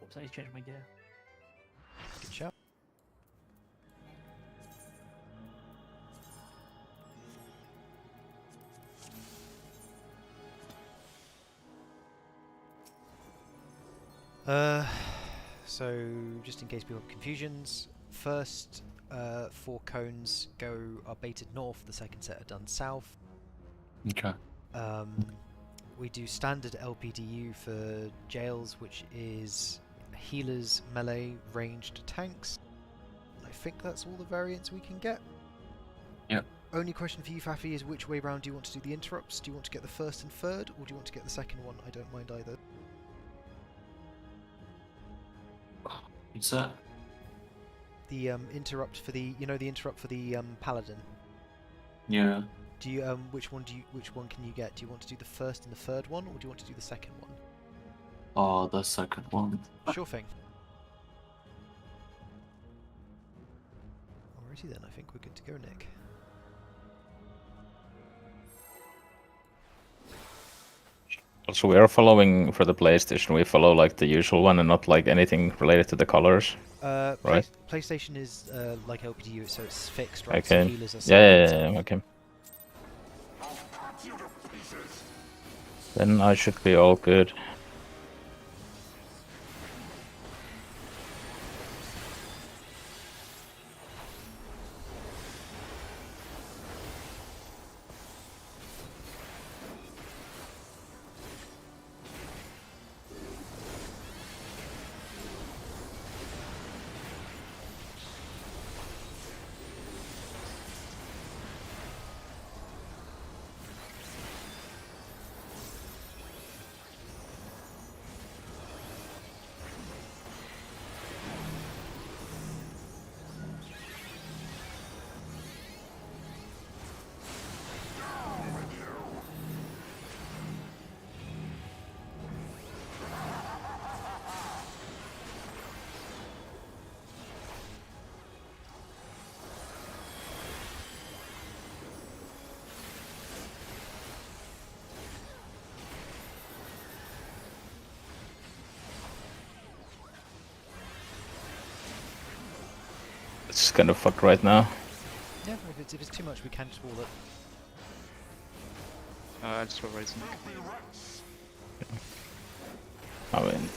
Oops, I need to change my gear. Good shout. So just in case people have confusions, first 4 cones are baited north, the second set are done south. Okay. We do standard LPDU for jails, which is healers, melee, ranged tanks. I think that's all the variants we can get. Yep. Only question for you, Faffy, is which way round do you want to do the interrupts? Do you want to get the first and third, or do you want to get the second one? I don't mind either. What's that? The interrupt for the paladin. Yeah. Do you which one can you get? Do you want to do the first and the third one, or do you want to do the second one? Oh, the second one. Sure thing. Alrighty then, I think we're good to go, Nick. Also, we are following for the PlayStation. We follow like the usual one and not like anything related to the colors. Right. PlayStation is like LPDU, so it's fixed, right? Okay. So healers are Yeah. Okay. Then I should be all good. It's kind of fucked right now. Yeah, if it's too much, we can just wall it. I just went right to Nick. I mean,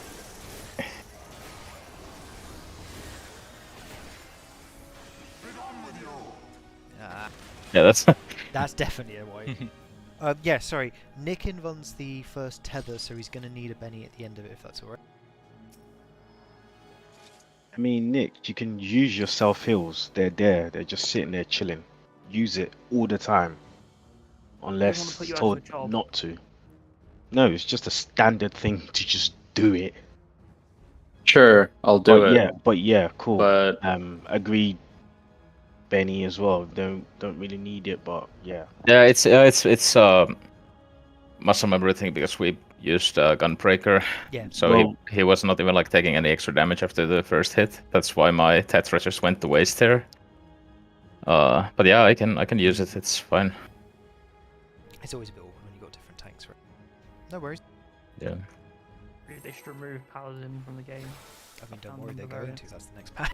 yeah, that's That's definitely a wipe. Yeah, sorry. Nikin runs the first tether, so he's going to need a Benny at the end of it, if that's alright. I mean, Nick, you can use your self heals. They're there. They're just sitting there chilling. Use it all the time, unless put you out told of a job. not to. No, it's just a standard thing to just do it. Sure, I'll do it. But yeah, cool. But Agreed. Benny as well. Don't really need it, but yeah. yeah, it's muscle memory thing because we used Gunbreaker. Yeah. So Well- he was not even like taking any extra damage after the first hit. That's why my Tetra just went to waste there. But yeah, I can use it. It's fine. It's always a bit awkward when you've got different tanks, right? No worries. Yeah. Maybe they should remove Paladin from the game. I mean, don't found worry, them they're the going variants. to. That's the next patch.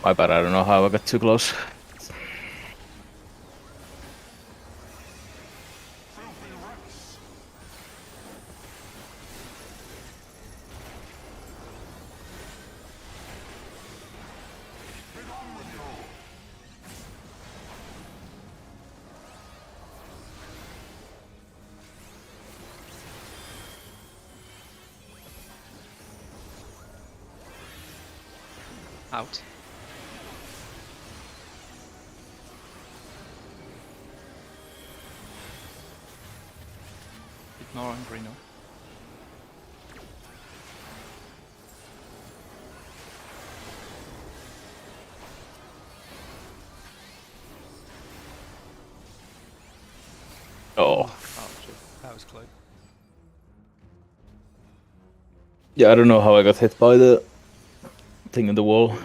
My bad, I don't know how I got too close. Out. Ignore on Greeno. Oh. Oh shit. That was close. Yeah, I don't know how I got hit by the thing in the wall.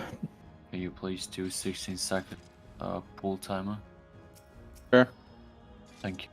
Can you please do 16-second pull timer? Sure. Thank you.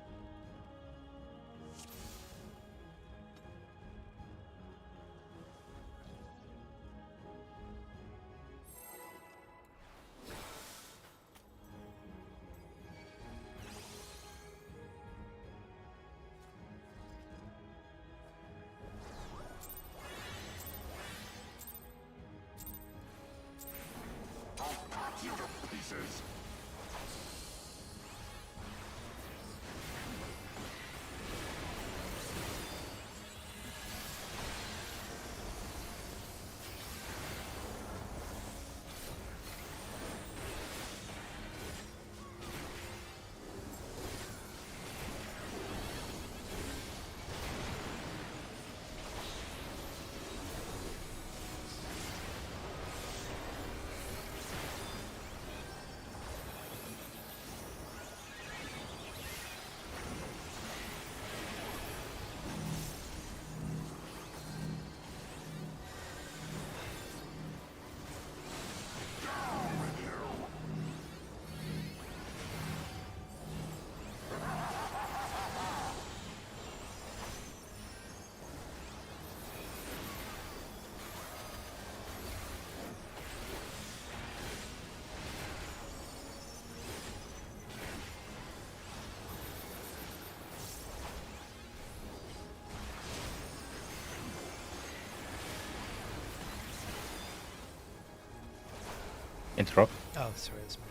Interrupt. Oh, sorry, that's me.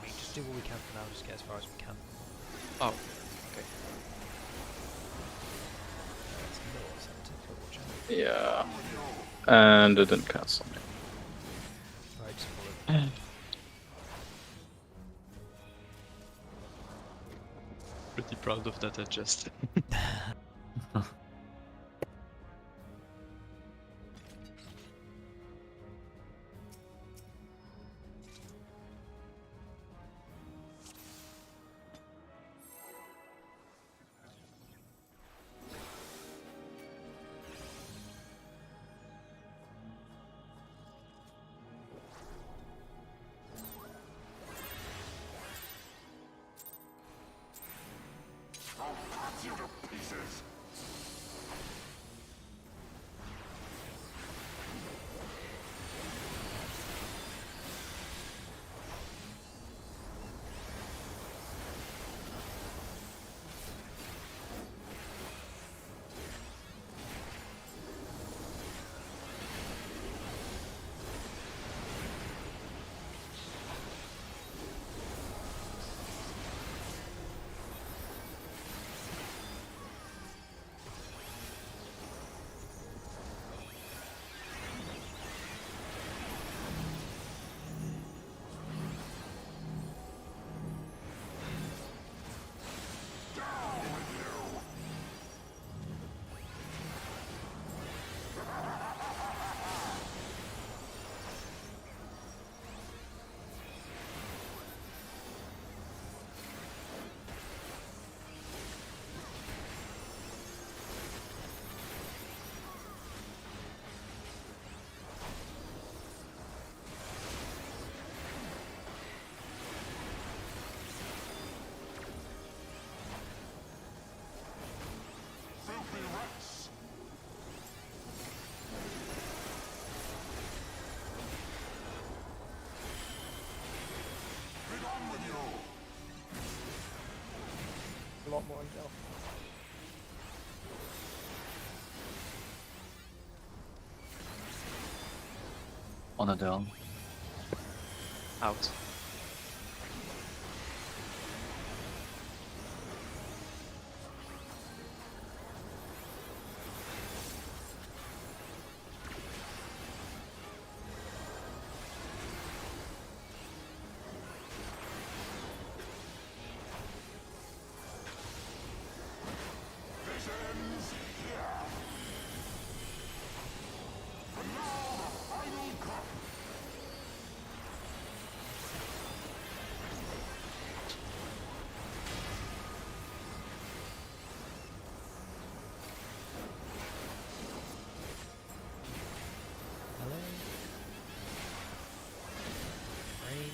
Just do what we can for now, just get as far as we can. Oh, okay. It's lower center, so watch out. Yeah. And it didn't cancel me. Right, just follow. Pretty proud of that adjust. a lot more on gel. On a down. Out. Hello. Range.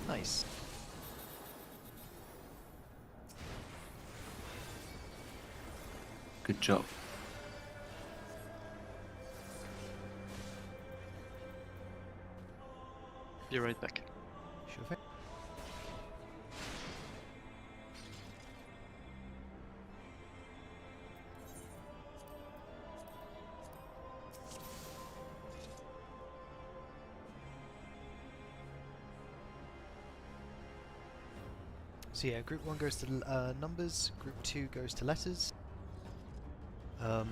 Nice. Good job. Be right back. Sure thing. So yeah, group 1 goes to numbers, group 2 goes to letters. Don't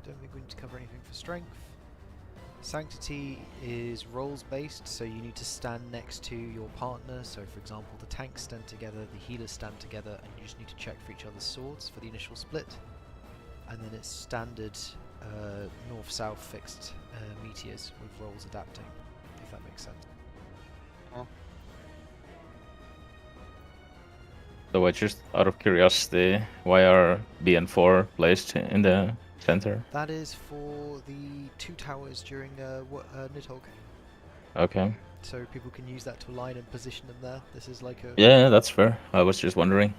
think we need to cover anything for strength. Sanctity is roles based, so you need to stand next to your partner. So for example, the tanks stand together, the healers stand together, and you just need to check for each other's swords for the initial split. And then it's standard north-south fixed meteors with roles adapting, if that makes sense. So just out of curiosity, why are B and 4 placed in the center? That is for the 2 towers during Nidhogg. Okay. So people can use that to align and position them there. This is like a... Yeah, that's fair. I was just wondering.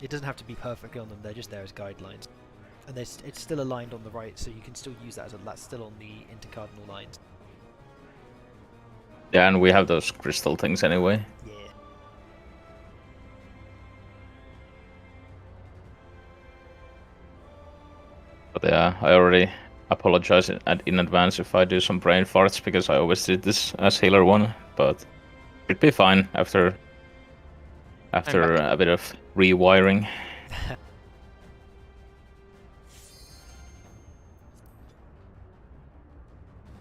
It doesn't have to be perfectly on them, they're just there as guidelines. And it's still aligned on the right, so you can still use that as that's still on the intercardinal lines. Yeah, and we have those crystal things anyway. Yeah. But yeah, I already apologize in advance if I do some brain farts because I always did this as healer 1, but it'd be fine after a bit of rewiring.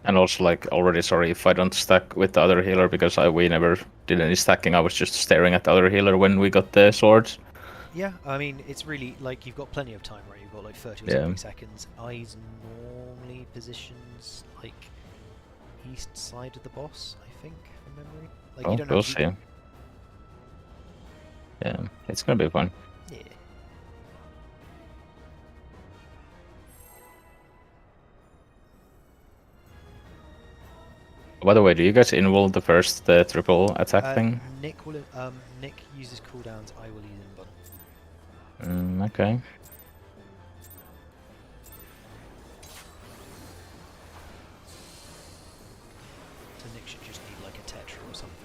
And also, like, already sorry if I don't stack with the other healer because we never did any stacking. I was just staring at the other healer when we got the swords. Yeah, I mean, it's really, like, you've got plenty of time, right? You've got, like, 30 or Yeah. something seconds. Eyes normally positions, like, east side of the boss, I think, from memory. Like, Oh, you don't we'll have to... see. Yeah, it's gonna be fun. Yeah. By the way, do you guys involve the first triple attack thing? Nick will, Nick uses cooldowns, I will use invuln. Okay. So Nick should just need, like, a tetra or something.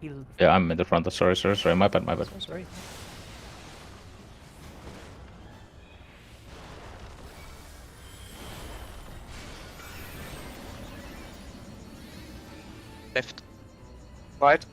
Healers. Yeah, I'm in the front. Sorry, my bad. Sorry. Left. Right.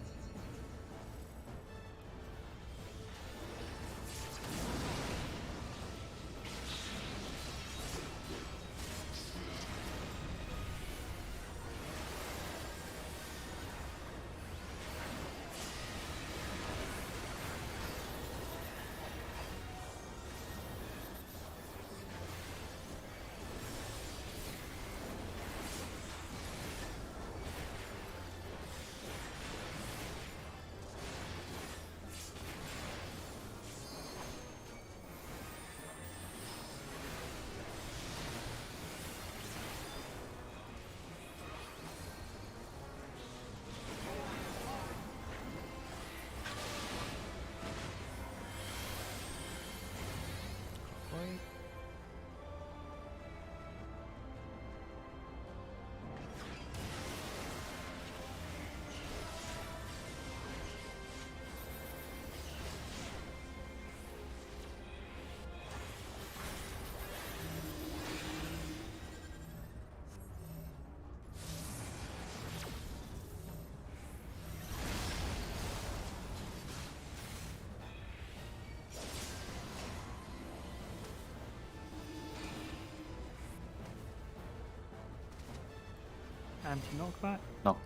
anti-knockback. No.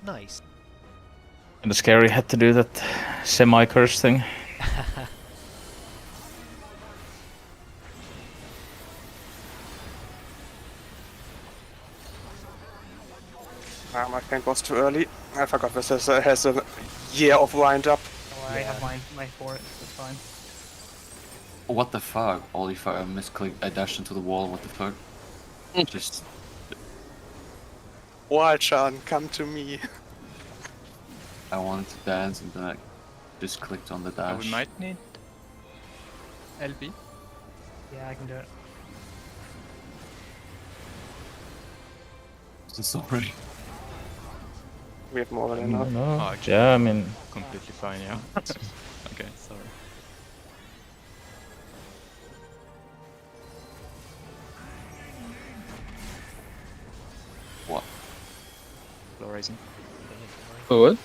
Nice. And the scary had to do that semi-curse thing. My tank was too early. I forgot this has a year of wind-up. Oh, I have my for it. It's fine. Oh, what the fuck? Holy fuck, I misclicked. I dashed into the wall. What the fuck? Just. Wild-Chan, come to me. I wanted to dance and then I just clicked on the dash. We might need LB. Yeah, I can do it. Is this already? We have more than enough. No. Oh, actually, Yeah, I mean, completely fine, yeah. Okay, sorry. What? Low rising. Oh, what?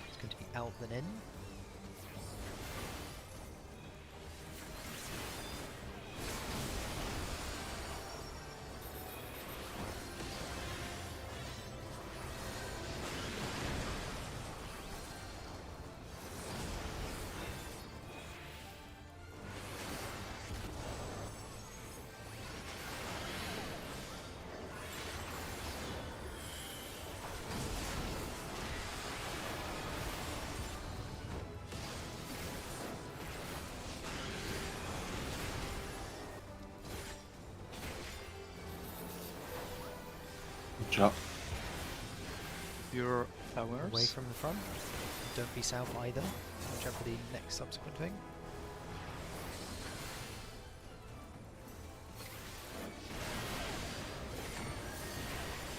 It's going to be out then in. Good job. Your towers. Away from the front. Don't be south either. Watch out for the next subsequent thing.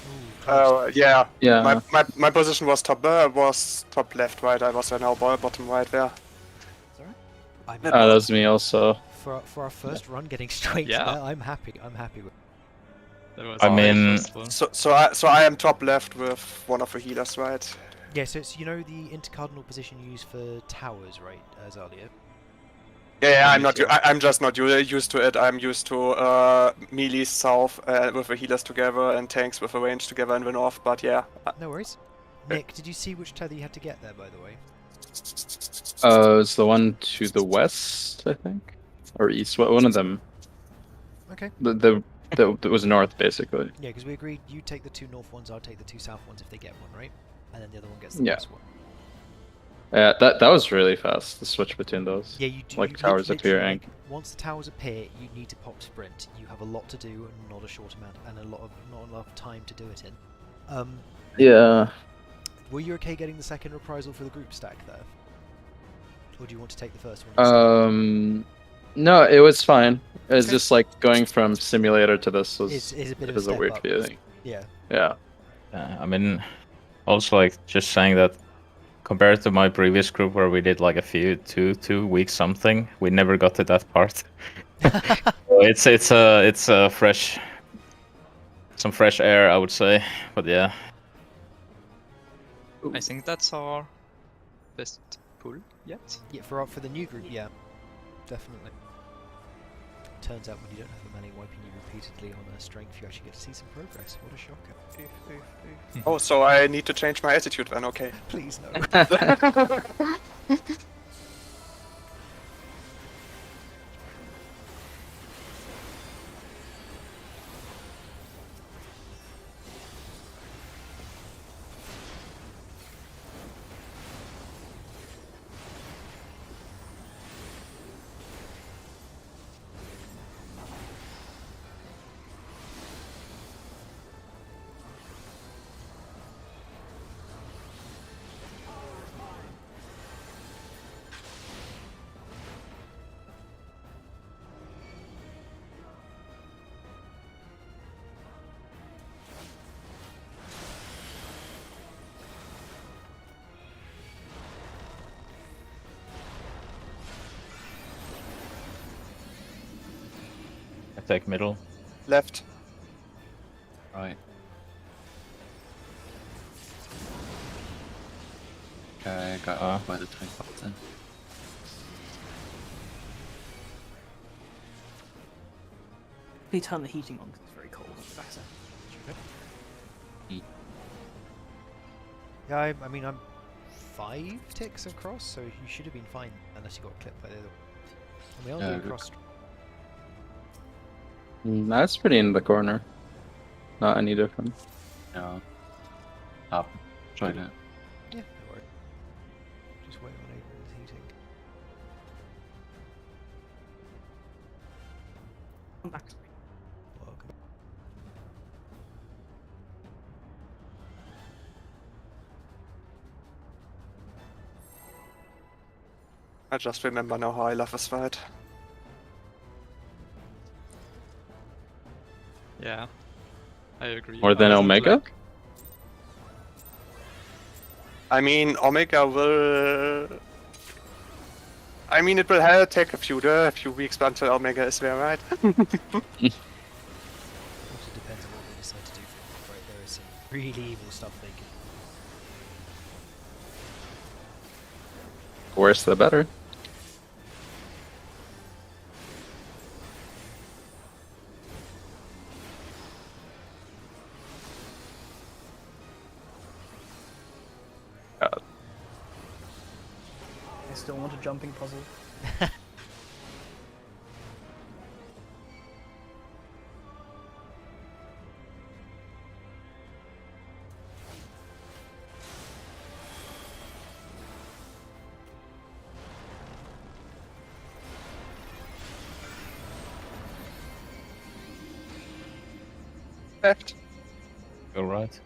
Ooh, close. Yeah. Yeah. My position was top left, right. I was now bottom right there. I'm That was me also. for our first run getting straight Yeah. there, I'm happy. I'm happy with. That was I our mean- first one. So I am top left with one of the healers, right? Yeah, so it's, you know, the intercardinal position you use for towers, right, Zalia? Yeah, I'm just not used to it. I'm used to melee south with the healers together and tanks with the range together in the north. But yeah, No worries. Nick, did you see which tether you had to get there, by the way? It's the one to the west, I think, or east. One of them. Okay. That was north, basically. Yeah, because we agreed you take the two north ones, I'll take the two south ones if they get one, right? And then the other one gets the Yeah. last one. Yeah, that was really fast. The switch between those. Yeah, you do. Like you towers literally, appearing. like, once the towers appear, you need to pop sprint. You have a lot to do and not a short amount, and not enough time to do it in. Yeah. Were you okay getting the second reprisal for the group stack there? Or do you want to take the first one? instead? No, it was fine. It's Okay. just like going from simulator to this was It's a bit of a was a step weird up. feeling. Yeah. Yeah. I mean, also like just saying that compared to my previous group where we did like a few 2 weeks something, we never got to that part. So it's a fresh, some fresh air, I would say. But yeah, I think that's our best pull yet. Yeah, for the new group, yeah, definitely. Turns out when you don't have a melee wiping you repeatedly on a strength, you actually get to see some progress. What a shocker! Oh, so I need to change my attitude then. Okay. Please no. I take middle. Left. Right. Okay, got by the tank button. Please turn the heating on because it's very cold. Better. Yeah, I mean, I'm 5 ticks across, so you should have been fine unless you got clipped by the other one. And we are doing good. cross. That's pretty in the corner. Not any different. Yeah. Up. Tried it. Yeah, no worries. Just wait on Abram's heating. Come back to me. Welcome. I just remember now how I love this fight. Yeah, I agree. More than I wasn't, Omega? like- I mean, Omega will. I mean, it will take a few weeks until Omega is there, right? Also depends on what they decide to do for it, right? There is some really evil stuff they can. Worse the better. God. I still want a jumping puzzle. Left. Go right.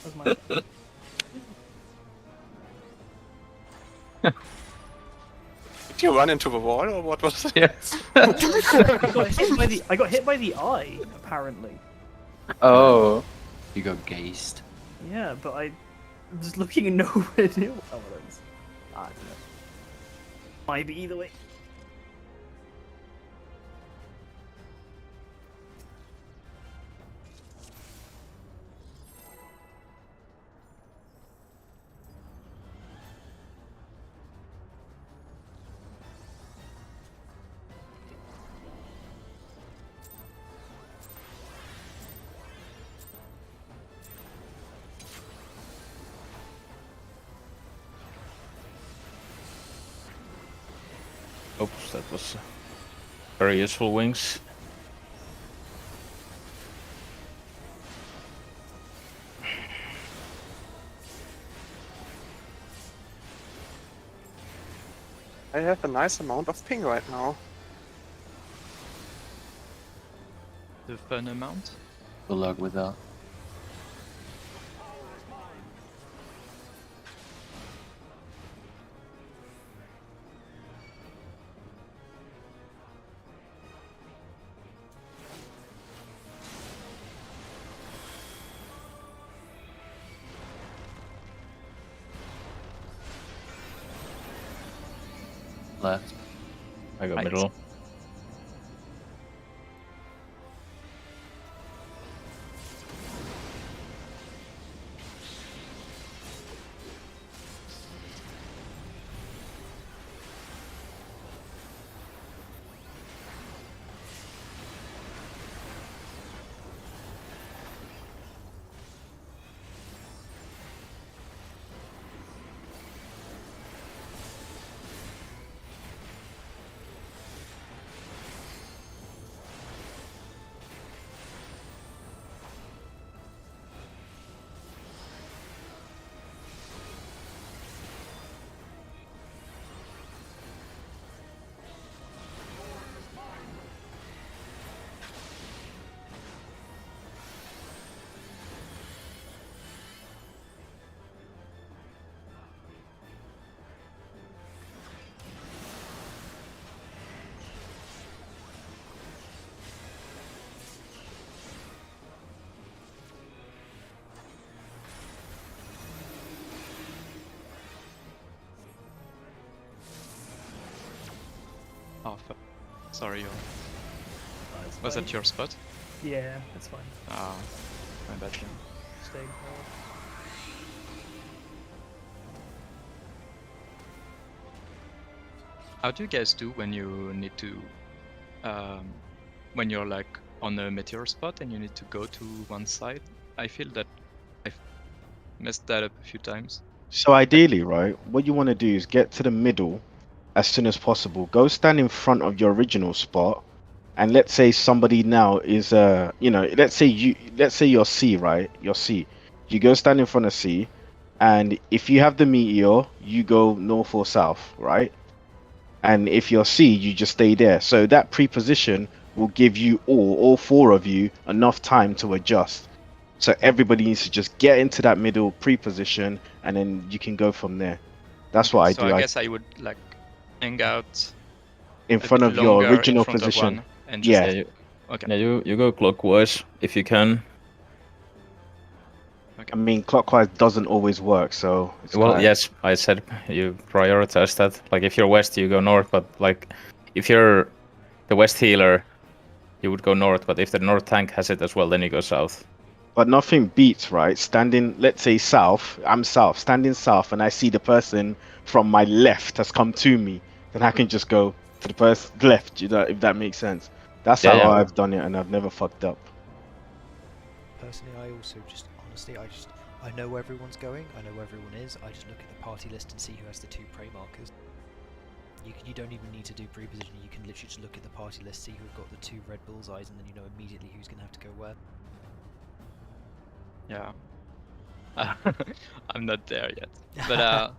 That's my. Did you run into the wall or what was it? Yes. I got hit by the eye, apparently. Oh. You got gazed. Yeah, but I was looking and nowhere near one of those. I don't know. Might be either way. Oops, that was very useful wings. I have a nice amount of ping right now. The fun amount. Good luck with that. Left. I go Right. middle. Sorry, It's was fine. that your spot? Yeah, it's fine. Ah, my bad then. Staying forward. How do you guys do when you need to, when you're like on a meteor spot and you need to go to one side? I feel that I've messed that up a few times. So ideally, right, what you want to do is get to the middle as soon as possible. Go stand in front of your original spot, and let's say somebody now is let's say you're C, right? You're C. You go stand in front of C, and if you have the meteor, you go north or south, right? And if you're C, you just stay there. So that pre-position will give you all four of you enough time to adjust. So everybody needs to just get into that middle pre-position, and then you can go from there. That's Okay, what I so do. I guess I would like hang out In a front bit of your longer in original front of position. one and just Yeah. Yeah, okay. you go clockwise if you can. I mean, clockwise doesn't always work, so it's Well, quite... yes, I said you prioritize that. Like if you're west, you go north, but like if you're the west healer, you would go north. But if the north tank has it as well, then you go south. But nothing beats, right? Standing, let's say south, I'm south, standing south, and I see the person from my left has come to me, then I can just go to the person left, if that makes sense. That's Yeah, how yeah. I've done it, and I've never fucked up. Personally, I also just honestly, I know where everyone's going. I know where everyone is. I just look at the party list and see who has the 2 prey markers. You don't even need to do pre-position. You can literally just look at the party list, see who've got the 2 red bullseyes, and then you know immediately who's gonna have to go where. Yeah. I'm not there yet. But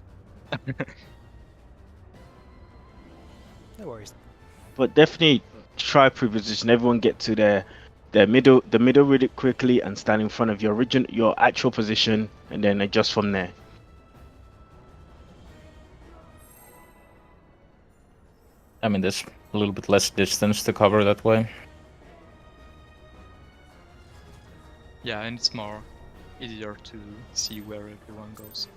No worries. But definitely try pre-position. Everyone get to the middle really quickly, and stand in front of your actual position, and then adjust from there. I mean, there's a little bit less distance to cover that way. yeah, and it's more easier to see where everyone goes.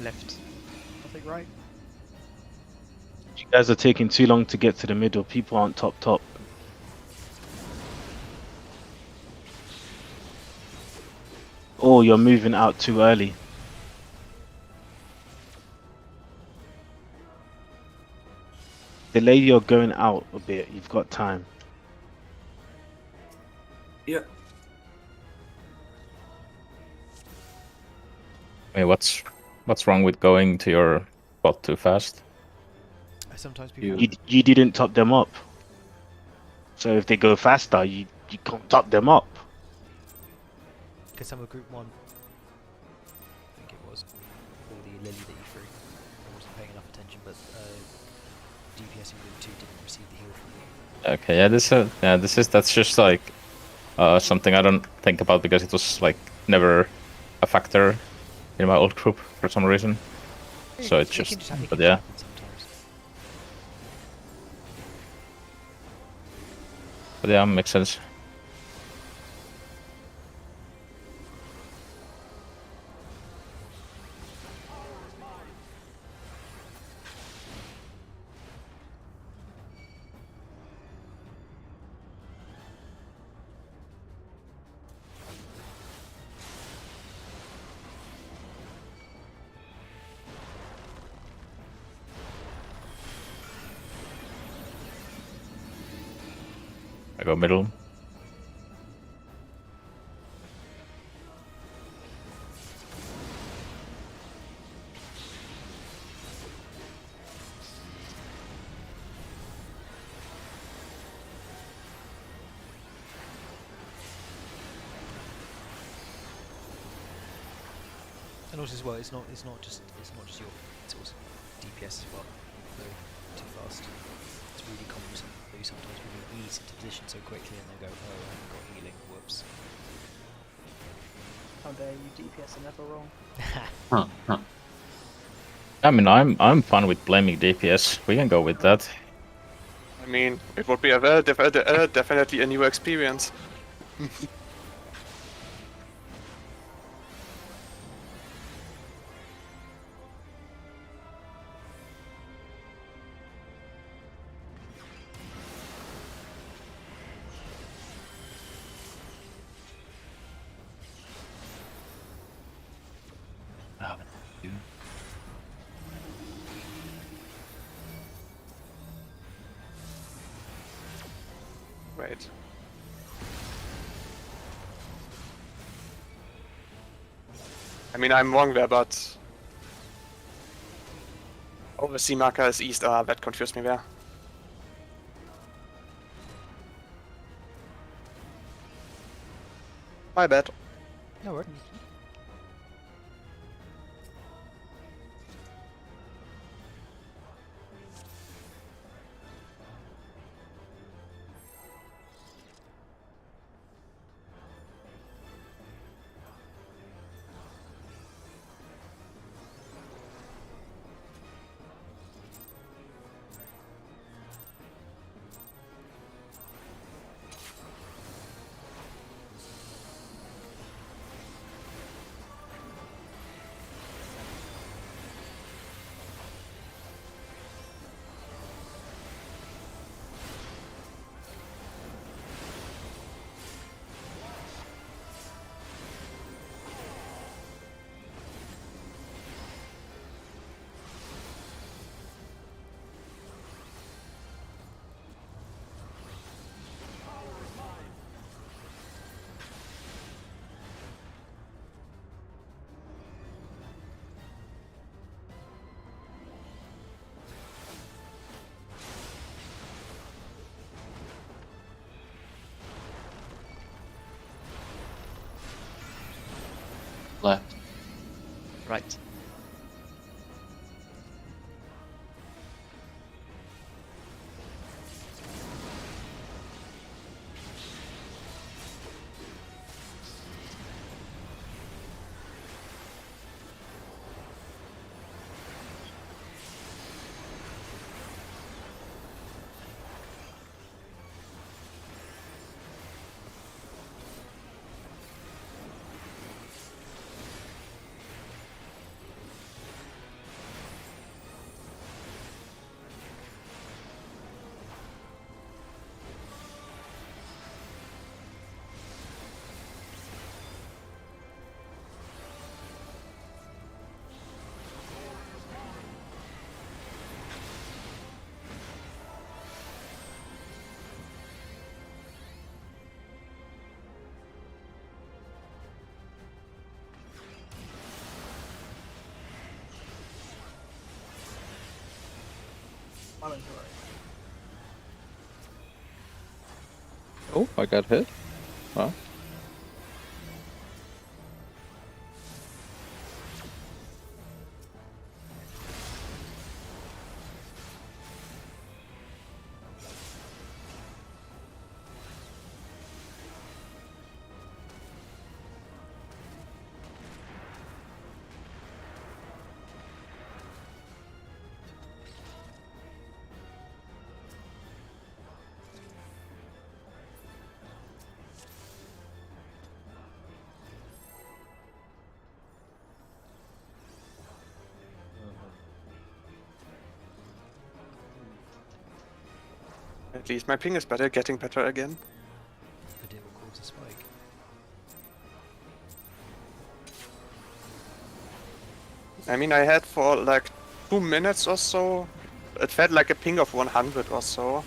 Left. I'll take right. You guys are taking too long to get to the middle. People aren't top. Or you're moving out too early. Delay your going out a bit. You've got time. Yeah. I mean, what's wrong with going to your spot too fast? Sometimes people. You didn't top them up. So if they go faster, you can't top them up. Because some of Group 1, I think it was, or the Lily that you threw, I wasn't paying enough attention, but DPS in Group 2 didn't receive the heal from you. Okay, yeah, that's just like something I don't think about because it was like never a factor in my old group for some reason. So it's It can just, happen but yeah. sometimes. But yeah, makes sense. I go middle. And also as well, it's not just your, it's also DPS as well. Go too fast. It's really common to sometimes really ease into position so quickly and they go, oh, I haven't got healing. Whoops. How dare you, DPS are never wrong. Huh, huh. I mean, I'm fine with blaming DPS. We can go with that. I mean, it would be a definitely a new experience. Ah, you. Wait. I mean, I'm wrong there, but... Oh, the C marker is east. Ah, that confused me there. My bad. No worries. Left. Right. Oh, I got hit. Wow. At least my ping is better, getting better again. But it will cause a spike. I mean, I had for like 2 minutes or so, it felt like a ping of 100 or so.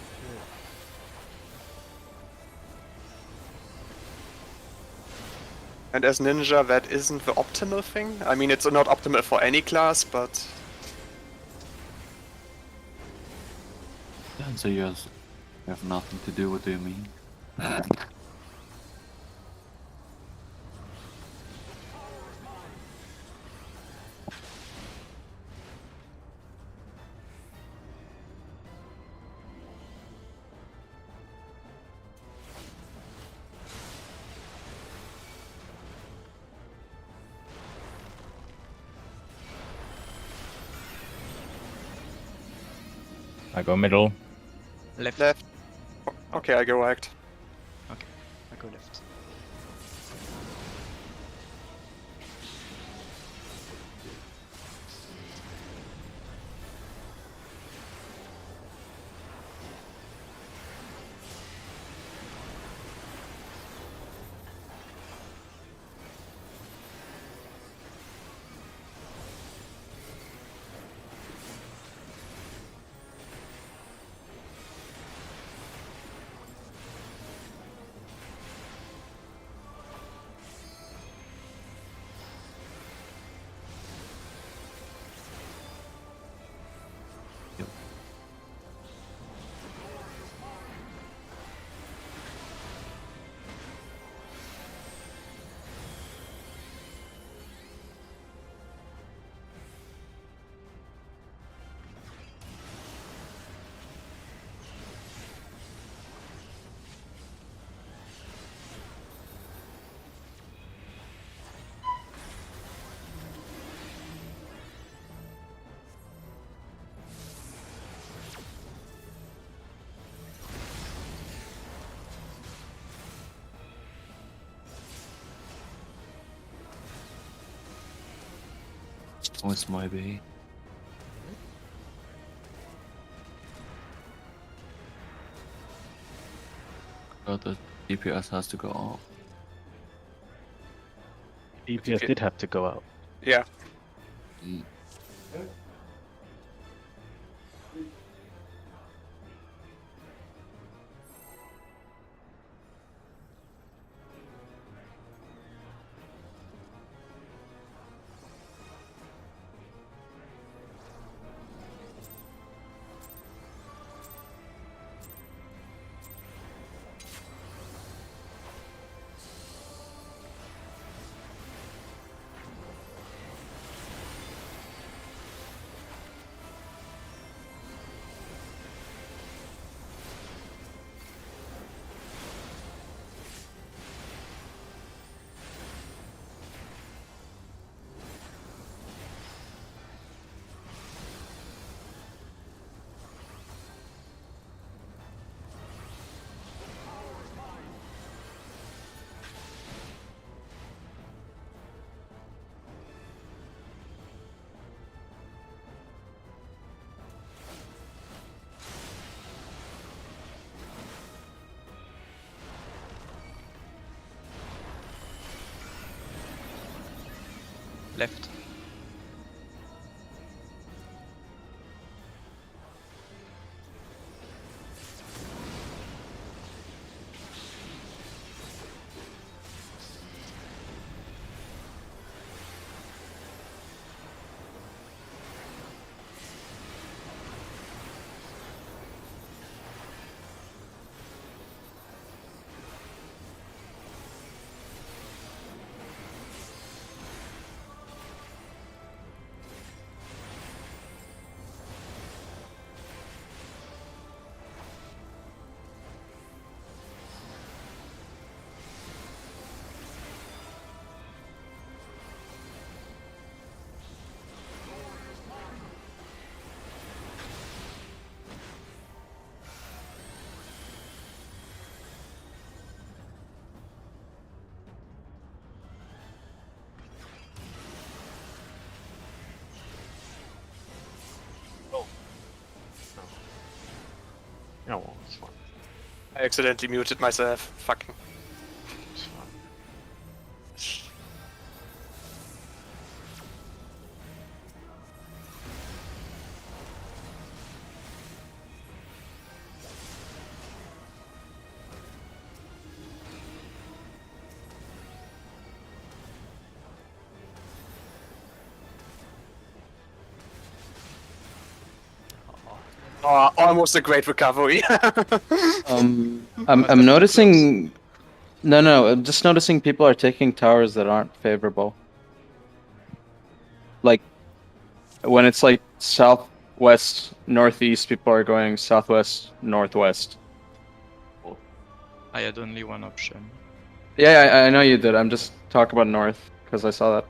And as ninja, that isn't the optimal thing. I mean, it's not optimal for any class, but... And so you have nothing to do. What do you mean? I go middle. Left. Left. Okay, I go right. Okay, I go left. What's my B? Oh, the DPS has to go up. DPS did have to go out. Yeah. Mm. Left. Yeah, well, it's fine. I accidentally muted myself. Fucking. It's fine. Oh, almost a great recovery. I'm noticing. No, I'm just noticing people are taking towers that aren't favorable. Like when it's like southwest northeast, people are going southwest northwest. I had only one option. Yeah, I know you did. I'm just talking about north because I saw that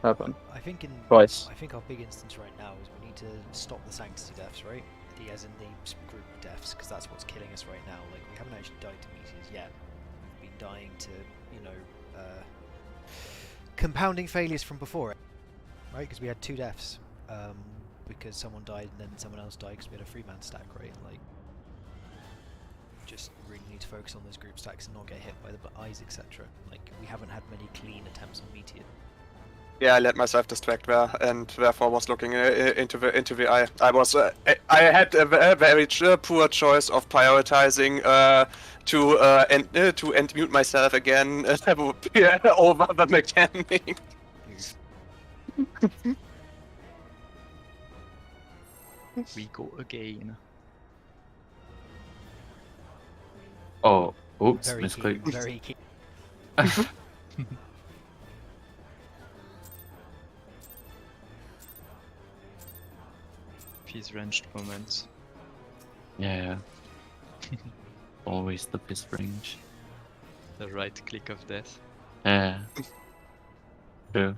happen. I think Twice. I think our big instance right now is we need to stop the sanctity deaths, right? as in the group deaths, because that's what's killing us right now. Like, we haven't actually died to meteors yet. We've been dying to, you know, compounding failures from before, right? Because we had 2 deaths, because someone died and then someone else died because we had a 3-man stack, right? Like, just really need to focus on those group stacks and not get hit by the eyes, etc. Like, we haven't had many clean attempts on meteor. Yeah, I let myself distract there, and therefore was looking into the eye. I had a very poor choice of prioritizing to mute myself again over the mechanic. We go again. Oh, oops, Very misclick. keen, very keen. These ranged moments. Yeah. Always the piss range. The right click of death. Yeah. True.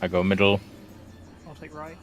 I go middle. I'll take right.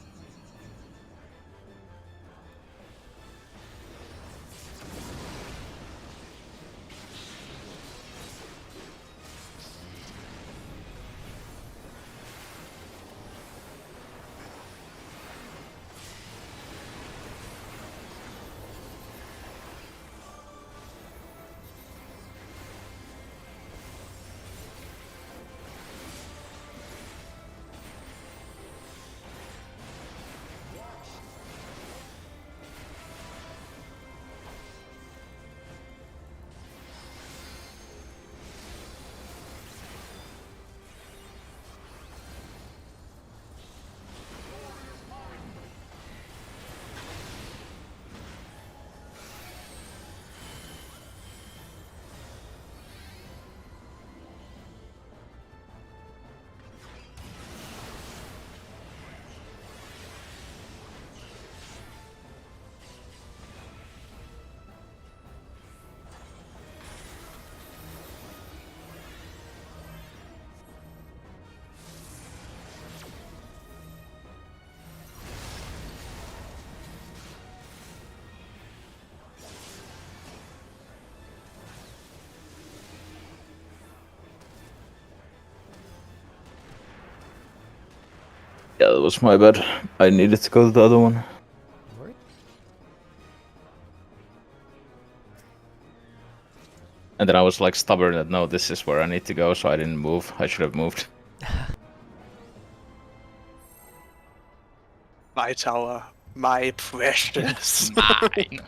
Yeah, that was my bad. I needed to go to the other one. Right. And then I was like stubborn that no, this is where I need to go, so I didn't move. I should have moved. My tower, my precious. Mine.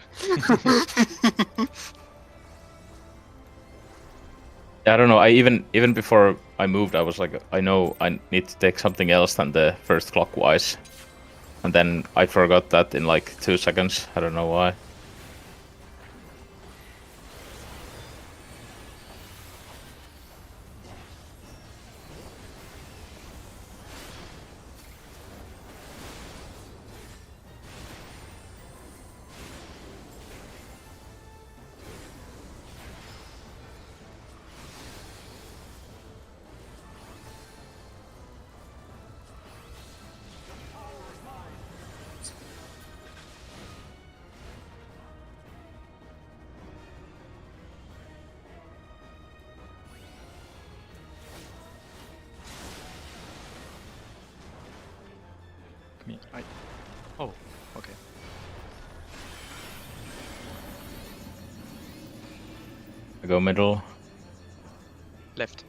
I don't know. I even before I moved, I was like, I know I need to take something else than the first clockwise, and then I forgot that in like 2 seconds. I don't know why. attack me. Oh, okay. I go middle. Left.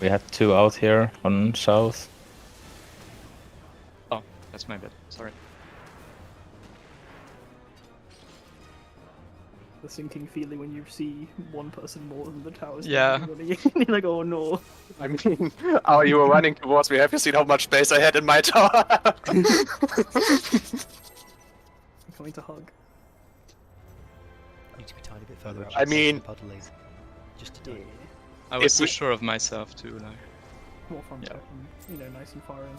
We had 2 out here on south. Oh, that's my bad. Sorry. The sinking feeling when you see one person more than the towers. Yeah. You're like, oh no. I mean, how you were running towards me. Have you seen how much space I had in my tower? I'm coming to hug. Need to be a tiny bit further up. I mean- the puddle laser. Just a tiny. I was If too we- sure of myself too. Like, More front Yeah. second, nice and far in.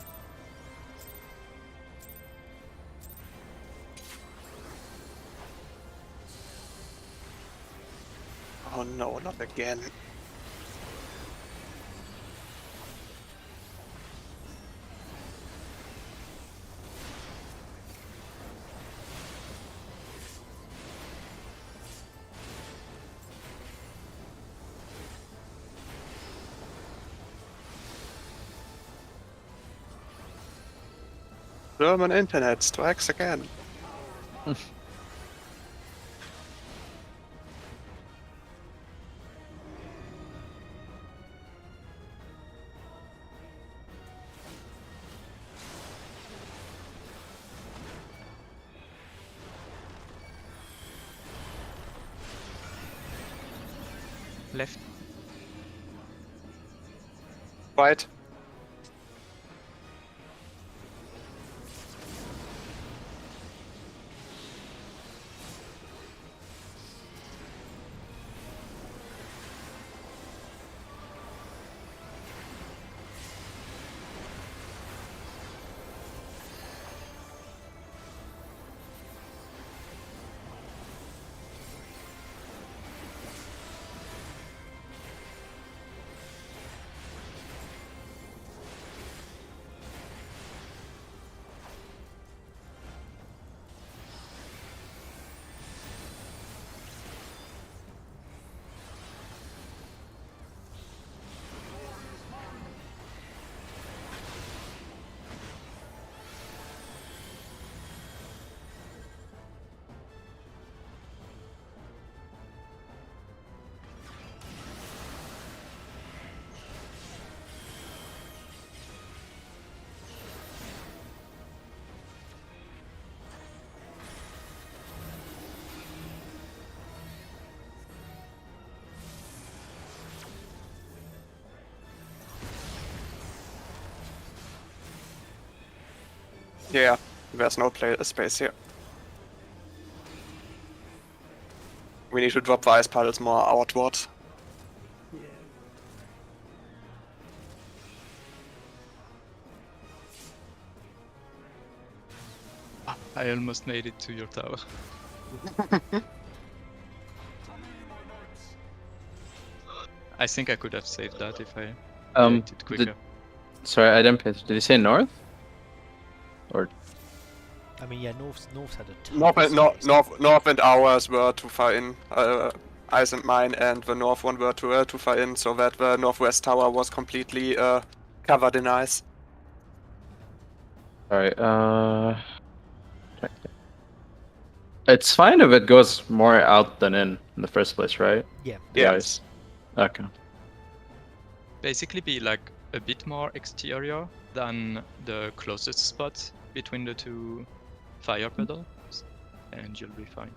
Oh no, not again. German internet strikes again. left. Right. Yeah, there's no space here. We need to drop the ice puddles more outward. Yeah. I almost made it to your tower. I think I could have saved that if I reacted quicker. Sorry, I didn't pay. Did you say north? Or I mean, yeah, North's had a ton of space. North and ours were too far in. Ice and mine and the north one were too far in, so that the northwest tower was completely covered in ice. Alright, it's fine if it goes more out than in the first place, right? Yeah. The Yeah. ice. Okay. Basically be like a bit more exterior than the closest spot between the two fire pedals, and you'll be fine.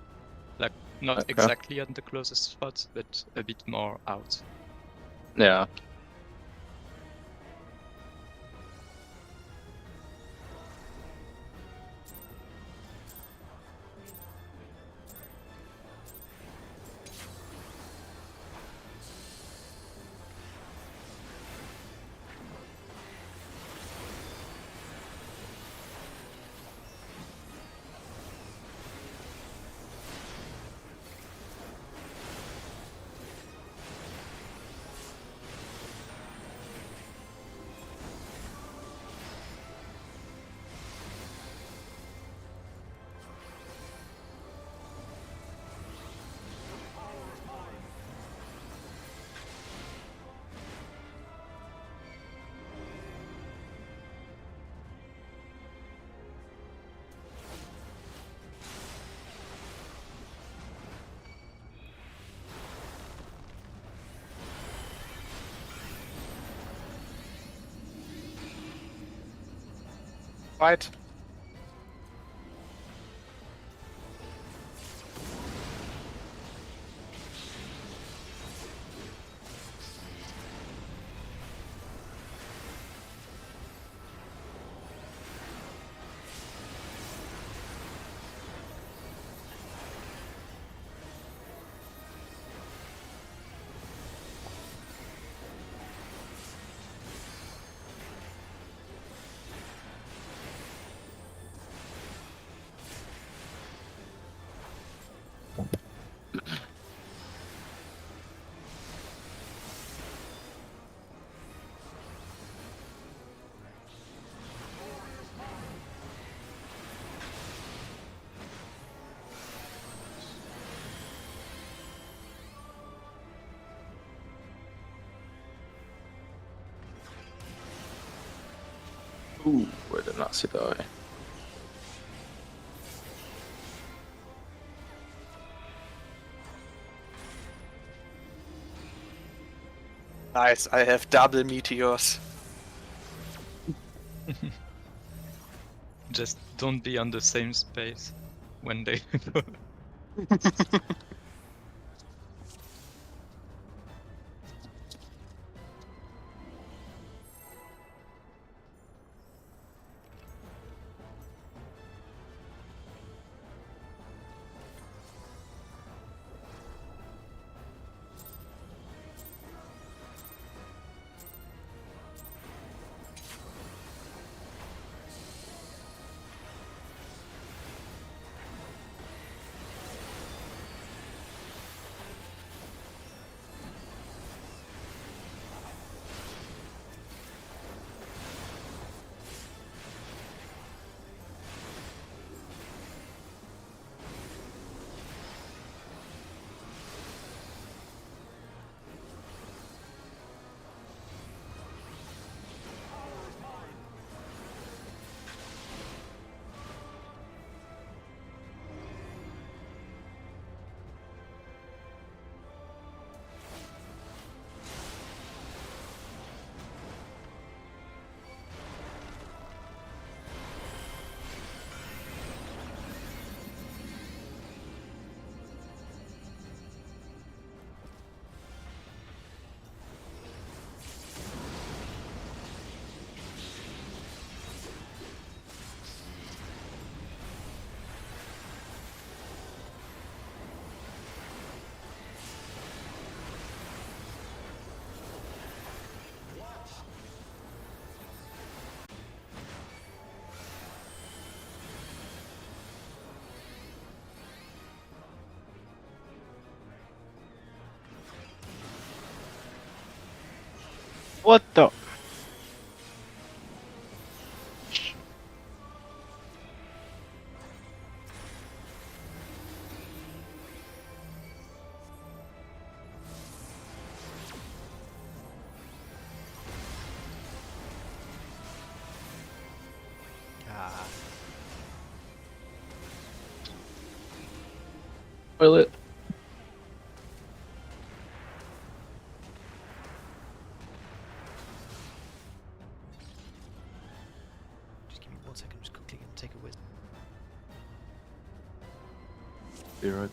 Like, not Okay. exactly on the closest spot, but a bit more out. Yeah. Right. Ooh, I did not see that eye. Nice. I have double meteors. Just don't be on the same space when they go. What the? Ah. toilet. Just give me 1 second, just quickly gonna take a whiz. Be right.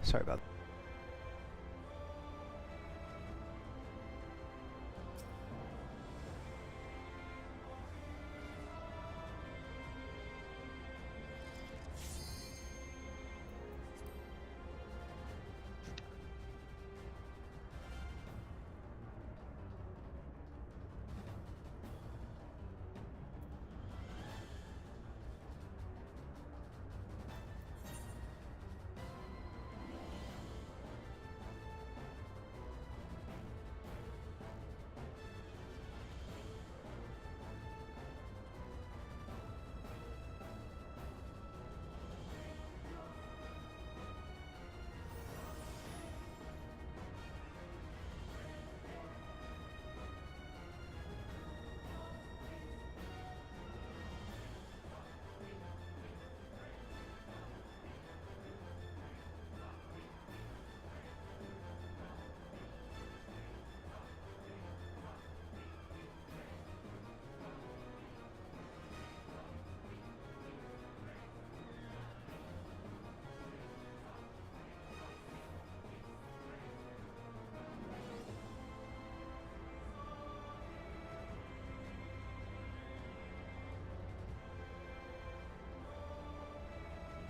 Sorry about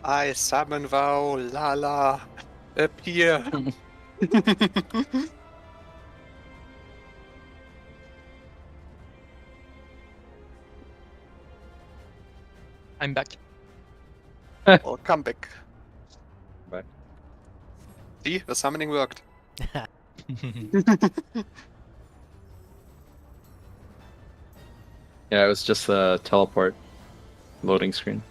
I summon vow, Lala, appear. I'm back. Well, come back. Back. See, the summoning worked. Yeah, it was just a teleport loading screen.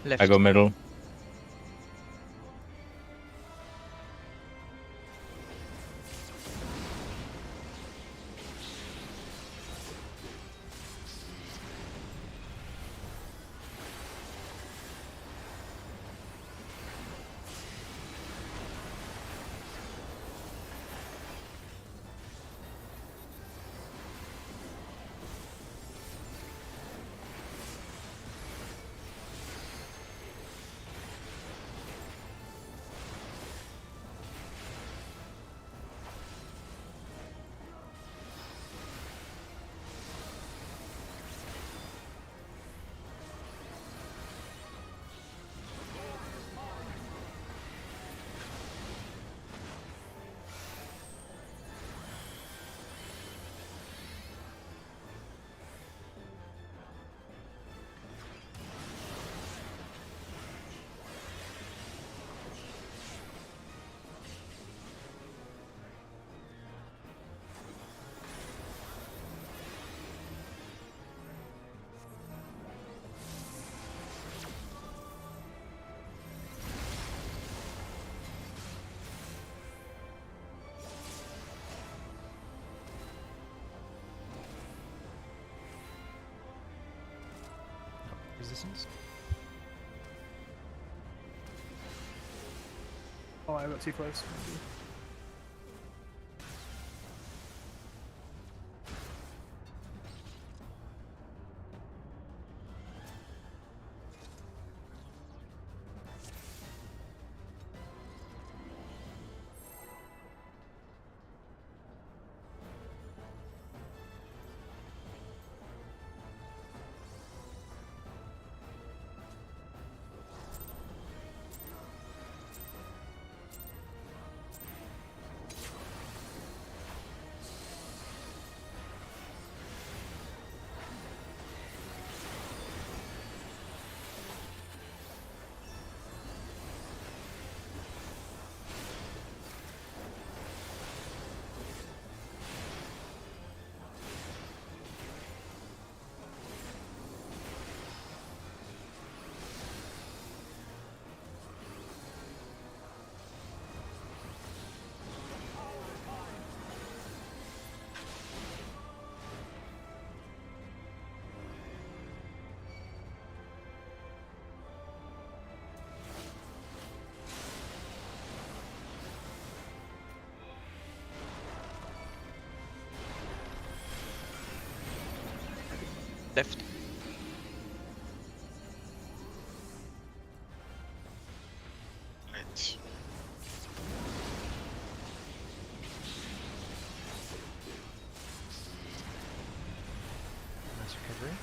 Left. I go middle. distance. Oh, I got too close. Maybe. Left. Right. Nice recovery.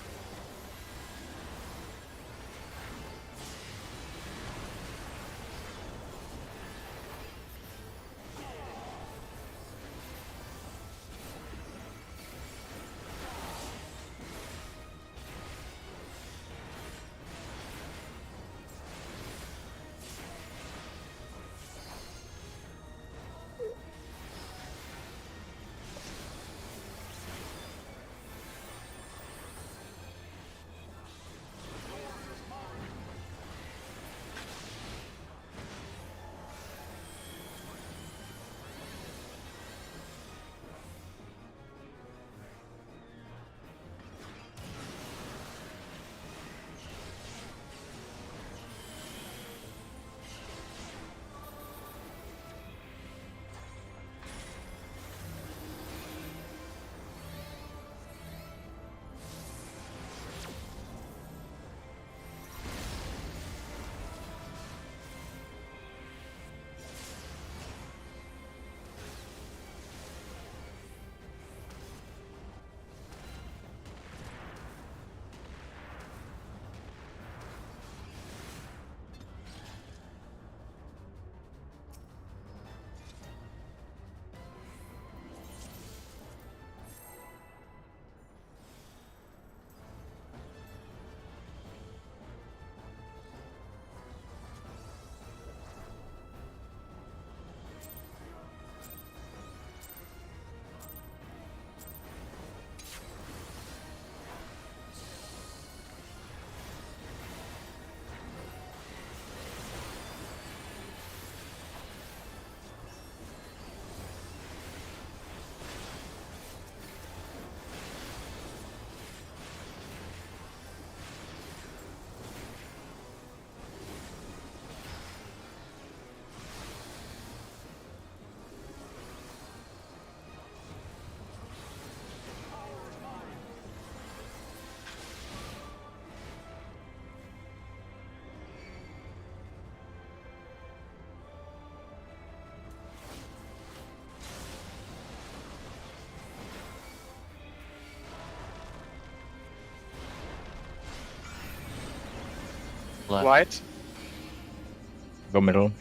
Left. White. Go middle.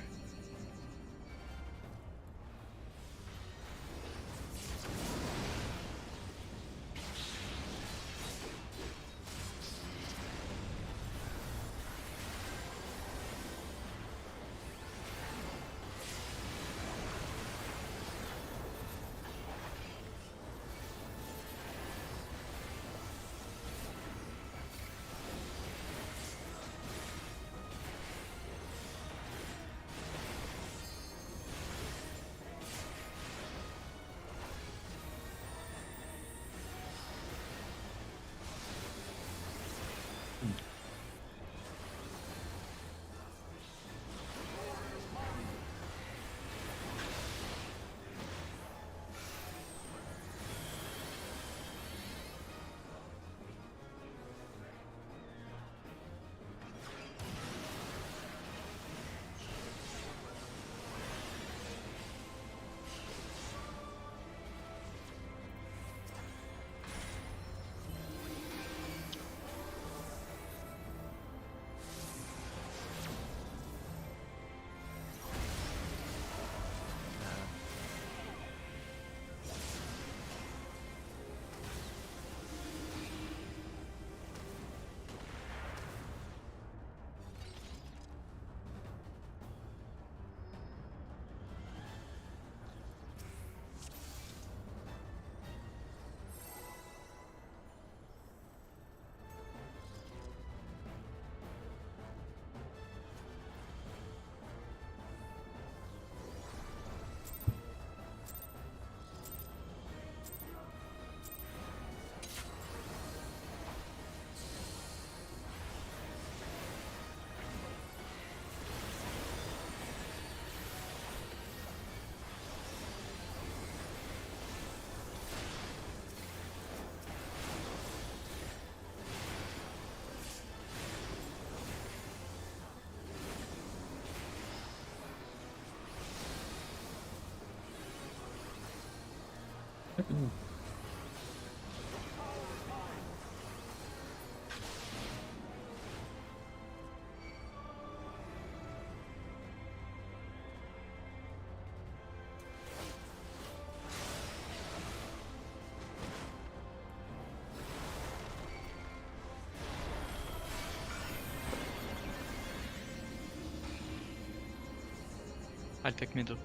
I'll take middle.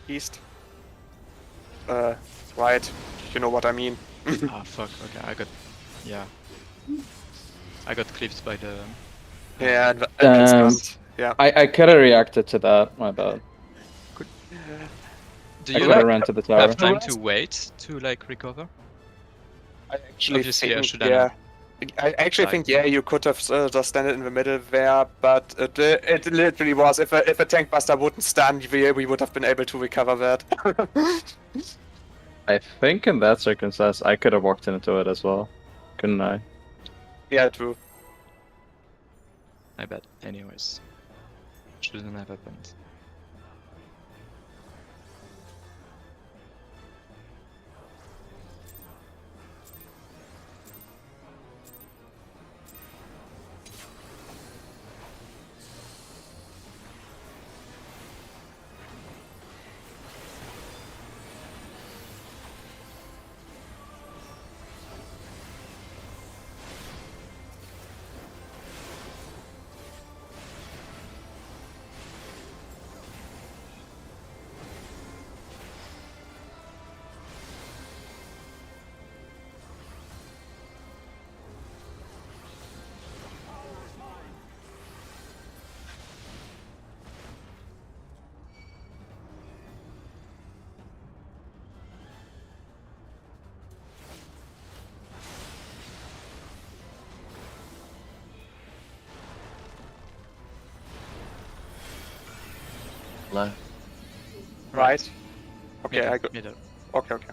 East. Right. You know what I mean. Ah, fuck. Okay, I got. Yeah. I got clipped by the. Yeah, advanced Damn. stunned. Yeah. I could have reacted to that. My bad. Do I you could have like ran to the tower. have time to wait to like recover? I actually Obviously, I think, shouldn't yeah. I actually died. think, yeah, you could have just standed in the middle there, but it literally was, if a tank buster wouldn't stun, we would have been able to recover that. I think in that circumstance, I could have walked into it as well. Couldn't I? Yeah, true. I bet. Anyways, shouldn't have happened. Left. Right. Okay, Middle, I got. middle. Okay, okay.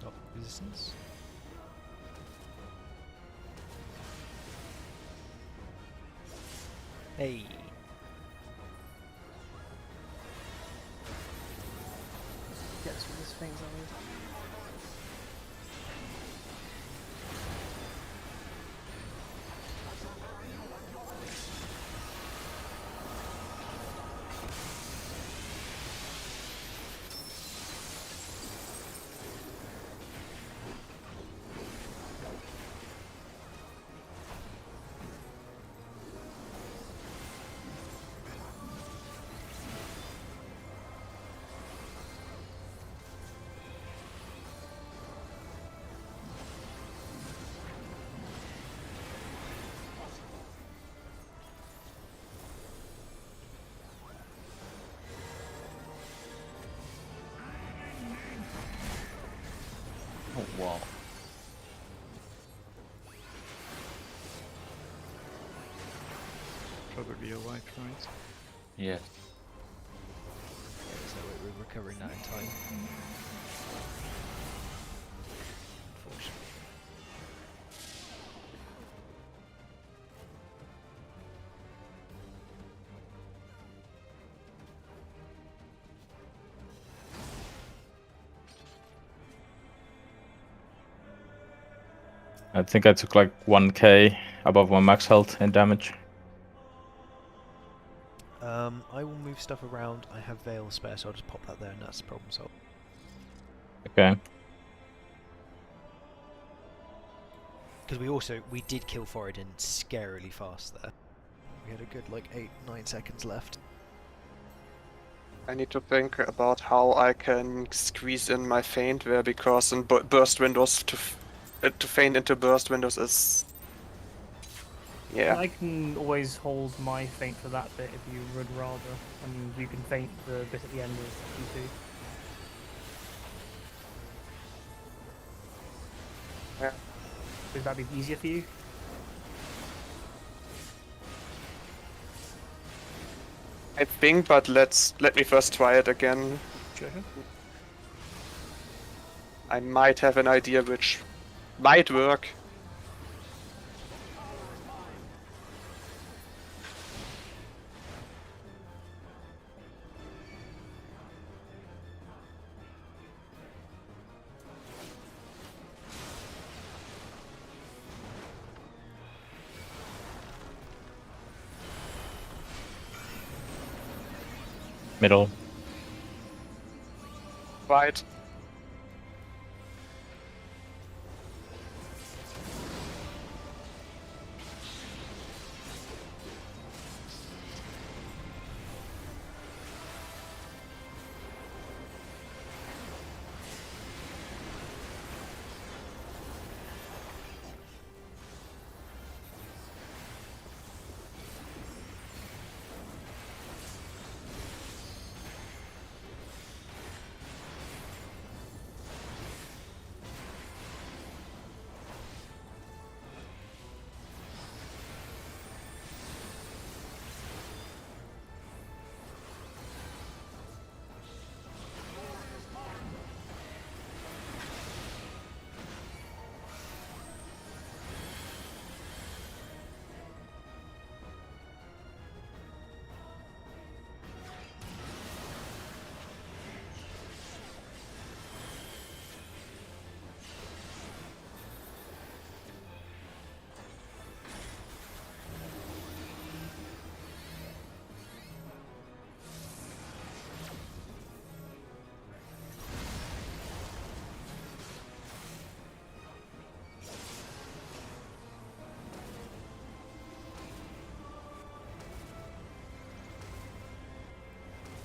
Of resistance. Hey. Gets with his things on it. Oh, wow. Probably a white, right? Yes. So we're recovering that in time. Unfortunately. I think I took like 1k above my max health in damage. I will move stuff around. I have Veil spare, so I'll just pop that there, and that's the problem solved. Okay. Because we did kill Foridin scarily fast there. We had a good like 8-9 seconds left. I need to think about how I can squeeze in my feint there, because in burst windows to feint into burst windows is I can always hold my feint for that bit if you would rather, and you can feint the bit at the end of Q2. Yeah. Would that be easier for you? I think, but let me first try it again. Sure. I might have an idea which might work. Middle. Right.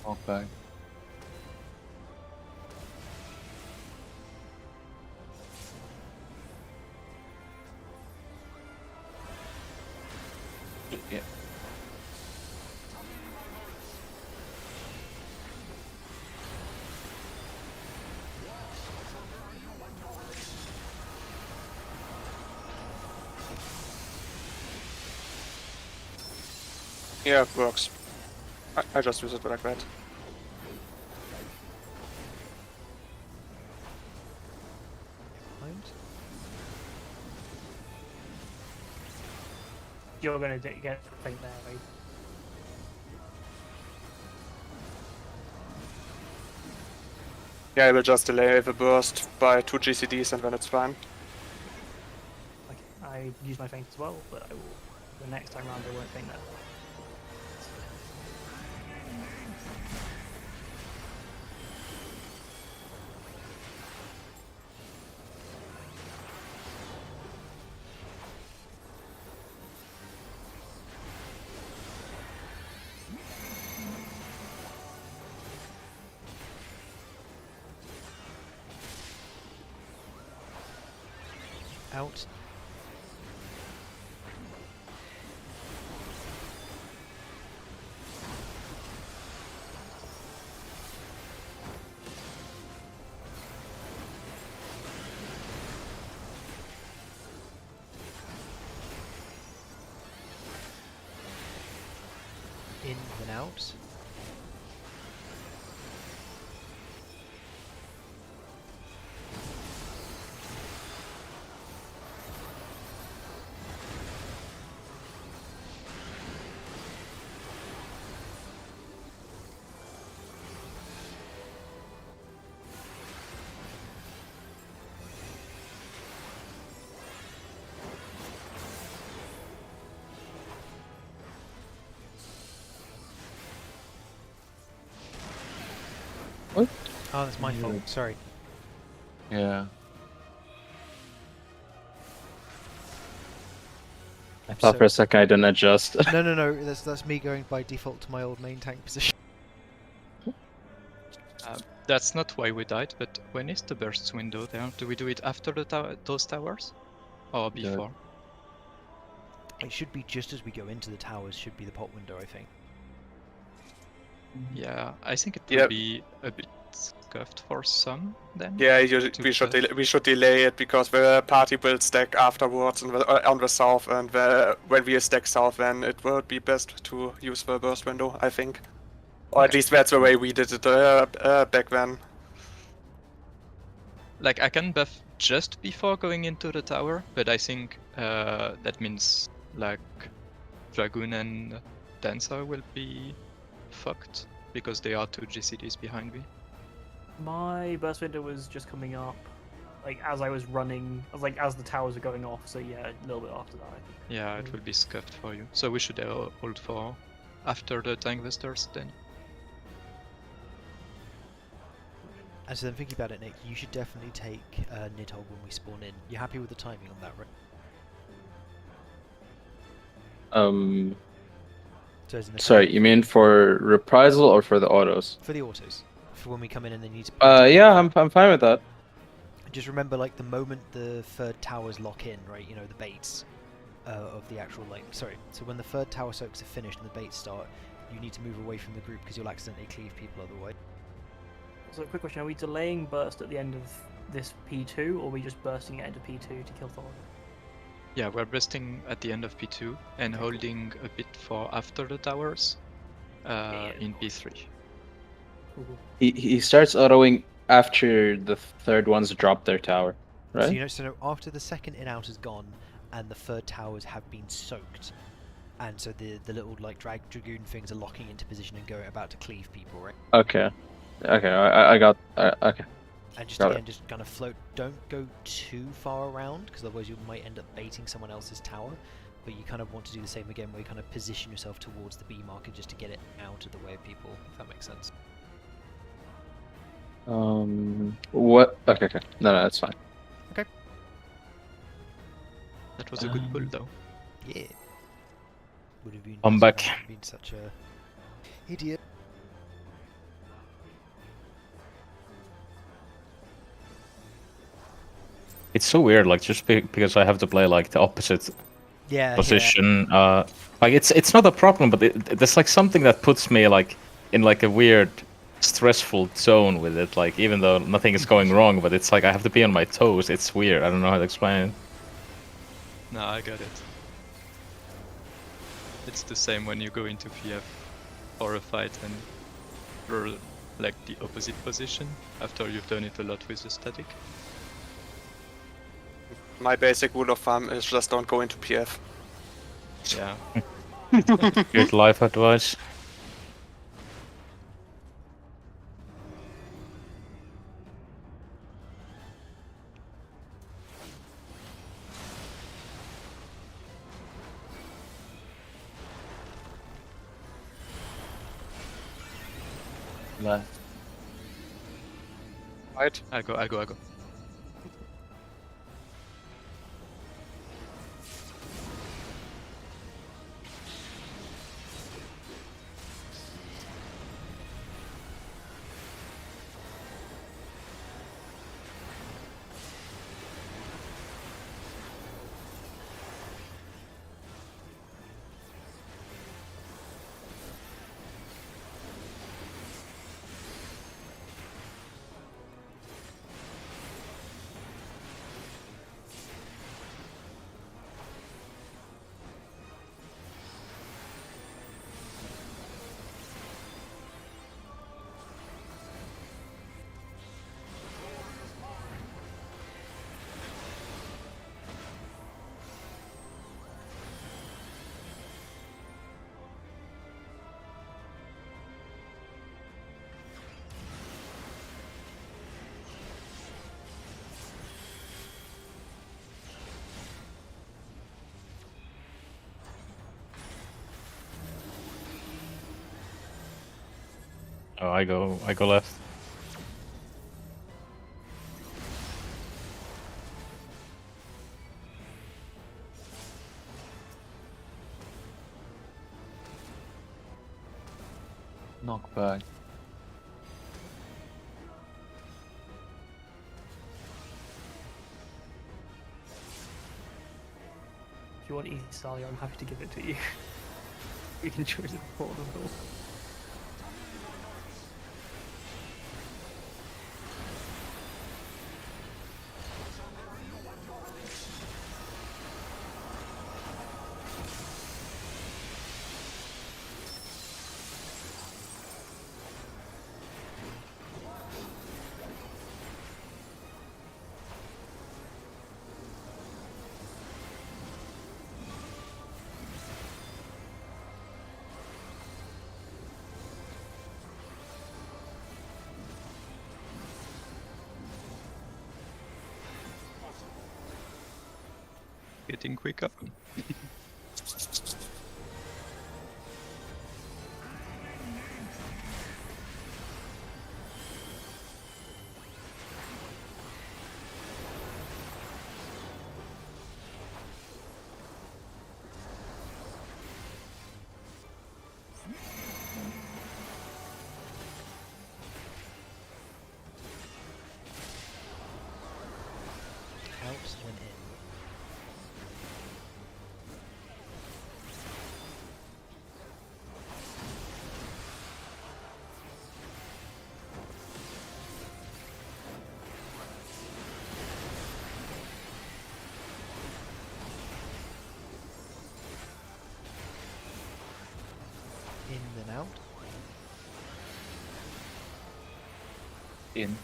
Okay. Yeah. Yeah, it works. I just use it like that. Behind. You're gonna get a feint there, right? Yeah, I will just delay the burst by 2 GCDs and then it's fine. Like, I use my feint as well, but I will. The next time round, I won't feint that. Out. In and out. Oh, that's my Yeah. fault. Sorry. Yeah. I thought So- for a second I didn't adjust. No. That's me going by default to my old main tank position. That's not why we died, but when is the burst window there? Do we do it after those towers? Or Yeah. before? It should be just as we go into the towers. Should be the pot window, I think. Yeah, I think it Yeah. will be a bit scuffed for some then. Yeah, To we should delay it because the party will stack afterwards on the south, and when we stack south, then it would be best to use the burst window, I think. Or at least that's the way we did it back then. Like, I can buff just before going into the tower, but I think that means, like, Dragoon and Dancer will be fucked, because they are 2 GCDs behind me. My burst window was just coming up, like as I was running, as the towers were going off. So yeah, a little bit after that. I think. Yeah, it will be scuffed for you. So we should hold for after the tank vestors then. And so then thinking about it, Nick, you should definitely take Nidhogg when we spawn in. You're happy with the timing on that, right? So as in the Sorry, you mean for reprisal or for the autos? for the autos, for when we come in and they need to. Yeah, I'm fine with that. Just remember, like, the moment the third towers lock in, right? You know, the baits of the actual, like, sorry. So when the third tower soaks are finished and the baits start, you need to move away from the group because you'll accidentally cleave people otherwise. So quick question: are we delaying burst at the end of this P2, or are we just bursting at the end of P2 to kill Thor? Yeah, we're bursting at the end of P2 and holding a bit for after the towers in P3. He starts autoing after the third ones drop their tower, right? So you know, so after the second in-out is gone and the third towers have been soaked, and so the little like dragoon things are locking into position and going about to cleave people, right? Okay. Okay, I got. Okay. And just Got again, just kind of float. Don't go too far around, because otherwise you might end up baiting someone else's tower. But you kind of want to do the same again, where you kind of position yourself towards the B marker just to get it out of the way of people. If that makes sense. What? Okay. No, that's fine. That was a good pull though. Yeah. Would have been. I'm back. Been such a idiot. It's so weird, like just because I have to play like the opposite Yeah. position. Like it's not a problem, but there's like something that puts me like in like a weird stressful zone with it. Like even though nothing is going wrong, but it's like I have to be on my toes. It's weird. I don't know how to explain it. No, I got it. It's the same when you go into PF or a fight and you're like the opposite position after you've done it a lot with the static. My basic rule of thumb is just don't go into PF. Yeah. Good life advice. Left. Right? I go. Oh, I go left. Knockback. If you want easy Salia, I'm happy to give it to you. You can choose it before the goal. Getting quicker. Out and in. In and out. In.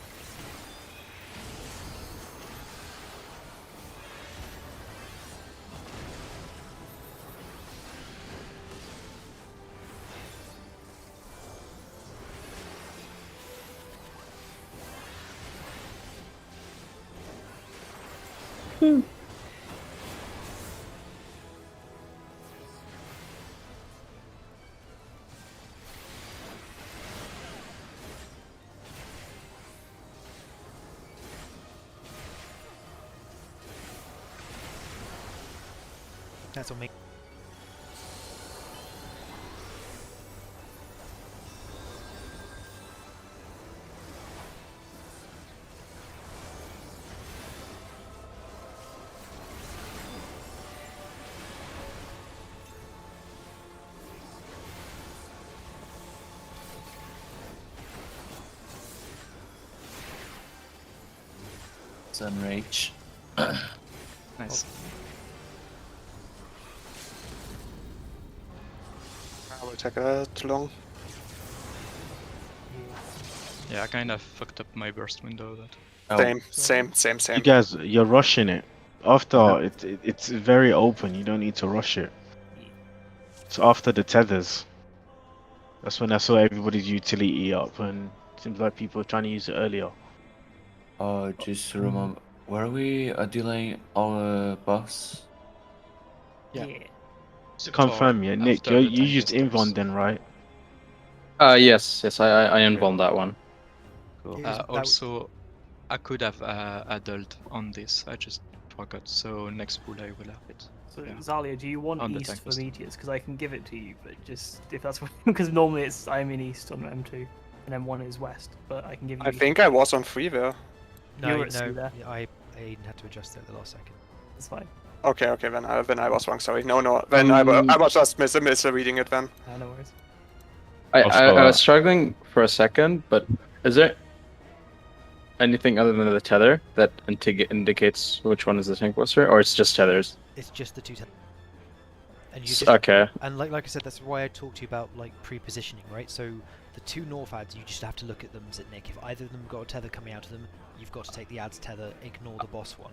That's on me. Sunrage. Nice. I will take too long. Yeah, I kind of fucked up my burst window. But Oh, Same. You guys, you're rushing it. After Yeah. it's very open. You don't need to rush it. It's after the tethers. That's when I saw everybody's utility up, and it seems like people are trying to use it earlier. just remember, were we dealing our buffs? Yeah. Yeah. Confirm, yeah. Nick, after the you tank used disappears. Invon then, right? Yes, I involved that one. Cool. Also, I could have added on this. I just forgot. So next pool I will have it. So Yeah. Zalia, do you want On the east tank for list. meteors? Because I can give it to you, but just if that's because normally it's I'm in east on M2 and M1 is west, but I can give you. I think I was on 3 there. You were at C no. there. Yeah, I had to adjust it at the last second. It's fine. Okay, then I was wrong. Sorry. No. Then I was just misreading it then. No worries. I Also, was struggling for a second, but is there anything other than the tether that indicates which one is the tank buster, or it's just tethers? It's just the two. And you just, Okay. And like I said, that's why I talked to you about like pre-positioning, right? So the two north ads, you just have to look at them, Nick. If either of them got a tether coming out of them, you've got to take the ad's tether, ignore the boss one.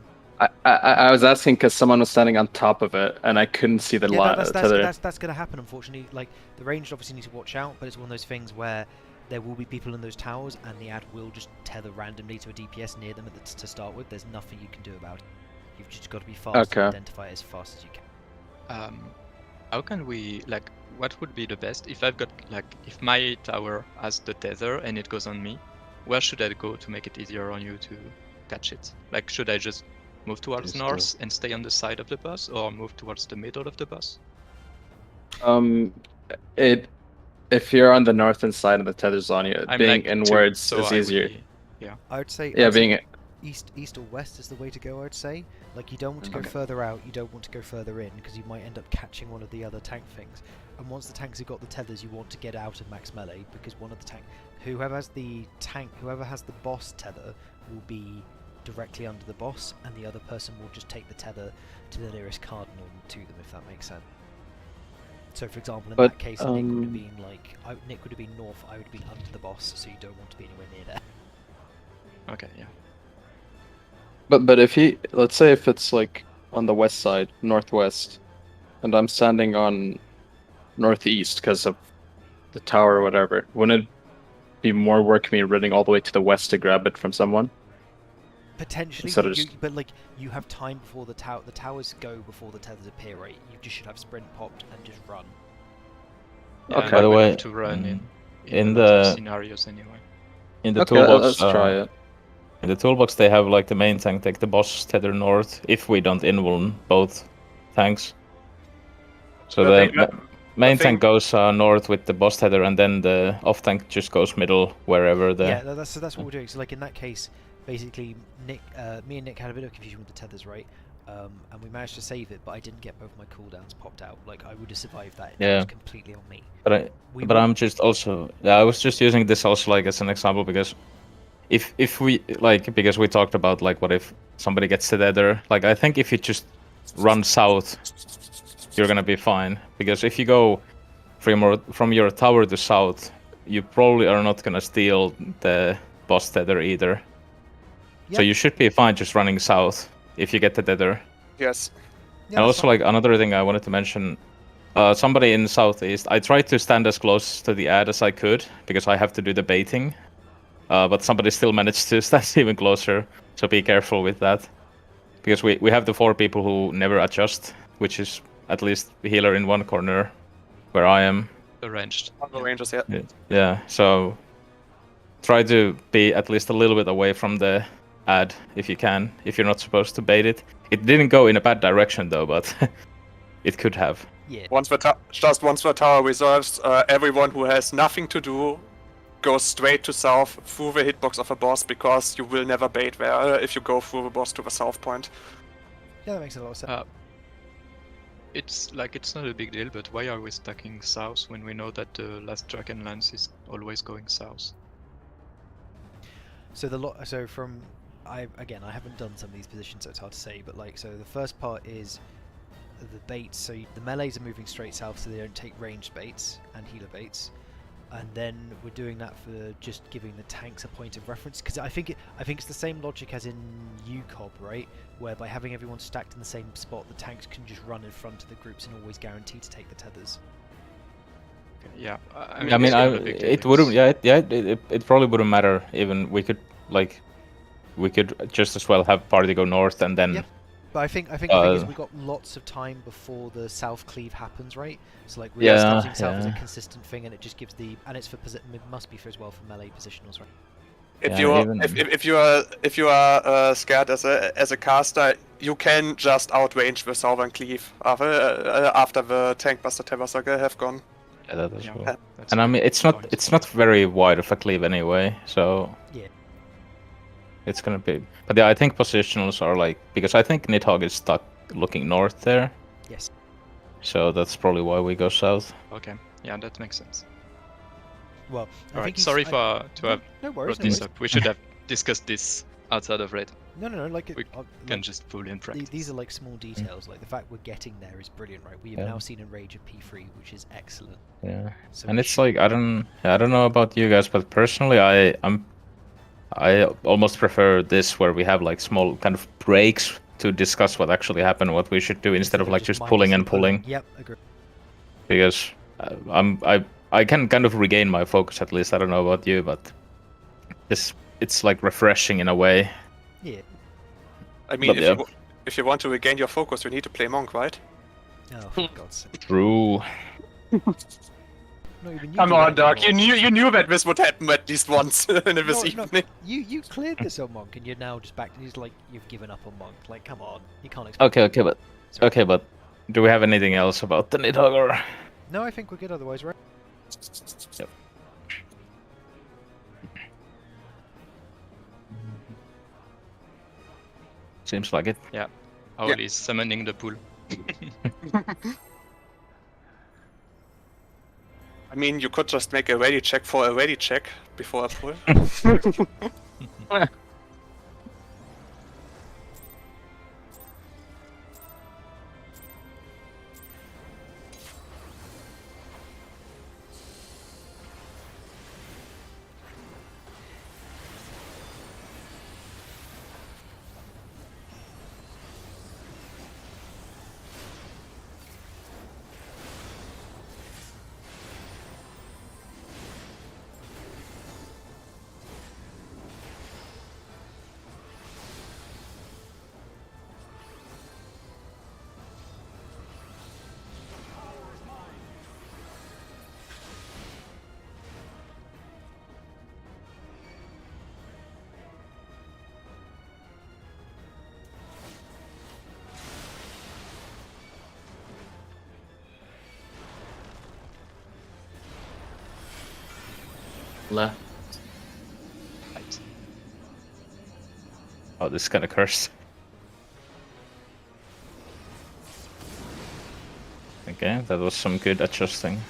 I was asking because someone was standing on top of it, and I couldn't see the tether. That's going to happen, unfortunately. Like, the ranged obviously need to watch out, but it's one of those things where there will be people in those towers, and the ad will just tether randomly to a DPS near them to start with. There's nothing you can do about it. You've just got to be fast and identify it as fast as you can. How can we, like, what would be the best if I've got, like, if my tower has the tether and it goes on me, where should I go to make it easier on you to catch it? Like, should I just move towards north and stay on the side of the bus, or move towards the middle of the bus? if you're on the northern side of the tether zone, I'm being like two, inwards so is I would easier. be- I would say Yeah, being east or west is the way to go. I'd say, like, you don't want to go Okay. further out, you don't want to go further in, because you might end up catching one of the other tank things. And once the tanks have got the tethers, you want to get out of max melee, because one of the whoever has the boss tether will be directly under the boss, and the other person will just take the tether to the nearest cardinal to them, if that makes sense. So, for example, in But, that case, Nick would have been like, Nick would have been north, I would have been under the boss, so you don't want to be anywhere near there. Okay, yeah. But if let's say if it's like on the west side, northwest, and I'm standing on northeast because of the tower or whatever, wouldn't it be more work me running all the way to the west to grab it from someone? Potentially, Instead of but, just- but like you have time before the towers go before the tethers appear, right? You just should have sprint popped and just run. Yeah, Okay. and By I the would way, have to run in a lot of the- scenarios anyway. In the Okay, toolbox, let's try it. in the toolbox they have like the main tank take the boss tether north if we don't invuln both tanks. So The the thing- main the tank thing- goes north with the boss tether, and then the off tank just goes middle wherever the. Yeah, that's what we're doing. So like in that case, basically, me and Nick had a bit of confusion with the tethers, right? And we managed to save it, but I didn't get both my cooldowns popped out. Like I would have survived that. Yeah. It was completely on me. But I'm just also I was just using this also like as an example because if we like because we talked about like what if somebody gets the tether, like I think if you just run south you're gonna be fine, because if you go from your tower to south you probably are not gonna steal the boss tether either. So Yeah. you should be fine just running south if you get the tether. Yes. Yeah, And that's also, fine. like another thing I wanted to mention, somebody in southeast. I tried to stand as close to the ad as I could because I have to do the baiting, but somebody still managed to stand even closer. So be careful with that, because we have the 4 people who never adjust, which is at least the healer in one corner, where I am. Arranged. On the Rangers, yeah. Yeah. So try to be at least a little bit away from the ad if you can, if you're not supposed to bait it. It didn't go in a bad direction though, but it could have. Yeah. Once the tower resolves, everyone who has nothing to do goes straight to south through the hitbox of a boss, because you will never bait there if you go through the boss to the south point. Yeah, that makes a lot of sense. It's not a big deal, but why are we stacking south when we know that the last Dragon Lance is always going south? So I haven't done some of these positions, so it's hard to say. But like, so the first part is the baits. So the melees are moving straight south, so they don't take ranged baits and healer baits. And then we're doing that for just giving the tanks a point of reference, because I think it's the same logic as in UCOB, right? Where by having everyone stacked in the same spot, the tanks can just run in front of the groups and always guarantee to take the tethers. Yeah, It wouldn't. It probably wouldn't matter. Even we could just as well have party go north and then. Yep. But I think the thing is we've got lots of time before the south cleave happens, right? So like we're starting south as a consistent thing, and it just gives and it's for it must be for as well for melee positionals, right? If you are scared as a caster, you can just outrange the southern cleave after the tank buster Tabasaka have gone. Yeah, that is cool. That's And I a mean, good it's not point. very wide of a cleave anyway, so Yeah. it's gonna be. But yeah, I think positionals are like, because I think Nidhogg is stuck looking north there, Yes. so that's probably why we go south. Okay, yeah, that makes sense. Well, I Alright, think sorry to have no worries. brought this up. We should have discussed this outside of raid. No, like We Can just pull in practice. these are like small details. Like the fact we're getting there is brilliant, right? We have Yeah. now seen a rage of P3, which is excellent. Yeah, So and we it's should- like I don't know about you guys, but personally, I almost prefer this where we have like small kind of breaks to discuss what actually happened, what we should do, instead of like just pulling and pulling. Yep, agree. Because I can kind of regain my focus at least. I don't know about you, but it's like refreshing in a way. Yeah. I mean, But if you want to regain your focus, you need to play monk, right? Oh, for God's sake. True. Not even you Come do on, that Doc. anymore. You knew that this would happen at least once in this No, evening. you cleared this on Monk, and you're now just back. He's like, you've given up on Monk. Like, come on, you can't expect. Okay, but do we have anything else about the Nidhogg? No, I think we're good otherwise, right? Seems like it. Owl is summoning the pool. I mean, you could just make a ready check for a ready check before a pull. Left. Right. Oh, this is kind of cursed. Okay, that was some good adjusting.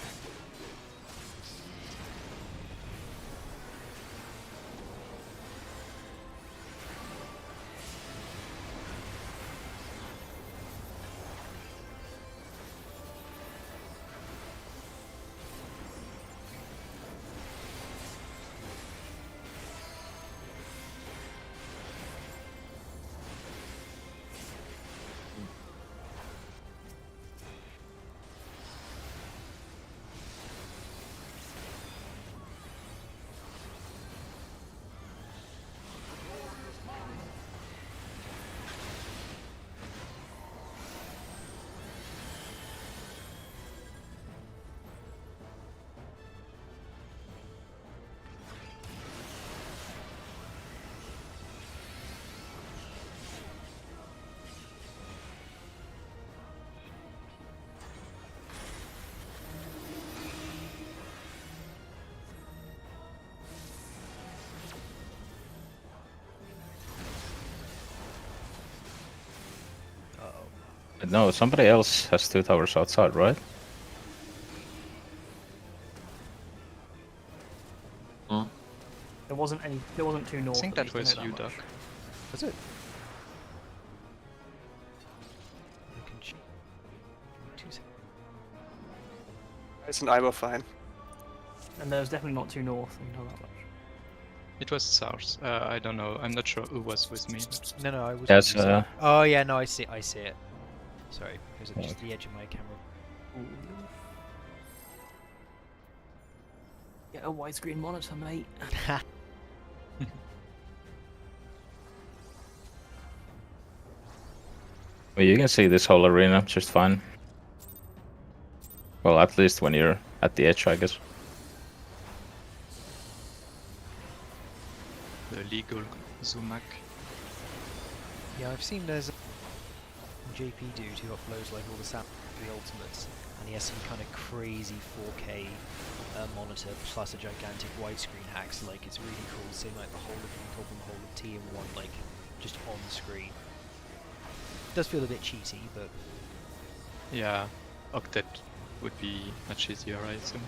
But no, somebody else has 2 towers outside, right? There wasn't any. There wasn't two north. I think at that least, was I know you, that Doc. much. Was it? I can check. 2 seconds. Ice and I were fine. And there's definitely not two north. I know that much. It was South. I don't know. I'm not sure who was with me. But No, I was. Yes, Oh yeah, no, I see it. Sorry, it was at just the edge of my camera. Ooh. Get a widescreen monitor, mate. well, you can see this whole arena just fine. Well, at least when you're at the edge, I guess. the legal Zumak. Yeah, I've seen there's a JP dude who uploads like all the sound to the ultimates, and he has some kind of crazy 4K monitor plus a gigantic widescreen hack. So like it's really cool seeing like the whole of Recall and the whole of T in one like just on the screen. Does feel a bit cheaty, but Yeah, Octet would be much easier, I assume.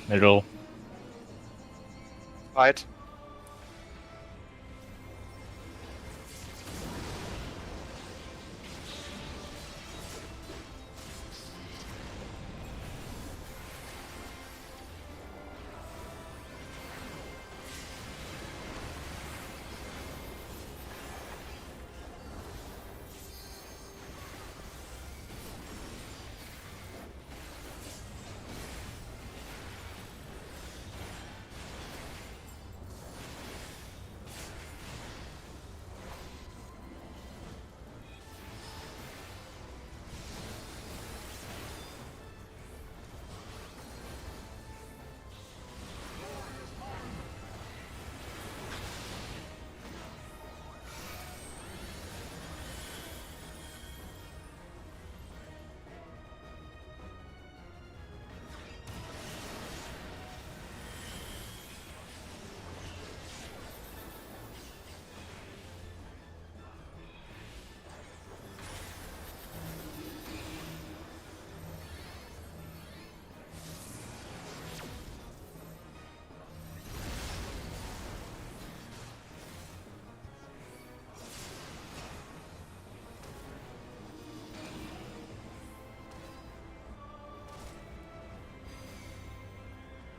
Middle. Right.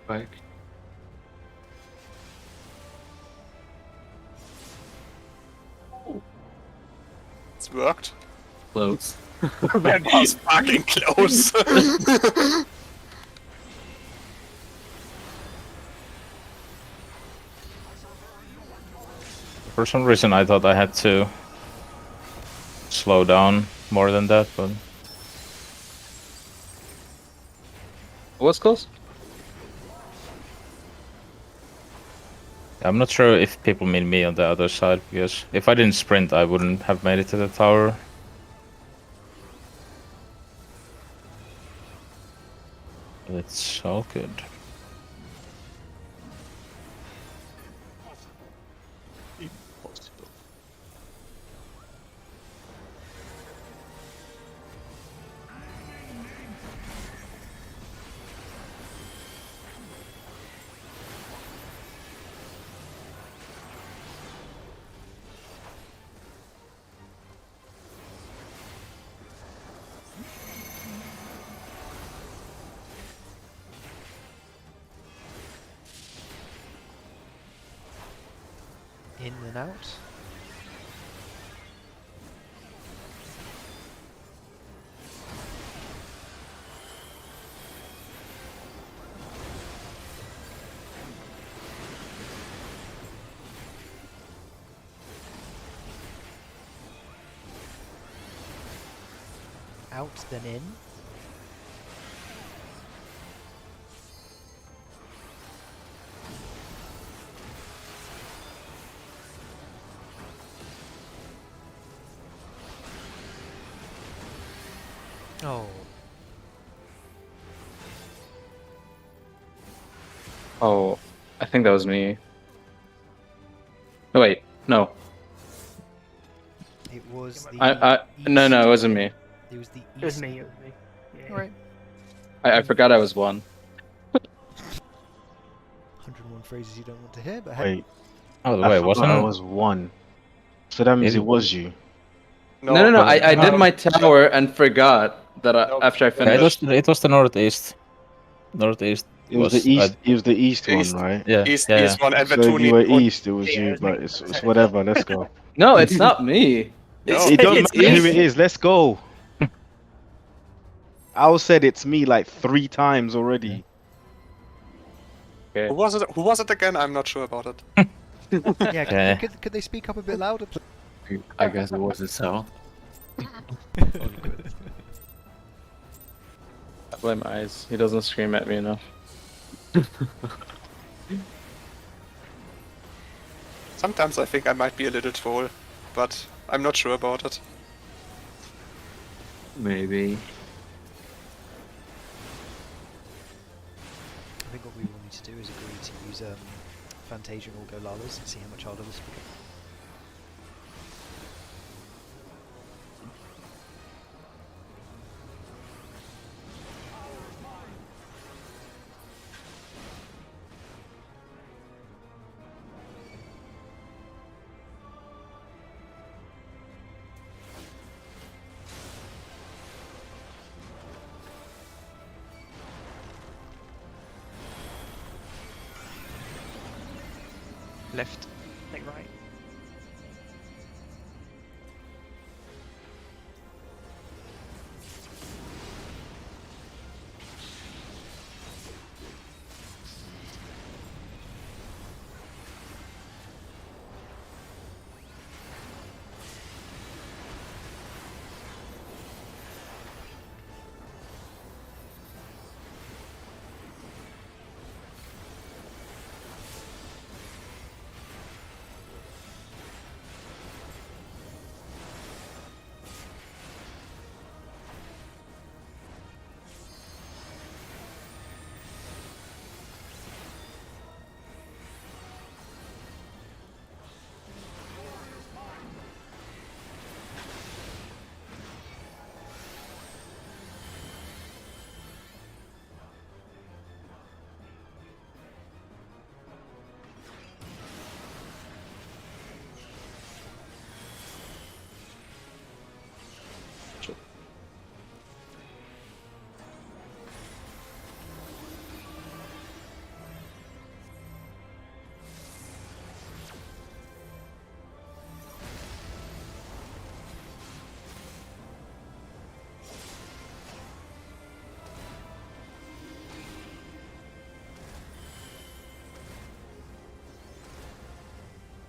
Bike. It's worked. Close. That was fucking close. For some reason, I thought I had to slow down more than that, but What's close? I'm not sure if people mean me on the other side, because if I didn't sprint, I wouldn't have made it to the tower. But it's all good. Impossible. In and out. Out, then in. Oh, Oh, I think that was me. Oh, wait, no. it was the No, east. it wasn't me. It was the east. It was me. It was me. Yeah. Alright. I forgot I was one. 101 phrases you don't want to hear, but hey. Wait, Oh, the I way forgot wasn't I was one. So that means It- it was you. No, but- I did no. my tower and forgot that No. after I Yeah, finished. it was the northeast. Northeast It was the east. It was the east East. one, right? yeah, East, yeah, east one, and the So two if you were need one. east, it was Yeah, you. it's But me. it's whatever. Let's go. No, it's not me. No. It don't It's matter who east. it is. Let's go. I said it's me like 3 times already. Who was it? Who was it again? I'm not sure about it. Yeah, Okay. could they speak up a bit louder, please? I guess it was itself. I blame Eyes. He doesn't scream at me enough. Sometimes I think I might be a little troll, but I'm not sure about it. Maybe. I think what we will need to do is agree to use Fantasia or Go Lalas and see how much harder this becomes. Left. Take right.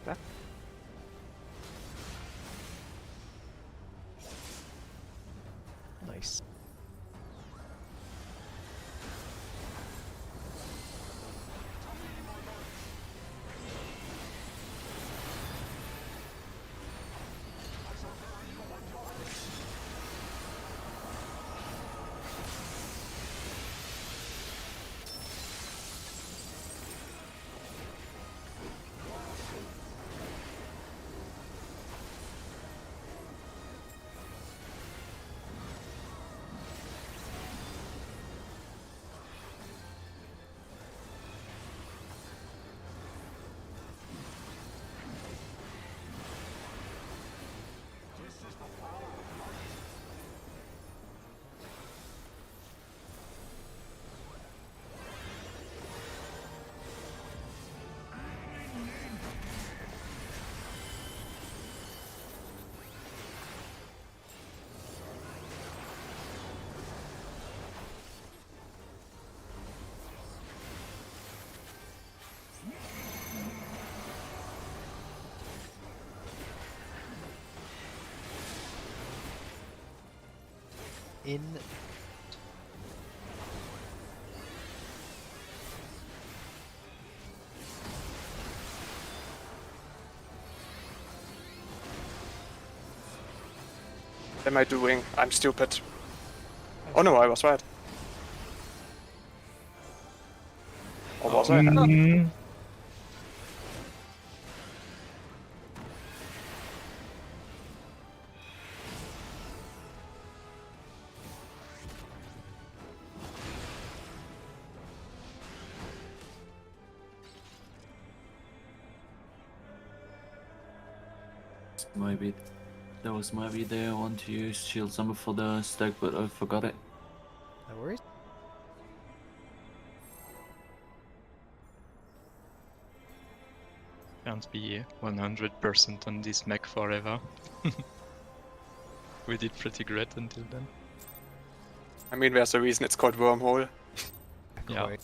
that. Nice. In What am I doing? I'm stupid. Oh no, I was right. Or was I? Mm, Maybe that was maybe there. I want to use shield summer for the stack, but I forgot it. no worries. Can't be 100% on this mech forever. We did pretty great until then. I mean, there's a reason it's called Wormhole. Yeah. Quite.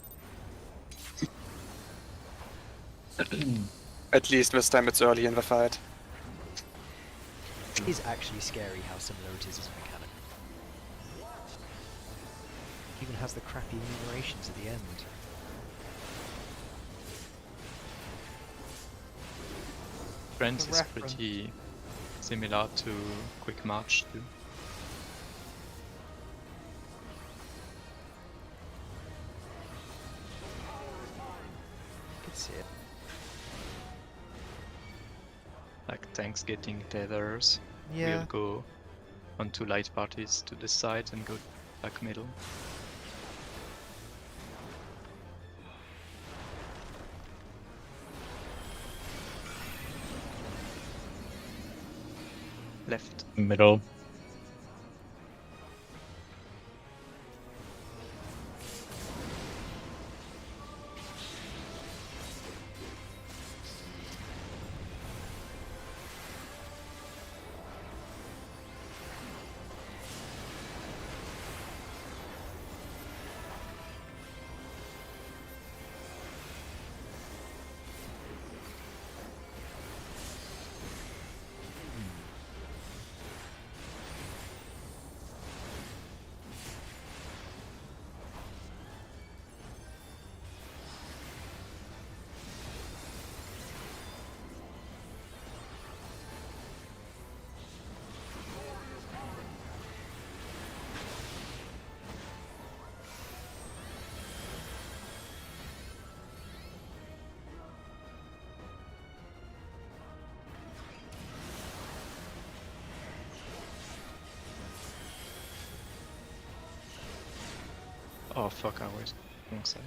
At least this time it's early in the fight. It is actually scary how similar it is as a mechanic. It even has the crappy enumerations at the end. Friends The is reference. pretty similar to Quick March too. You can see it. Like tanks getting tethers. Yeah. We'll go onto light parties to the side and go back middle. Left. middle. Oh fuck, I was wrong side.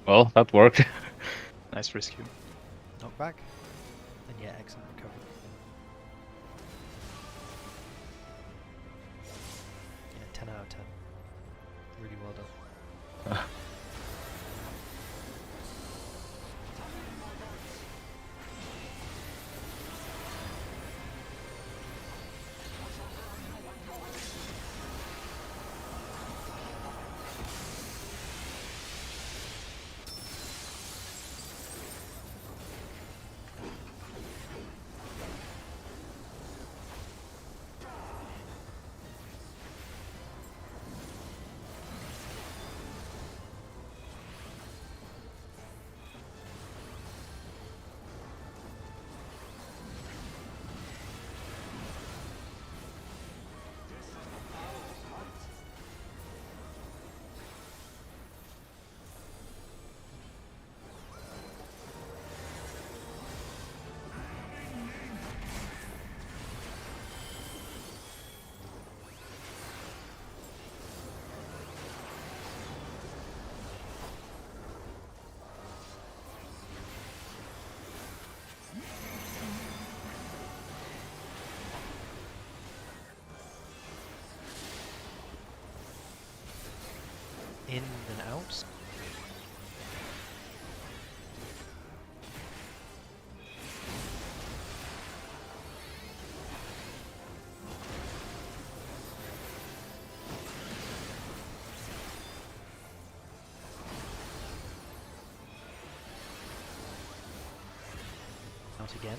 Well, that worked. Nice rescue. Knock back. And yeah, excellent recovery. Yeah, 10 out of 10. Really well done. out again.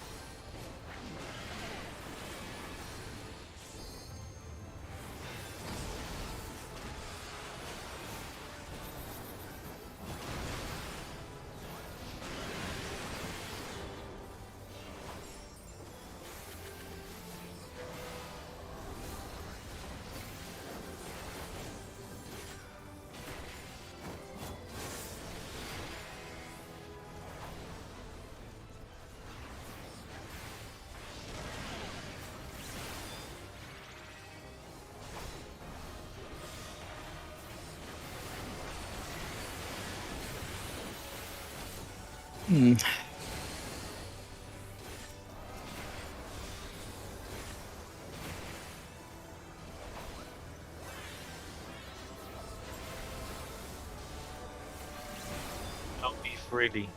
Don't be freely.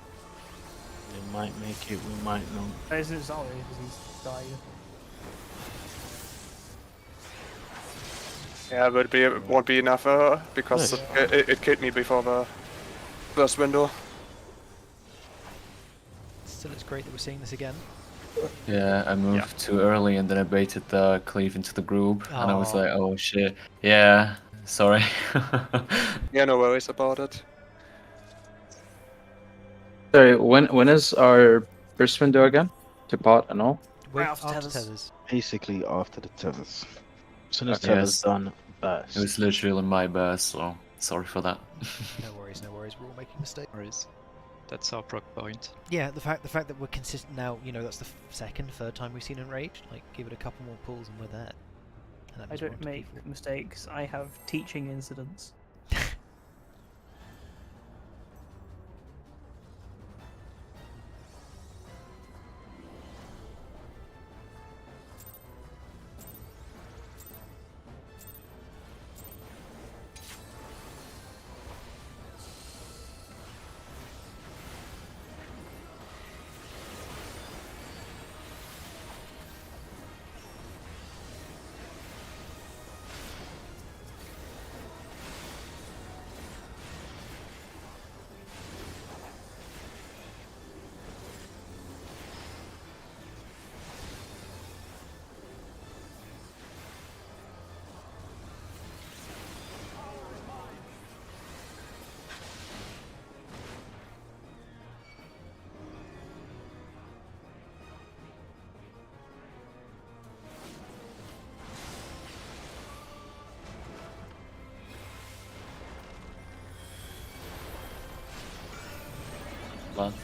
We might make it, we might not. Isn't it sorry because he's died? Yeah, but it won't be enough because it killed me before the first window. Still, it's great that we're seeing this again. Yeah, I moved too early and then I baited the cleave into the group and I was Aw. like, oh shit. Yeah, sorry. Yeah, no worries about it. Sorry, when is our first window again? To pot and all? Wait, after after tethers. tethers. Basically after the tethers. As soon as Okay. tethers Yes. done, burst. It was literally my burst, so sorry for that. No worries, no worries. We're all making mistakes. Worries. That's our proc point. Yeah, the fact that we're consistent now, you know, that's the second, third time we've seen Enraged. Like, give it a couple more pulls and we're there. And that I means we're don't onto make P4. mistakes. I have teaching incidents.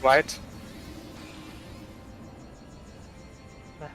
Right? Left.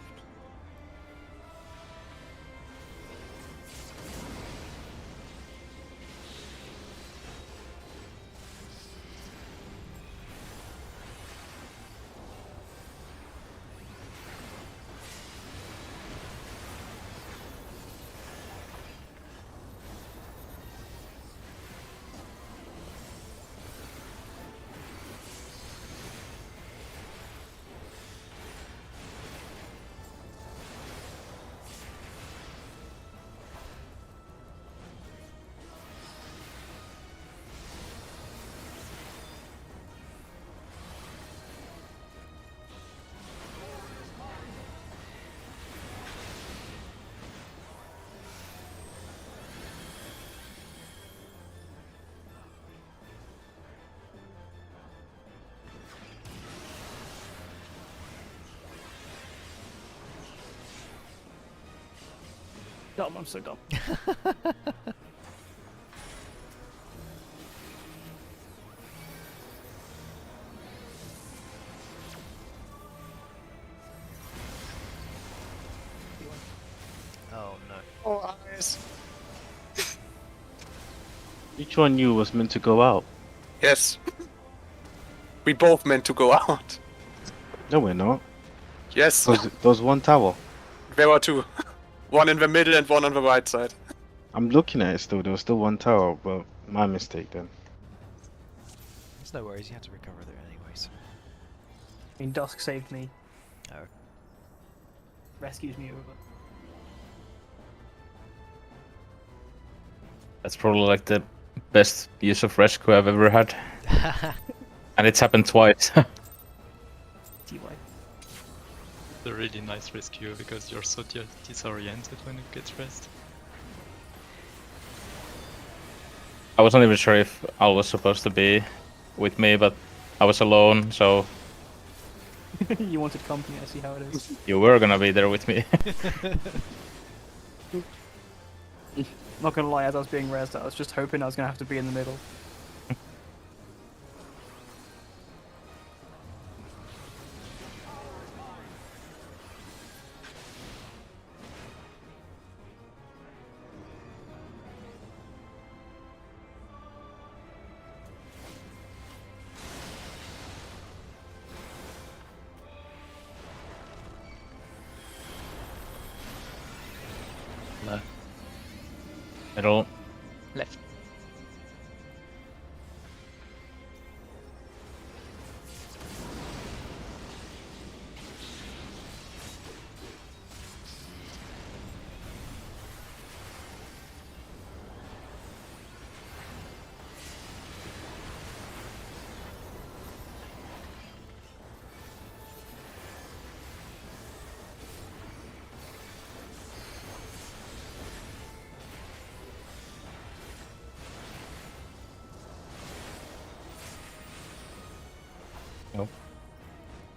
Dumb, I'm so dumb. Oh no. Oh, eyes. Which one you was meant to go out? Yes. We both meant to go out. No, we're not. Yes. There's one tower. There were two. One in the middle and one on the right side. I'm looking at it still. There was still one tower, but my mistake then. It's no worries, you have to recover there anyways. I mean, Dusk saved me. Oh. Rescues me over. That's probably like the best use of rescue I've ever had. And it's happened twice. TY. a really nice rescue because you're so disoriented when it gets rest. I wasn't even sure if Al was supposed to be with me, but I was alone, so You wanted company, I see how it is. you were gonna be there with me. Not gonna lie, as I was being rezzed, I was just hoping I was gonna have to be in the middle. Left. Middle. Left. Nope.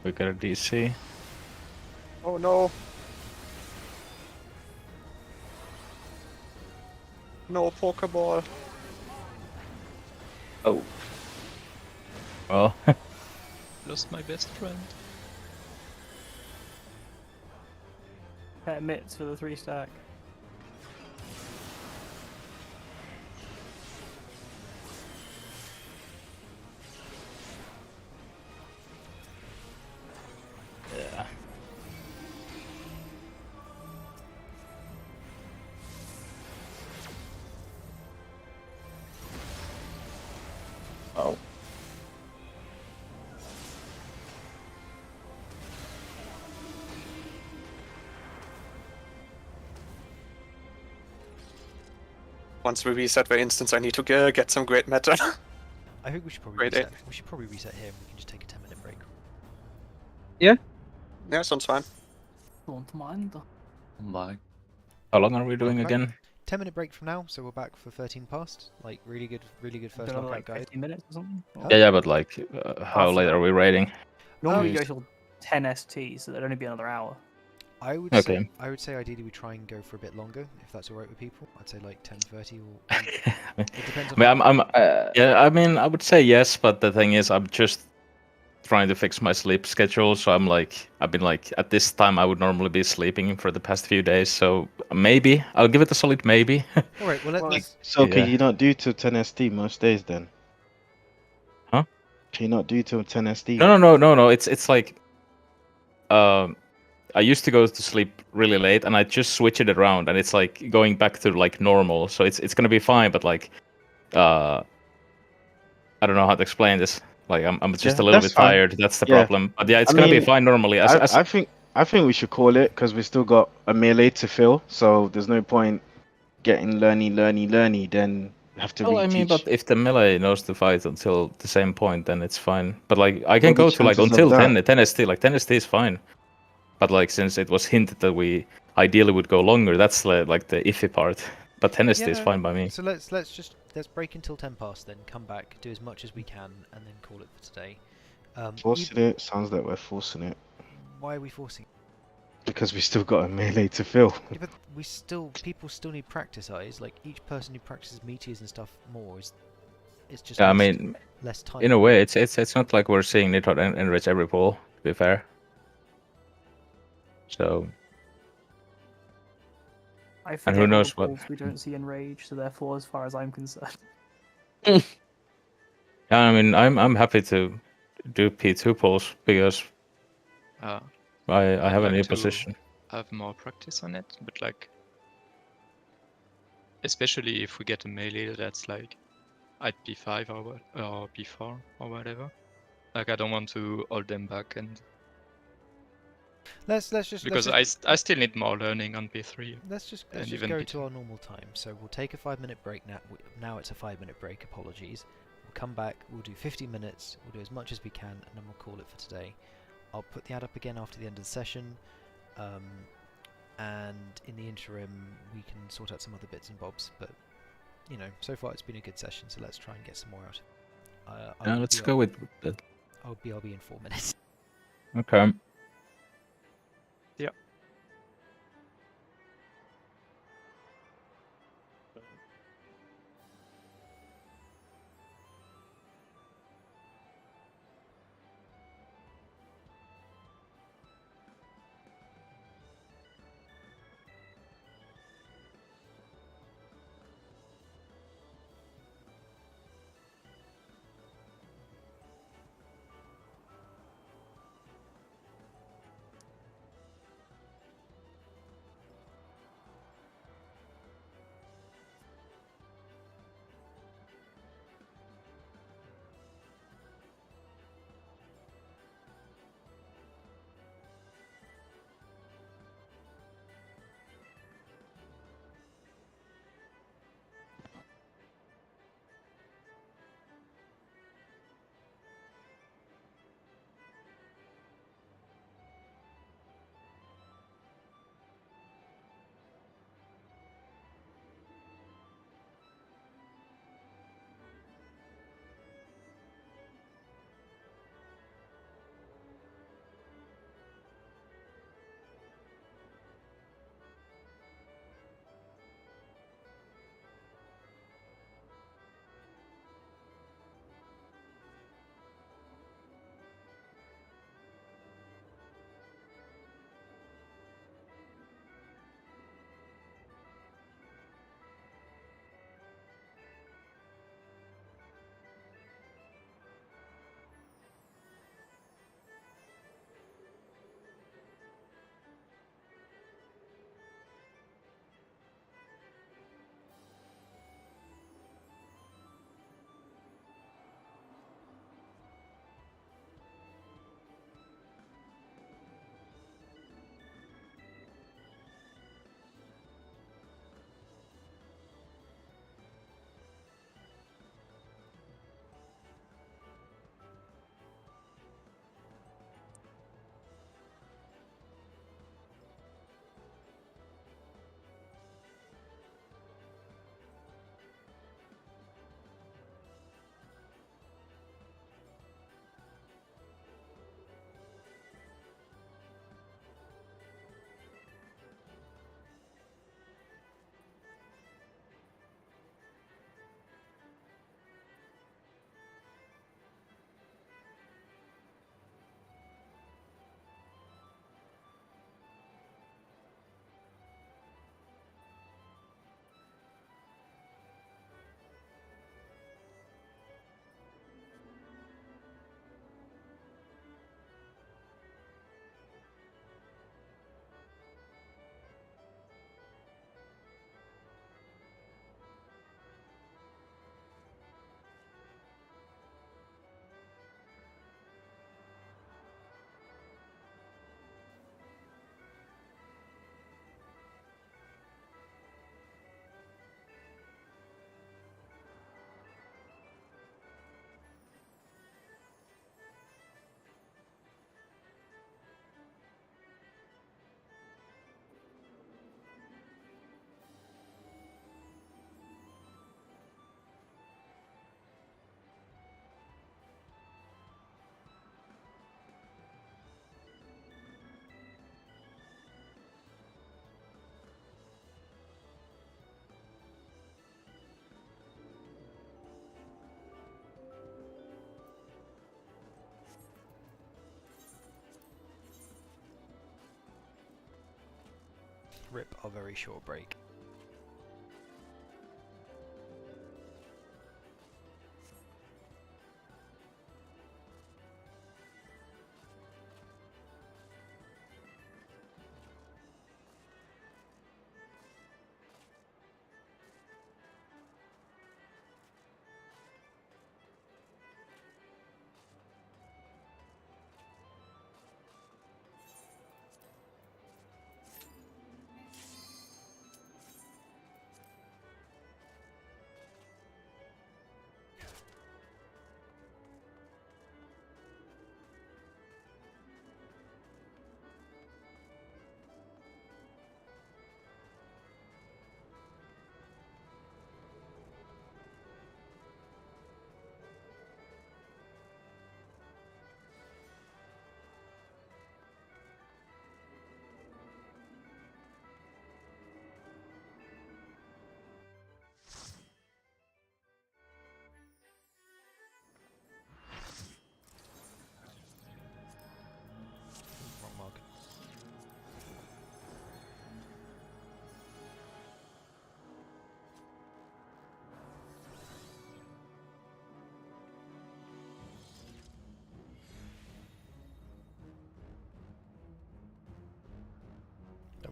We got a DC. Oh no. No Pokeball. Oh, Well, Lost my best friend. Pet mitts for the 3-stack. yeah. oh. Once we reset the instance, I need to get some great meta. I think we should probably Great reset. We should probably reset here, and we can just take a 10-minute break. Yeah, sounds fine. Don't mind. Bye. How long are we doing Right. again? 10-minute break from now, so we're back for 13 past. Like really good first Another knockout like guide. 15 minutes or something? Or- Huh? Yeah, but like, how Half late an are we raiding? Normally you Um, go till 10 ST, so there'd only be another hour. I would Okay. say ideally we try and go for a bit longer, if that's alright with people. I'd say like 10:30 or it depends on. I mean, yeah, I mean, I would say yes, but the thing is, I'm just trying to fix my sleep schedule. So I've been like, at this time, I would normally be sleeping for the past few days. So maybe I'll give it a solid maybe. All right, well Well, let's. So can Yeah. you not do till 10 ST most days then? Huh? Can you not do till 10 ST? No. It's like, I used to go to sleep really late, and I just switch it around, and it's like going back to like normal. So it's gonna be fine, but like, I don't know how to explain this. Like I'm just Yeah, a little that's bit fine. tired. That's the Yeah. problem. But yeah, it's I gonna be mean, fine normally. I think we should call it because we still got a melee to fill. So there's no point getting learny. Then have to Well, I mean, reteach. but if the melee knows to fight until the same point, then it's fine. But like, I What can are the go to like chances of until that? 10 ST. Like 10 ST is fine. But like, since it was hinted that we ideally would go longer, that's like the iffy part. But 10 ST is fine by me. So let's break until 10 past, then come back, do as much as we can, and then call it for today. Forcing it sounds like we're forcing it Why are we forcing it? because we still got a melee to fill. Yeah, but people still need practice eyes. Like each person who practices meteors and stuff more it's just. Yeah, I less, mean, less time. in a way, it's not like we're seeing Nidhogg enrich every pool. To be fair. So. I And forget who all the knows what- balls we don't see in Rage, so therefore, as far as I'm concerned. Yeah, I mean, I'm happy to do P2 pulls because Uh, I have a like new to position. have more practice on it, but like, especially if we get a melee that's like at P5 or P4 or whatever. Like I don't want to hold them back, and Let's just because I still need more learning on P3. let's just and go even to our normal time. So we'll take a 5-minute break now. Now it's a 5-minute break. Apologies. We'll come back. We'll do 50 minutes. We'll do as much as we can, and then we'll call it for today. I'll put the ad up again after the end of the session, and in the interim we can sort out some other bits and bobs. But you know, so far it's been a good session, so let's try and get some more out. Yeah, let's go with that. I'll be in 4 minutes. Okay. Yeah. Rip our very short break.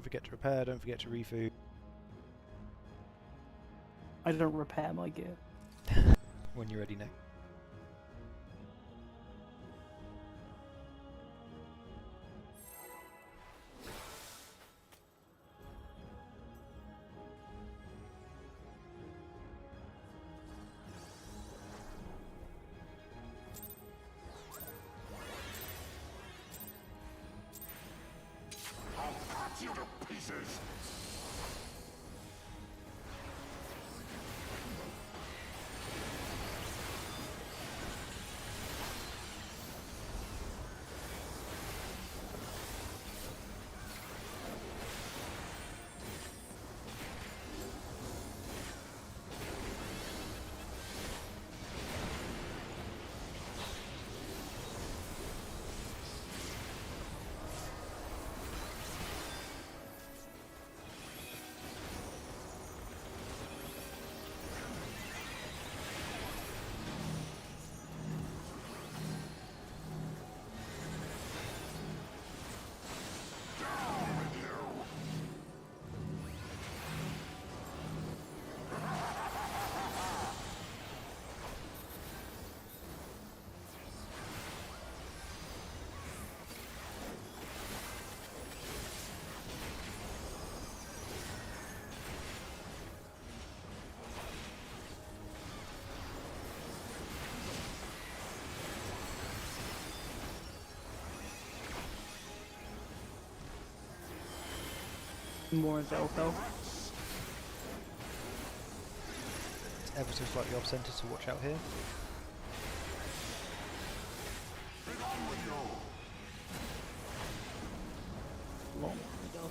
forget to repair, don't forget to refood. I don't repair my gear. When you're ready next. More Zelfel. It's ever so slightly off center, so watch out here. Long Zelfel.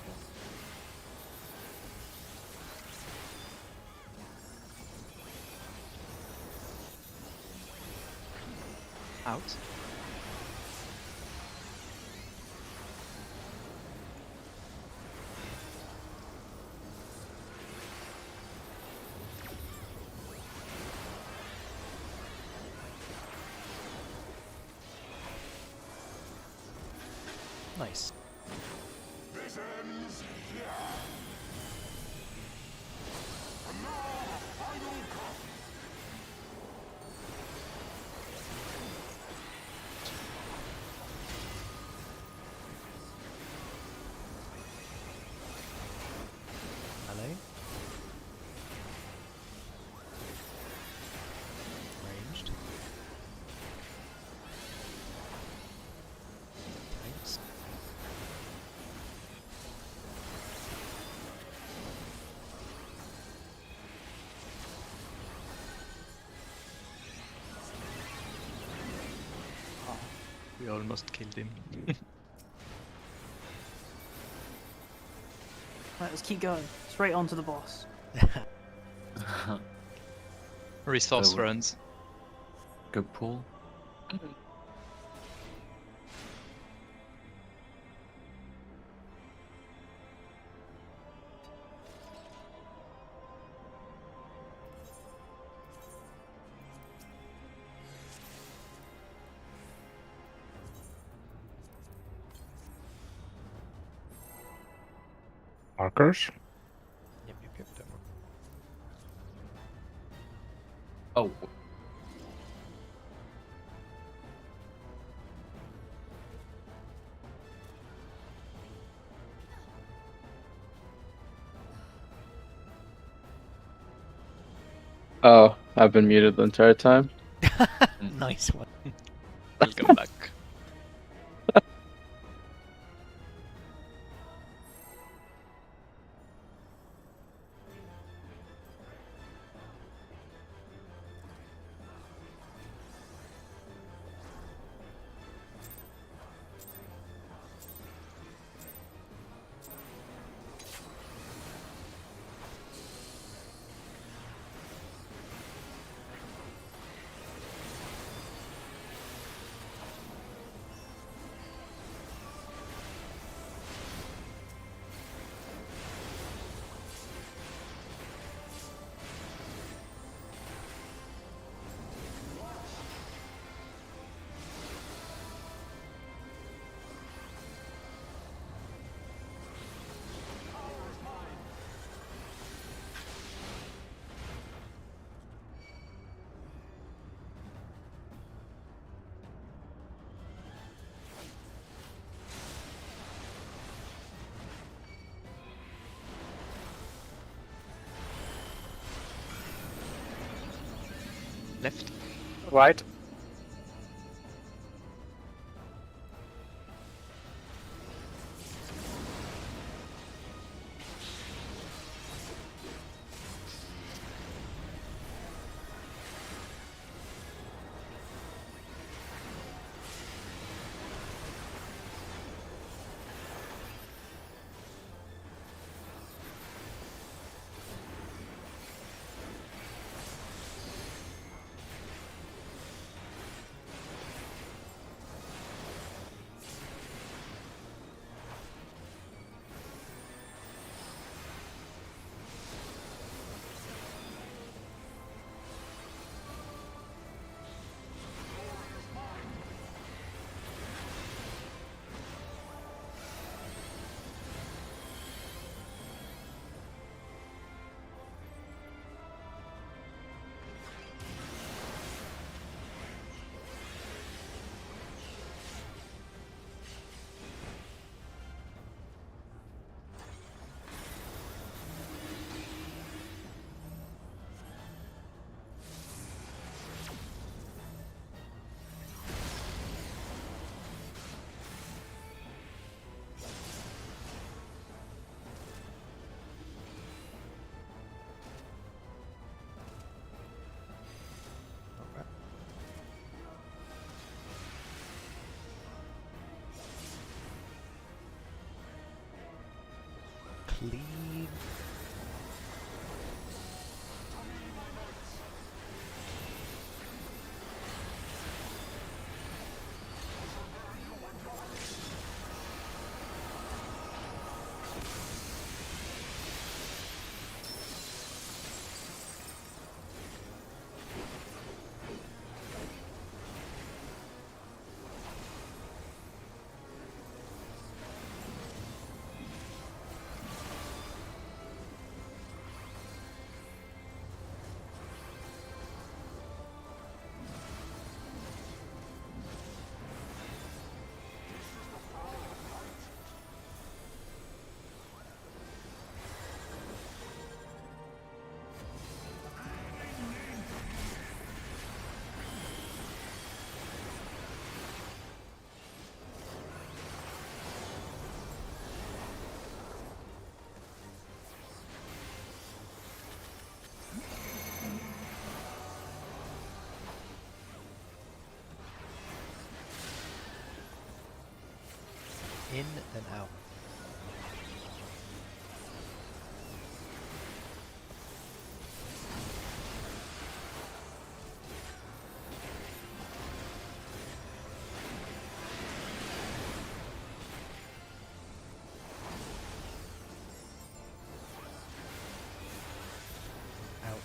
Out. Nice. Melee. Ranged. Tanks. We almost killed him. Right, let's keep going. Straight on to the boss. Resource Over. runs. Good pull. Markers. Yep, don't worry. Oh. Oh, I've been muted the entire time. Nice one. Welcome back. Left. Right. Alright. Clean. In and out. Out.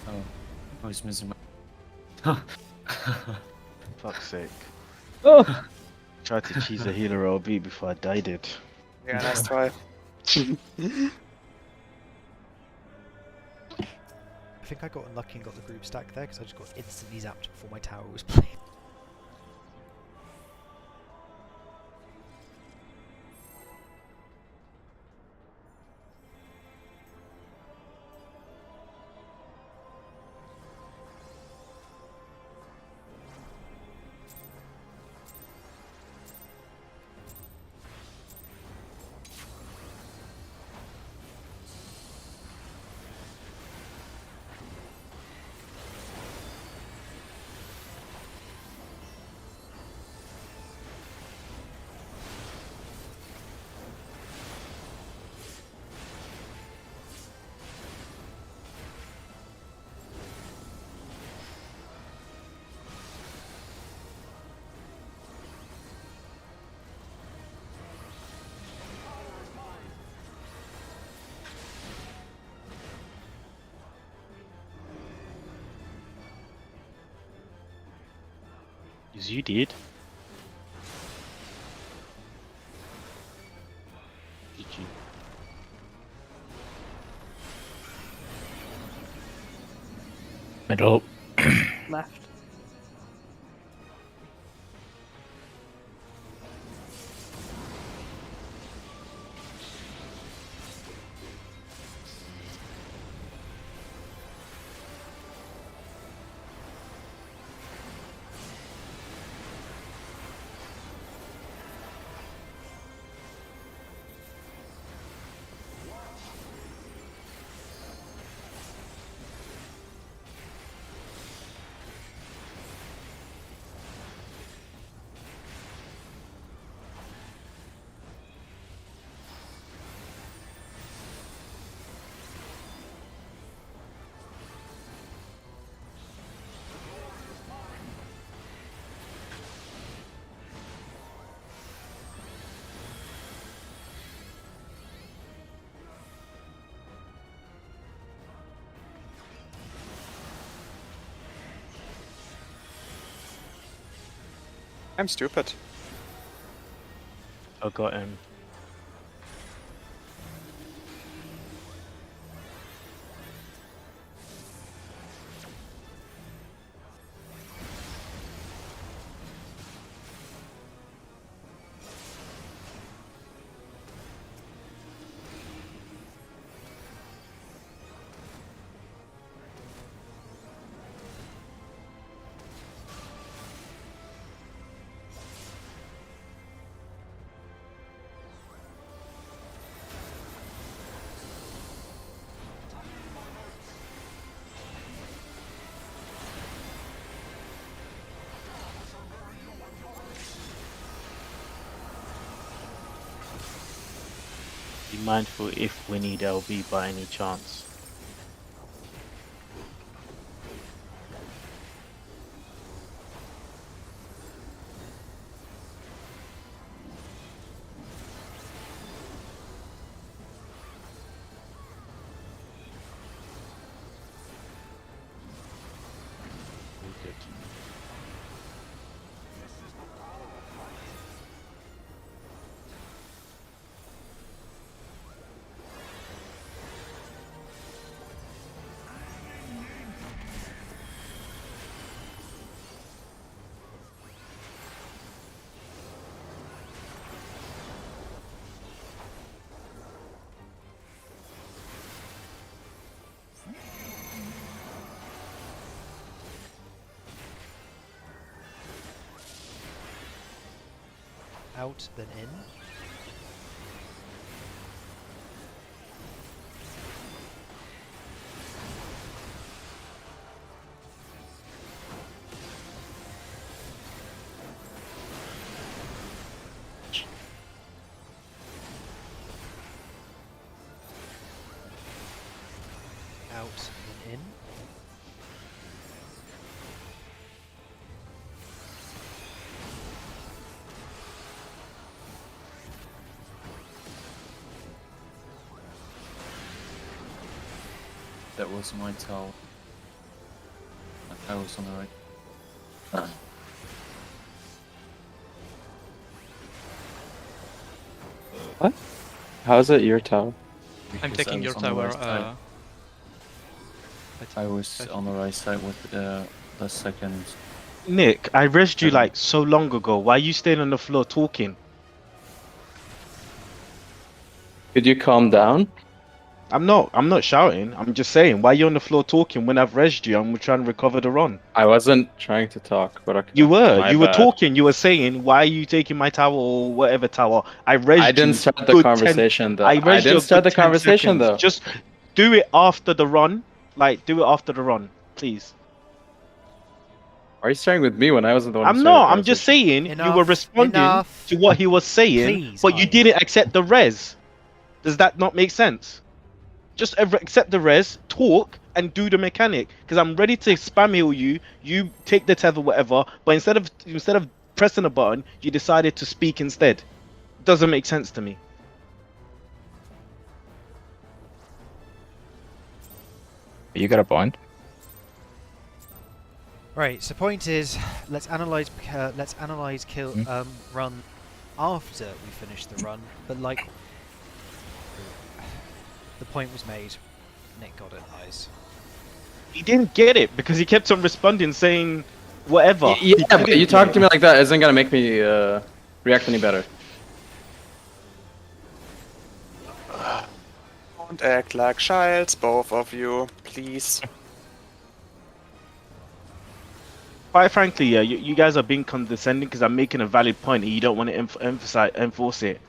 Oh, I was missing my. Fuck's sake. Oh. Tried to cheese a healer LB before I died it. Yeah, nice try. I think I got unlucky and got the group stack there because I just got instantly zapped before my tower was played. As you did. GG. Middle. Left. I'm stupid. I got him. Be mindful if we need LB by any chance. All good. Out, then in. Out, then in. That was my tower. My tower was on the right. What? How is it your tower? I'm Because I taking your was on the tower. right side. I I was on the right side with the second. Nick, I rested you like so long ago. Why are you staying on the floor talking? Could you calm down? I'm not shouting. I'm just saying, why are you on the floor talking when I've rested you and we're trying to recover the run? I wasn't trying to talk, but okay. You were. My You were bad. talking. You were saying, why are you taking my tower or whatever tower? I rested I didn't you start the good conversation though. I I rested you a didn't start good the 10 conversation seconds. though. Just do it after the run. Like, do it after the run, please. Why are you starting with me when I wasn't the one who I'm started the not. I'm just conversation? saying you were Enough, responding enough. to what he was saying, Please, but you guys. didn't accept the res. Does that not make sense? Just accept the res, talk, and do the mechanic. Because I'm ready to spam heal you. You take the tether, whatever. But instead of pressing a button, you decided to speak instead. Doesn't make sense to me. You got a point. Right. So point is, let's analyze kill run after we finish the run. But like, the point was made. Nick got it. Nice. He didn't get it because he kept on responding saying whatever. Yeah, He but didn't you get talk it. to me like that isn't gonna make me react any better. Don't act like childs, both of you, please. Quite frankly, yeah, you guys are being condescending because I'm making a valid point and you don't want to enforce it.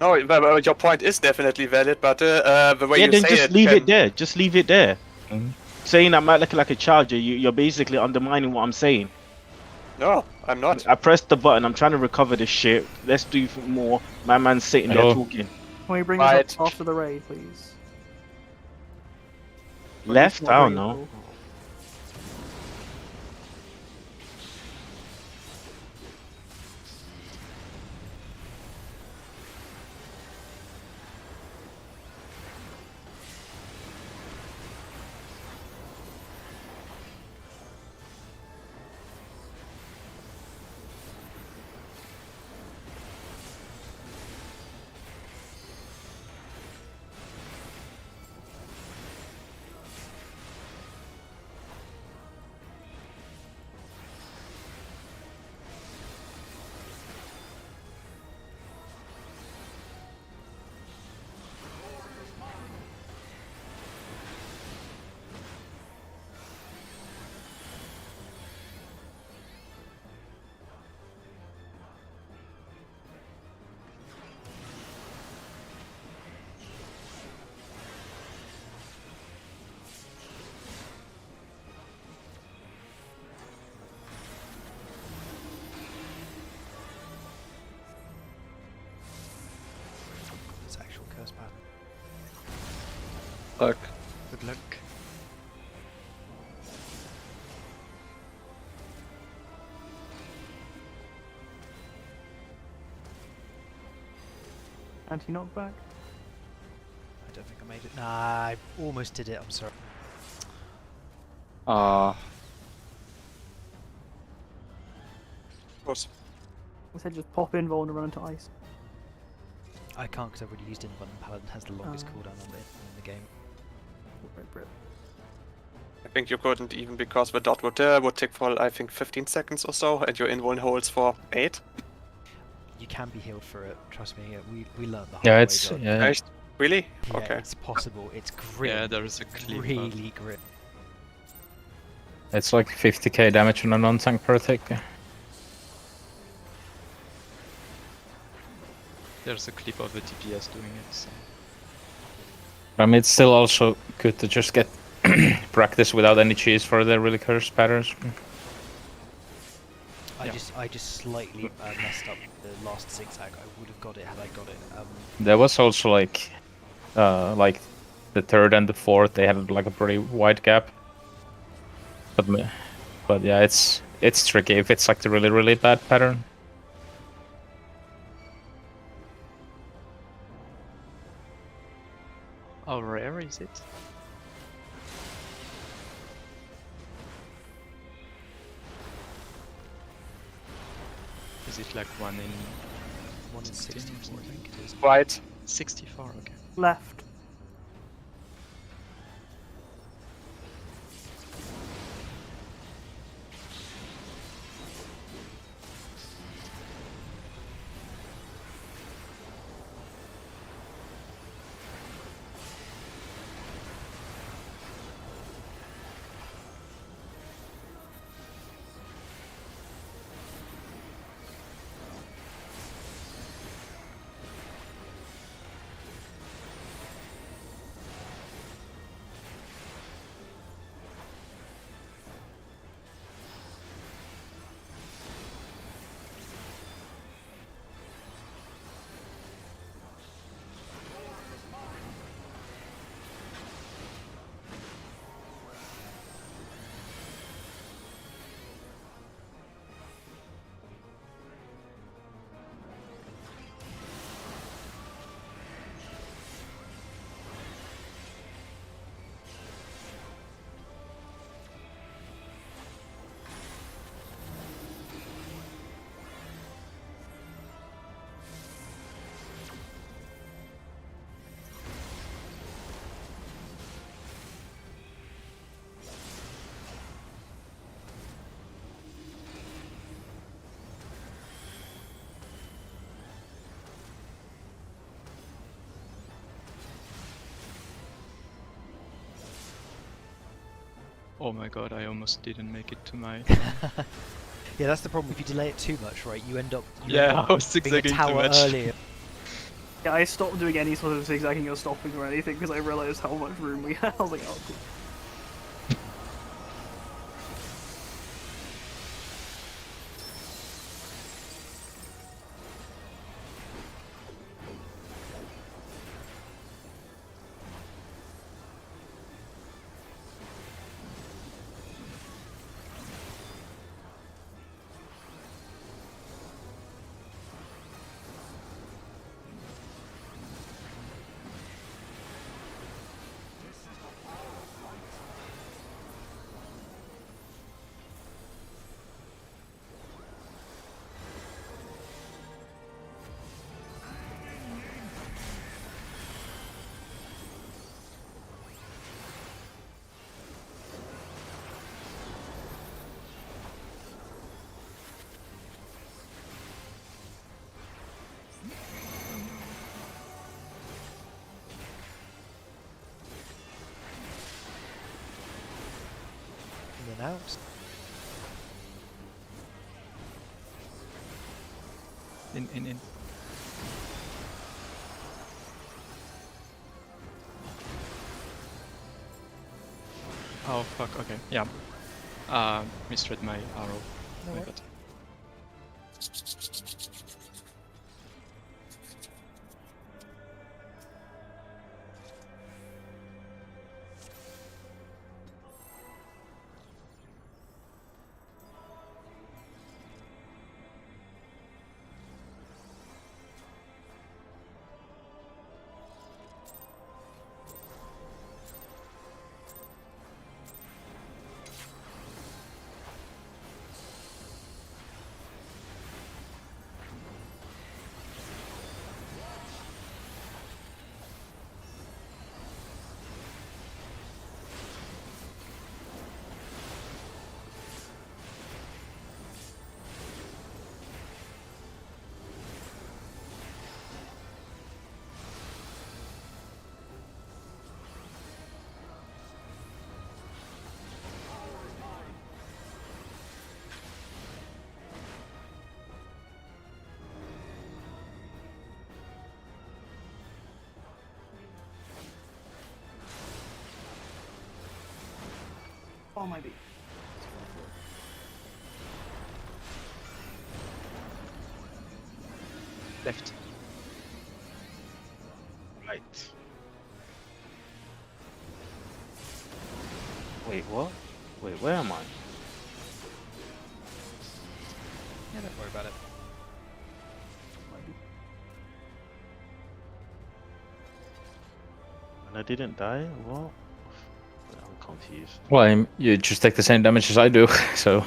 No, your point is definitely valid, but the way Yeah, you then say just it leave can... it there. Just leave it there. Mhm. Saying I might look like a charger, you're basically undermining what I'm saying. No, I'm not. I pressed the button. I'm trying to recover this shit. Let's do more. My man's sitting there Hello. talking. Can we bring Right. this up after the raid, please? Or at least Left? not I don't raid, know. though. luck. Good luck. Anti-knockback. I don't think I made it. Nah, I almost did it. I'm sorry. Of course. I said just pop in, roll, and run into ice. I can't because I've already used Invuln. Paladin has the longest Oh. cooldown on it in the game. I think you couldn't even because the dot would take for I think 15 seconds or so, and your invuln holds for 8. You can be healed for it. Trust me. We learned the hard Yeah, way. it's John. Echt? Really? Yeah, Okay. it's possible. It's grim. Yeah, there is a clean path. really grim. it's like 50k damage on a non-tank per tick. There's a clip of the DPS doing it. So. I mean, it's still also good to just get practice without any cheese for the really cursed patterns. I just slightly messed up the last zigzag. I would have got it had I got it. There was also like the third and the fourth, they had like a pretty wide gap. But yeah, it's tricky if it's like the really bad pattern. How rare is it? Is it like 1 in 1 in 16 or 64, I something? think it is. Right. 64, okay. Left. Oh my god, I almost didn't make it to my... Yeah, that's the problem. If you delay it too much, right, you end up you Yeah, end up I was being a zigzagging too tower much. earlier. Yeah, I stopped doing any sort of zigzagging or stopping or anything because I realized how much room we had. I was like, oh, cool. In and out. In. Oh fuck, okay, yeah. Misread my arrow. No My worries. bad. Oh, maybe. Left. Right. Wait, what? Wait, where am I? Yeah, don't worry about it. And I didn't die? What? I'm confused. Well, you just take the same damage as I do, so.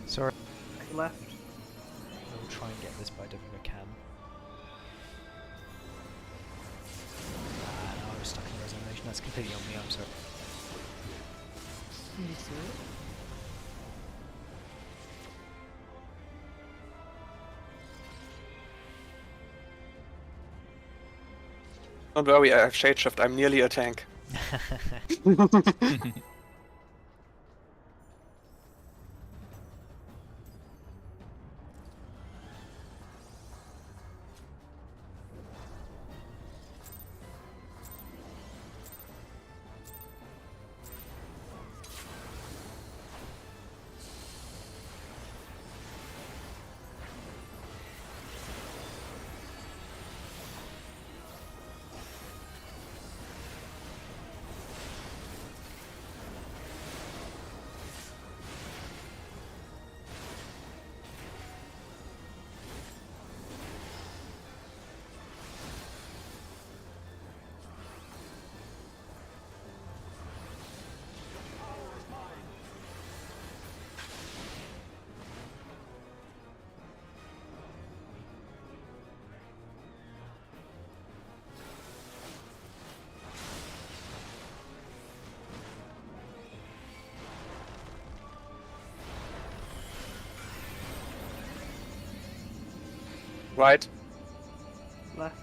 Sorry. Left. I will try and get this, but I don't think I can. No, I was stuck in the animation. That's completely on me, I'm sorry. Can you see it? Don't worry, I have shade shift. I'm nearly a tank. Right. Left.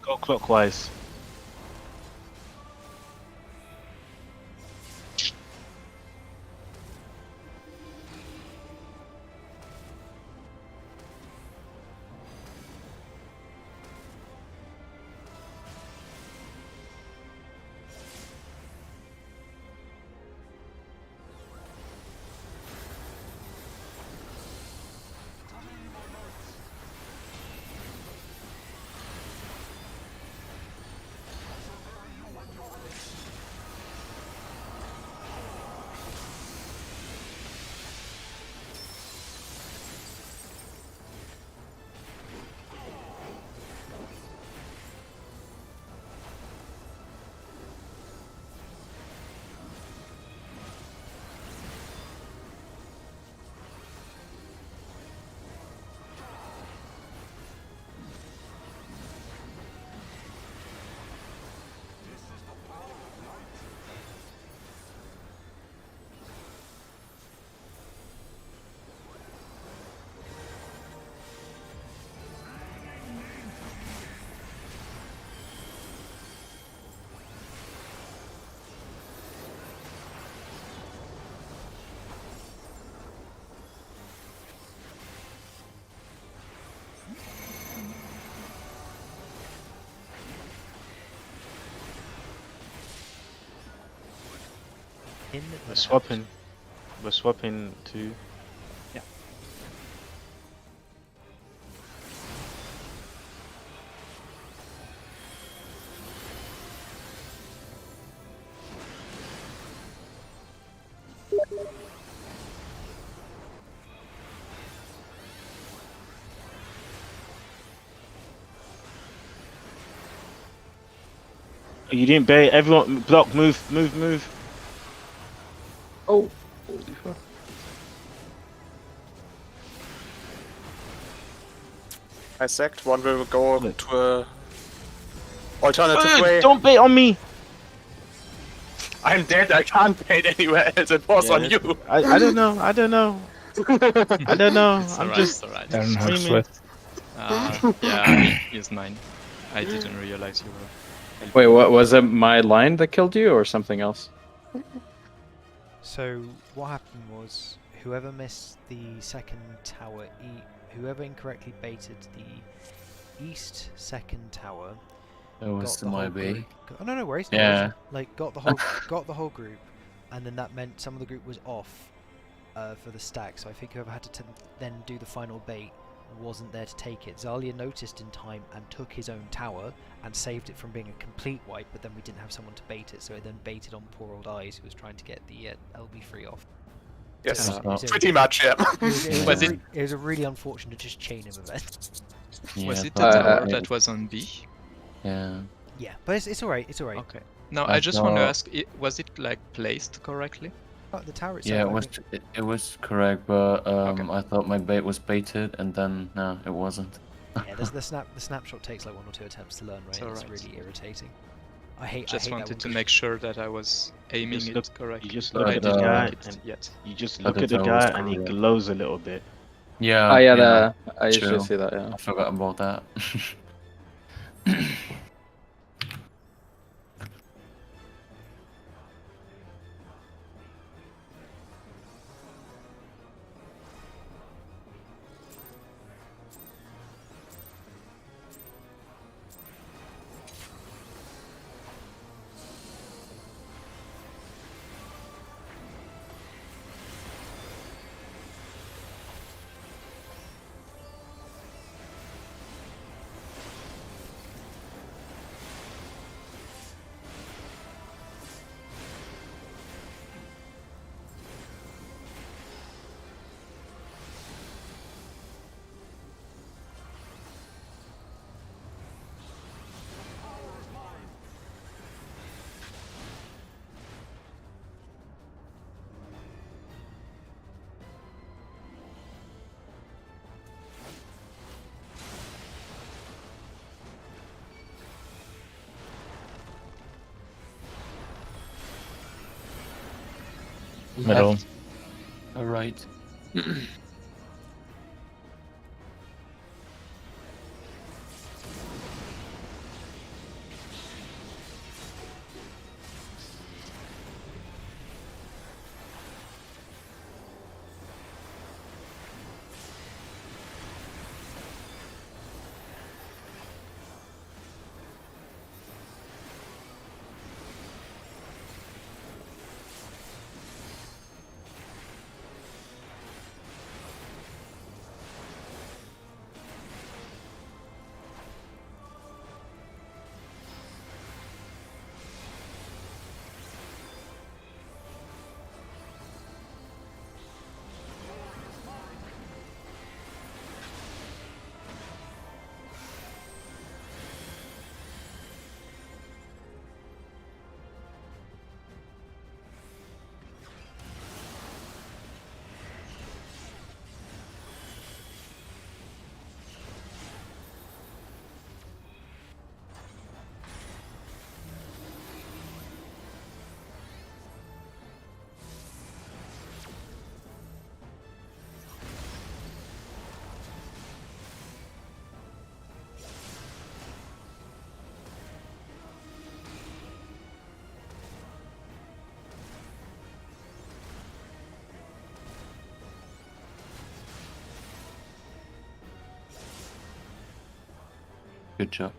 Go clockwise. pin. We're then out. swapping. We're swapping to. You didn't bait. Everyone, block. Move. Move. Move. Oh, holy fuck. I sacked. One will go to a alternative way. Don't bait on me. I'm dead. I can't bait anywhere else. It was Yeah, on you. I don't know. I don't know. I don't know. It's I'm alright, just it's alright. Aaron has screaming. sweat. Yeah, I used mine. I didn't realize you were. Wait, what was it? My line that killed you, or something else? So what happened was whoever missed the second tower, whoever incorrectly baited the east second tower, That was got the my whole bay. group. Oh no, no worries. No Yeah. worries. Like got the whole group, and then that meant some of the group was off for the stack. So I think whoever had to then do the final bait wasn't there to take it. Zalia noticed in time and took his own tower and saved it from being a complete wipe, but then we didn't have someone to bait it, so it then baited on poor old Eyes, who was trying to get the LB3 off. Yes, So it was a- pretty much, yeah. it was a really unfortunate just chain of events. Yeah, Was it the but- tower that was on B? Yeah. Yeah, but it's alright, it's alright. Okay. Now I I just want to thought- ask, was it like placed correctly? The tower itself, Yeah, it I was. think- It was correct, but Okay. I thought my bait was baited, and then no, it wasn't. Yeah, the snapshot takes like 1 or 2 attempts to learn, right? It's It's alright. really irritating. I hate Just I hate wanted that to one. make sure that I was aiming just it look- correctly. You just But, look I at the didn't guy, make it and yet. you just But look the at the tower was guy, and he correct. glows a little bit. Yeah. Oh yeah, yeah. I usually True. see that. Yeah. I forgot about that. Middle. All right. Good job.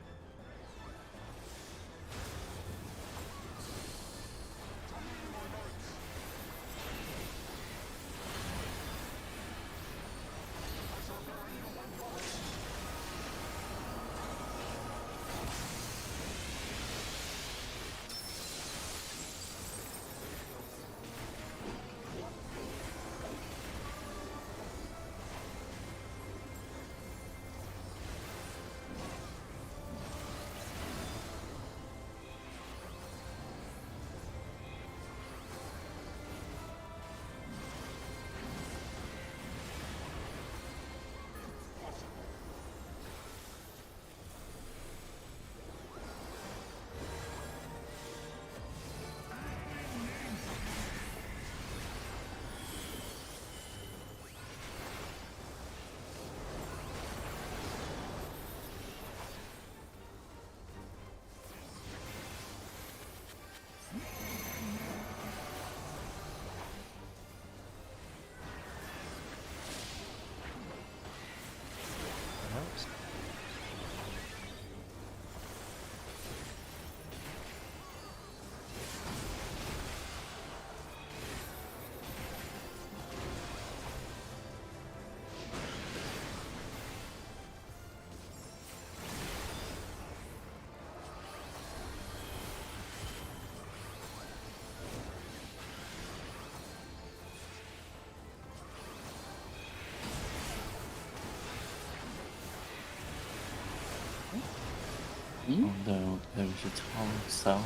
Oh, there was a tower south.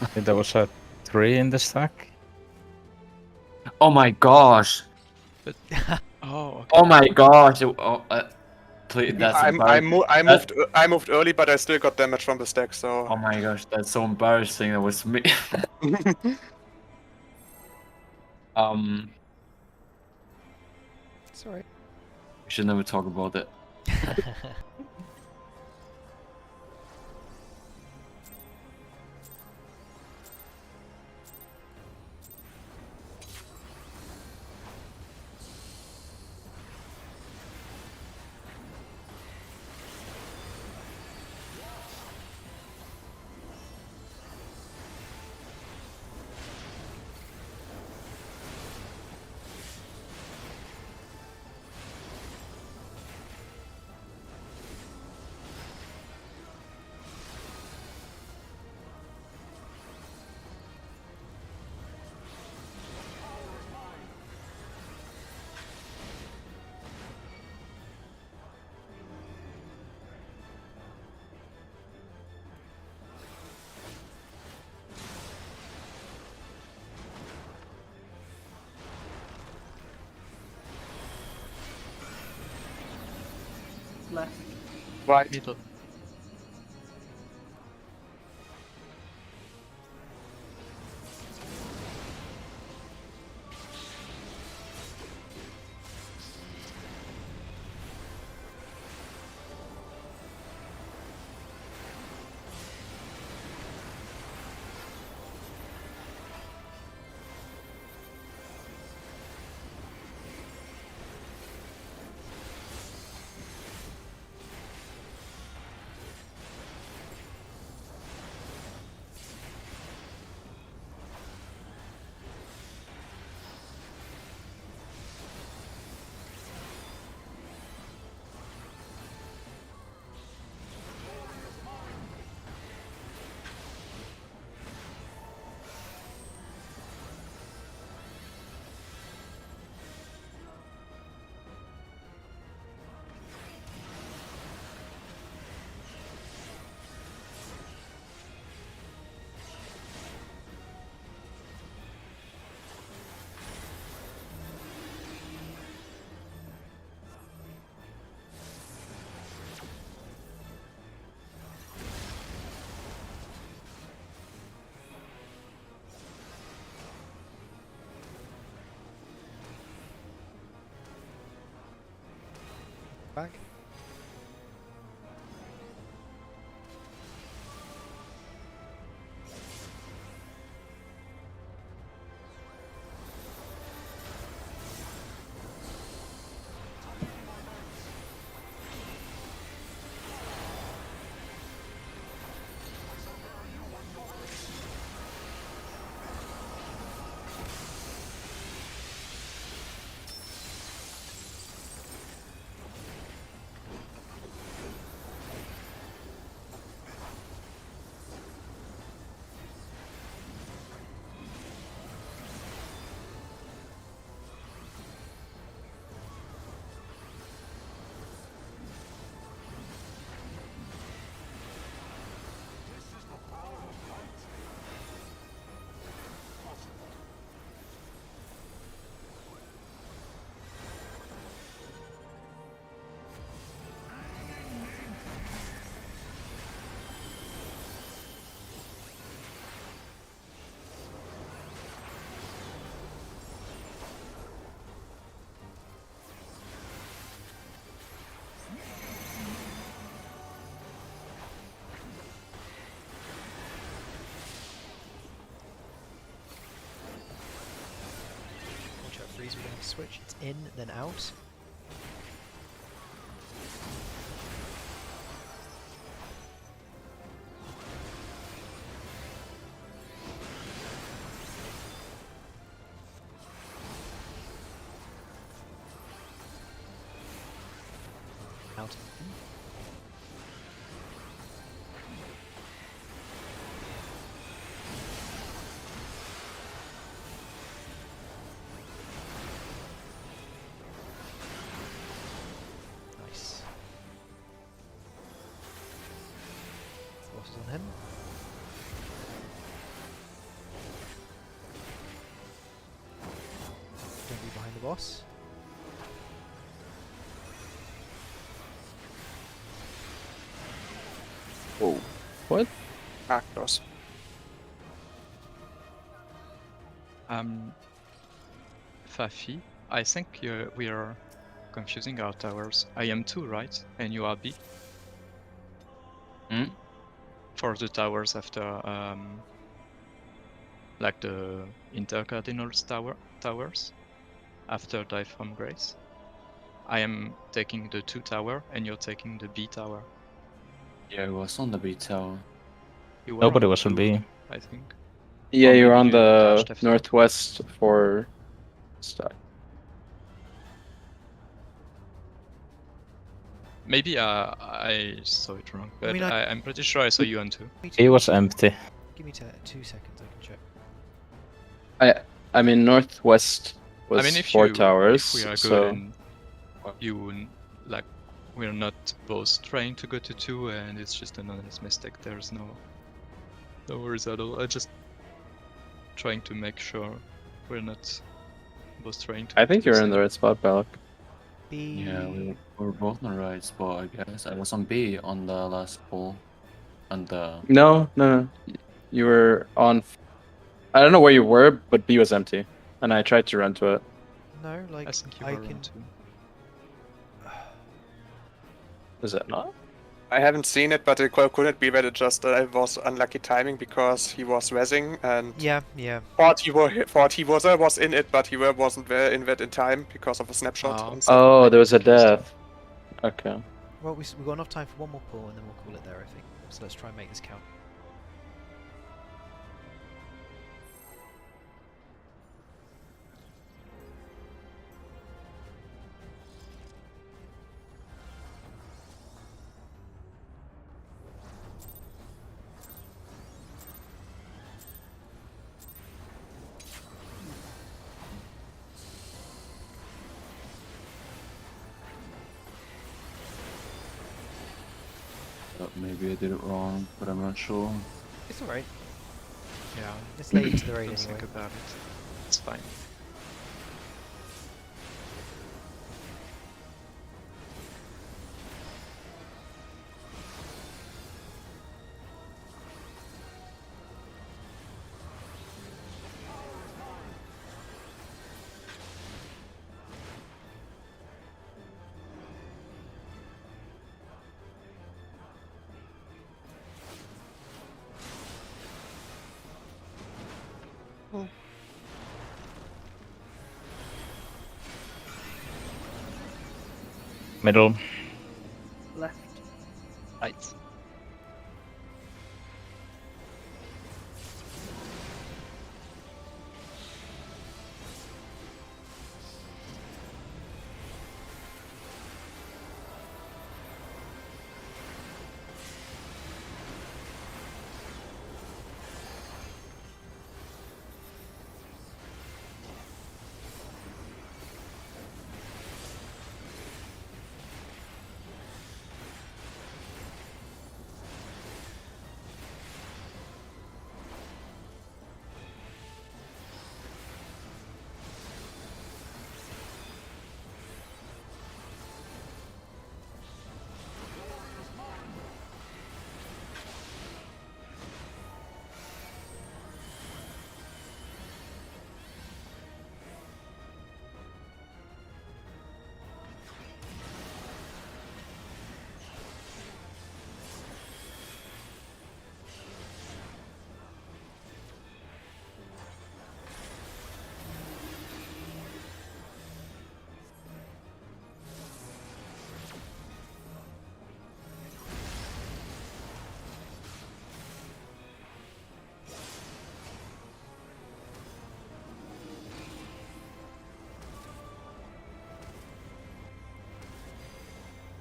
I think there was a 3 in the stack. Oh my gosh! Oh, okay. Oh my gosh! Please, that's I embarrassing. I moved early, but I still got damage from the stack. So. Oh my gosh, that's so embarrassing. That was me. It's alright. We should never talk about it. Left. Right. Middle. Back. Watch out, freeze. We're going to switch. It's in, then out. Out. Nice. then. Don't be behind the boss. Whoa. What? Close. Fafi, I think we are confusing our towers. I am 2, right? And you are B? Hmm? For the towers after, like the intercardinals towers after Dive from Grace. I am taking the 2 tower and you're taking the B tower. Yeah, it was on the B tower. You were Nobody on was on blue, B. I think. Yeah, Or you're maybe on you the dashed after. northwest for stuff. Maybe I saw it wrong, but mean, I'm pretty sure I saw you on 2. He was empty. Give me 2 seconds, I can check. I mean, northwest was I mean, if 4 towers, if we are good so and like we're not both trying to go to 2 and it's just an honest mistake, there's no worries at all. I just trying to make sure we're not both trying to. I think you're in the right spot, Balak. B. Yeah, we were both in the right spot, I guess. I was on B on the last pull. And No. You were on. I don't know where you were, but B was empty, and I tried to run to it. No, like I think you I were can. on 2. Is it not? I haven't seen it, but it could it be that it just was unlucky timing because he was rezzing and Yeah. thought he was in it, but he wasn't there in that in time because of a snapshot. Oh. On Oh, there was a Interesting. death. Okay. Well, we've got enough time for one more pull, and then we'll call it there, I think. So let's try and make this count. maybe I did it wrong, but I'm not sure. It's alright. Yeah. It's late into the raid Don't anyway. think about it. It's fine. Middle. Left. Right.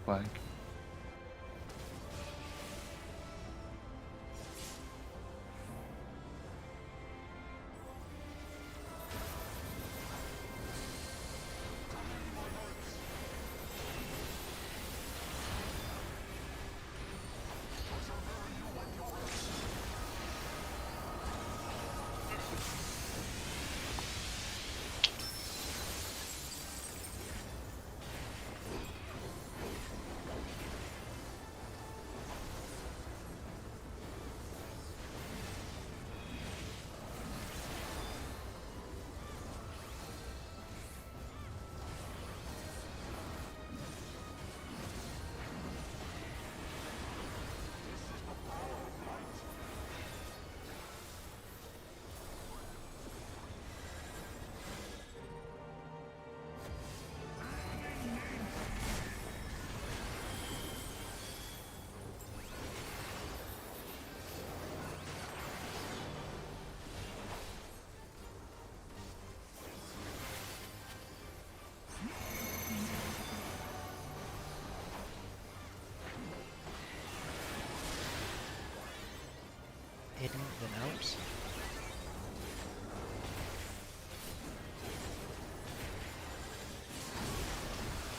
Like,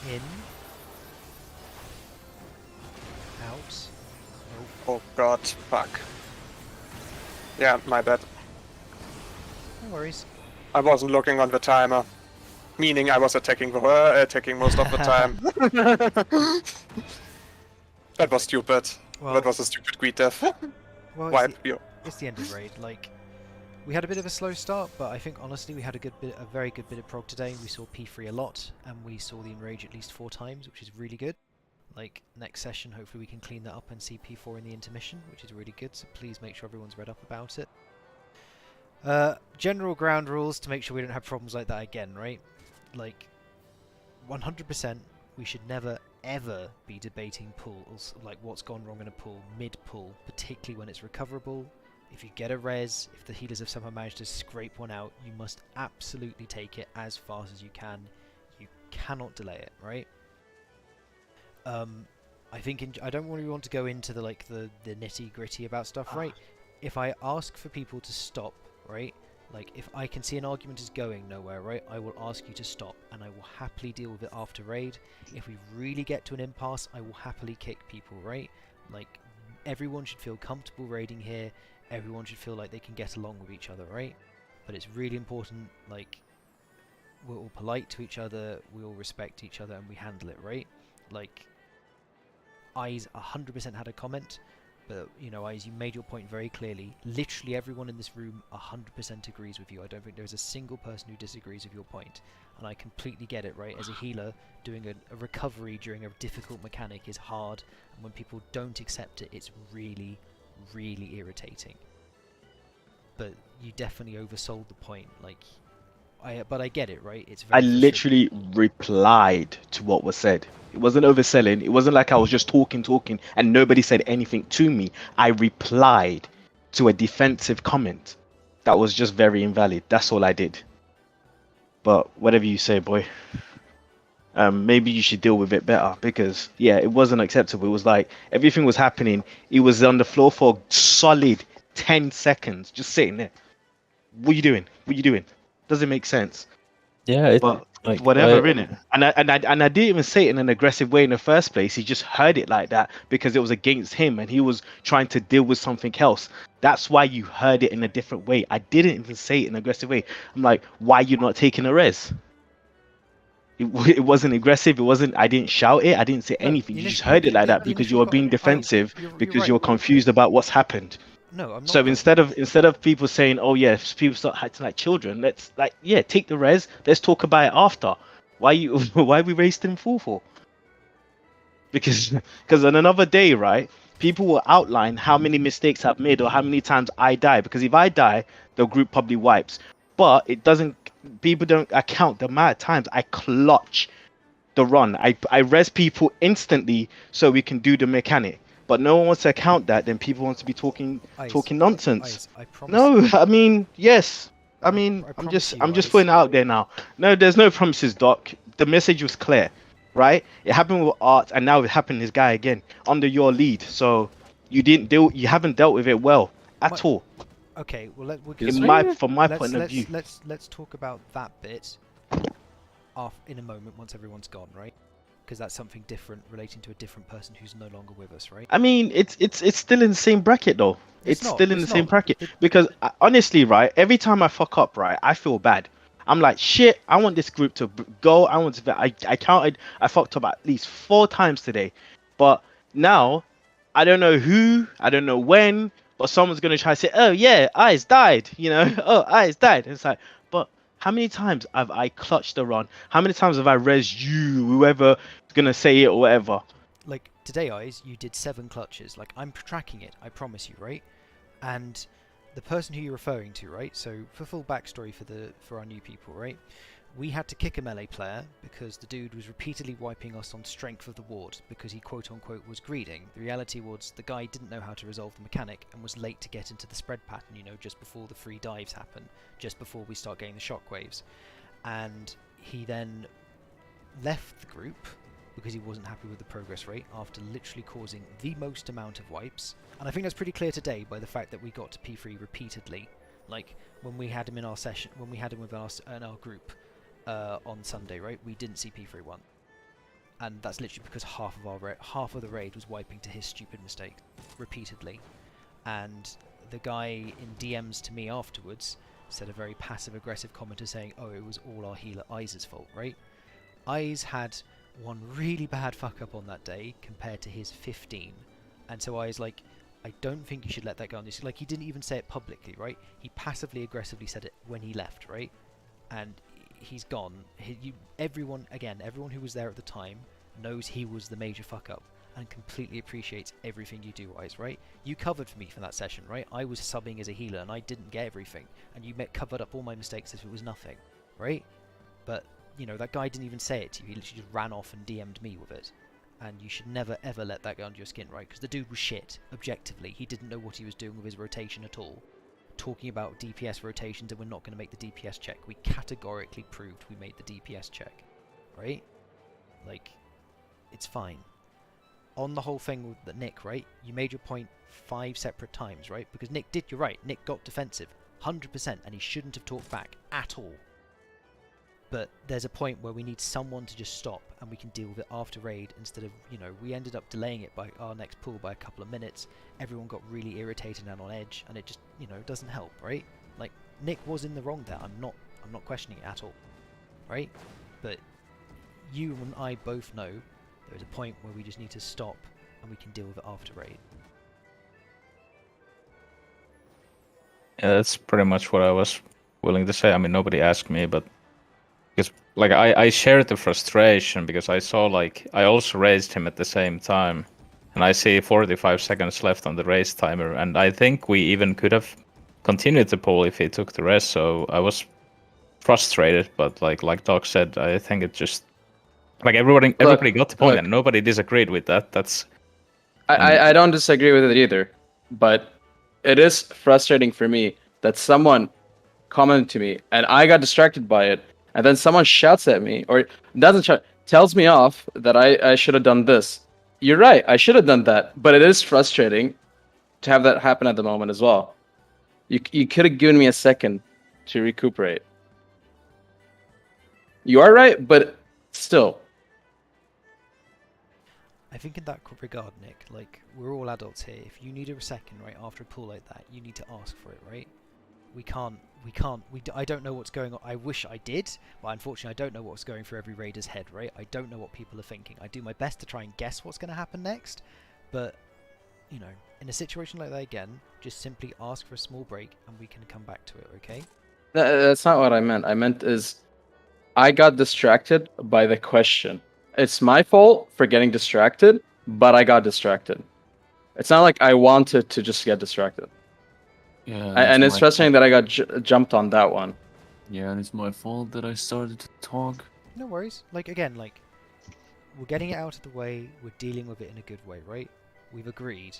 In. Out. Oh god, fuck. Yeah, my bad. No worries. I wasn't looking on the timer. Meaning I was attacking most of the time. That was stupid. Well, That was a stupid greed death. well, Wipe you. it's the end of raid. Like, we had a bit of a slow start, but I think honestly we had a very good bit of prog today. We saw P3 a lot, and we saw the enrage at least 4 times, which is really good. Like, next session, hopefully we can clean that up and see P4 in the intermission, which is really good. So please make sure everyone's read up about it. General ground rules to make sure we don't have problems like that again, right? Like, 100%, we should never ever be debating pools, like what's gone wrong in a pool, mid-pool, particularly when it's recoverable. If you get a res, if the healers have somehow managed to scrape one out, you must absolutely take it as fast as you can. You cannot delay it, right? I think I don't really want to go into the nitty-gritty about stuff, right? If I ask for people to stop, right? Like, if I can see an argument is going nowhere, right, I will ask you to stop, and I will happily deal with it after raid. If we really get to an impasse, I will happily kick people, right? Like, everyone should feel comfortable raiding here. Everyone should feel like they can get along with each other, right? But it's really important, like, we're all polite to each other, we all respect each other, and we handle it, right? Like, Eyes 100% had a comment. But, you know, Eyes, you made your point very clearly. Literally everyone in this room 100% agrees with you. I don't think there's a single person who disagrees with your point. And I completely get it, right? As a healer, doing a recovery during a difficult mechanic is hard. And when people don't accept it, it's really, really irritating. But you definitely oversold the point. Like, but I get it, right? It's very I literally replied to what was said. It wasn't overselling. It wasn't like I was just talking, and nobody said anything to me. I replied to a defensive comment that was just very invalid. That's all I did. But whatever you say, boy. Maybe you should deal with it better, because yeah, it wasn't acceptable. It was like everything was happening. He was on the floor for a solid 10 seconds, just sitting there. What are you doing? What are you doing? Doesn't make sense. Yeah, But like, whatever, innit? And I didn't even say it in an aggressive way in the first place. He just heard it like that because it was against him, and he was trying to deal with something else. That's why you heard it in a different way. I didn't even say it in an aggressive way. I'm like, why are you not taking a res? It wasn't aggressive. It wasn't. I didn't shout it. I didn't say anything. You just heard it like that because you were being defensive, because you were confused about what's happened. No, I'm not. So instead of people saying, "Oh yeah, people start acting like children," let's take the res. Let's talk about it after. Why are we wasting full for? Because on another day, right? People will outline how many mistakes I've made or how many times I die. Because if I die, the group probably wipes. But it doesn't. People don't account the amount of times I clutch the run. I res people instantly so we can do the mechanic. But no one wants to account that. Then people want to be talking nonsense. I promise No, I mean yes. I mean I'm just putting it out there now. No, there's no promises, Doc. The message was clear, right? It happened with Art, and now it happened to this guy again under your lead. So you haven't dealt with it well at all. Okay, well From my point of view. Let's talk about that bit in a moment once everyone's gone, right? Because that's something different relating to a different person who's no longer with us, right? I mean, it's still in the same bracket though. It's still in the same bracket because honestly, right? Every time I fuck up, right, I feel bad. I'm like, shit. I want this group to go. I fucked up at least 4 times today, but now I don't know who, I don't know when, but someone's gonna try to say, oh yeah, Eyes died. You know, oh Eyes died. And it's like, but how many times have I clutched the run? How many times have I res you, whoever is gonna say it or whatever? Like today, Eyes, you did 7 clutches. Like I'm tracking it, I promise you, right? And the person who you're referring to, right? So for full backstory for our new people, right? We had to kick a melee player because the dude was repeatedly wiping us on strength of the ward because he quote-unquote was greeding. The reality was the guy didn't know how to resolve the mechanic and was late to get into the spread pattern, you know, just before the free dives happen, just before we start getting the shockwaves. And he then left the group because he wasn't happy with the progress rate after literally causing the most amount of wipes. And I think that's pretty clear today by the fact that we got to P3 repeatedly. Like, when we had him in our session, when we had him in our group, on Sunday, right? We didn't see P3 1. and that's literally because half of the raid was wiping to his stupid mistake repeatedly. And the guy in DMs to me afterwards said a very passive-aggressive commenter saying, "Oh, it was all our healer Eyes' fault," right? Eyes had one really bad fuck-up on that day compared to his 15, and so Eyes like, I don't think you should let that go on this. Like, he didn't even say it publicly, right? He passively aggressively said it when he left, right? And he's gone. Everyone who was there at the time knows he was the major fuck-up and completely appreciates everything you do, Eyes, right? You covered for me for that session, right? I was subbing as a healer and I didn't get everything, and you covered up all my mistakes as if it was nothing, right? But, you know, that guy didn't even say it to you. He literally just ran off and DM'd me with it. And you should never ever let that get under your skin, right? Because the dude was shit, objectively. He didn't know what he was doing with his rotation at all. Talking about DPS rotations and we're not going to make the DPS check. We categorically proved we made the DPS check, right? Like, it's fine. On the whole thing with Nick, right? You made your point 5 separate times, right? Because you're right, Nick got defensive, 100%, and he shouldn't have talked back at all. But there's a point where we need someone to just stop and we can deal with it after raid instead of, you know, we ended up delaying it by our next pull by a couple of minutes. Everyone got really irritated and on edge, and it just, you know, doesn't help, right? Like, Nick was in the wrong there. I'm not questioning it at all, right? But you and I both know there's a point where we just need to stop and we can deal with it after raid. Yeah, that's pretty much what I was willing to say. I mean, nobody asked me, but because like I shared the frustration because I saw like I also raised him at the same time, and I see 45 seconds left on the race timer, and I think we even could have continued the pull if he took the rest. So I was frustrated, but like Doc said, I think it just like everybody got the point, and nobody disagreed with that. That's I don't disagree with it either, but it is frustrating for me that someone commented to me and I got distracted by it, and then someone shouts at me or doesn't shout, tells me off that I should have done this. You're right, I should have done that, but it is frustrating to have that happen at the moment as well. You could have given me a second to recuperate. You are right, but still. I think in that regard, Nick, like, we're all adults here. If you need a second, right, after a pull like that, you need to ask for it, right? I don't know what's going on. I wish I did, but unfortunately I don't know what's going through every raider's head, right? I don't know what people are thinking. I do my best to try and guess what's going to happen next, but, you know, in a situation like that again, just simply ask for a small break and we can come back to it, okay? That's not what I meant. I meant is I got distracted by the question. It's my fault for getting distracted, but I got distracted. It's not like I wanted to just get distracted. Yeah, And it's frustrating that I got jumped on that one. Yeah, and it's my fault that I started to talk. No worries. Like, again, like, we're getting it out of the way, we're dealing with it in a good way, right? We've agreed.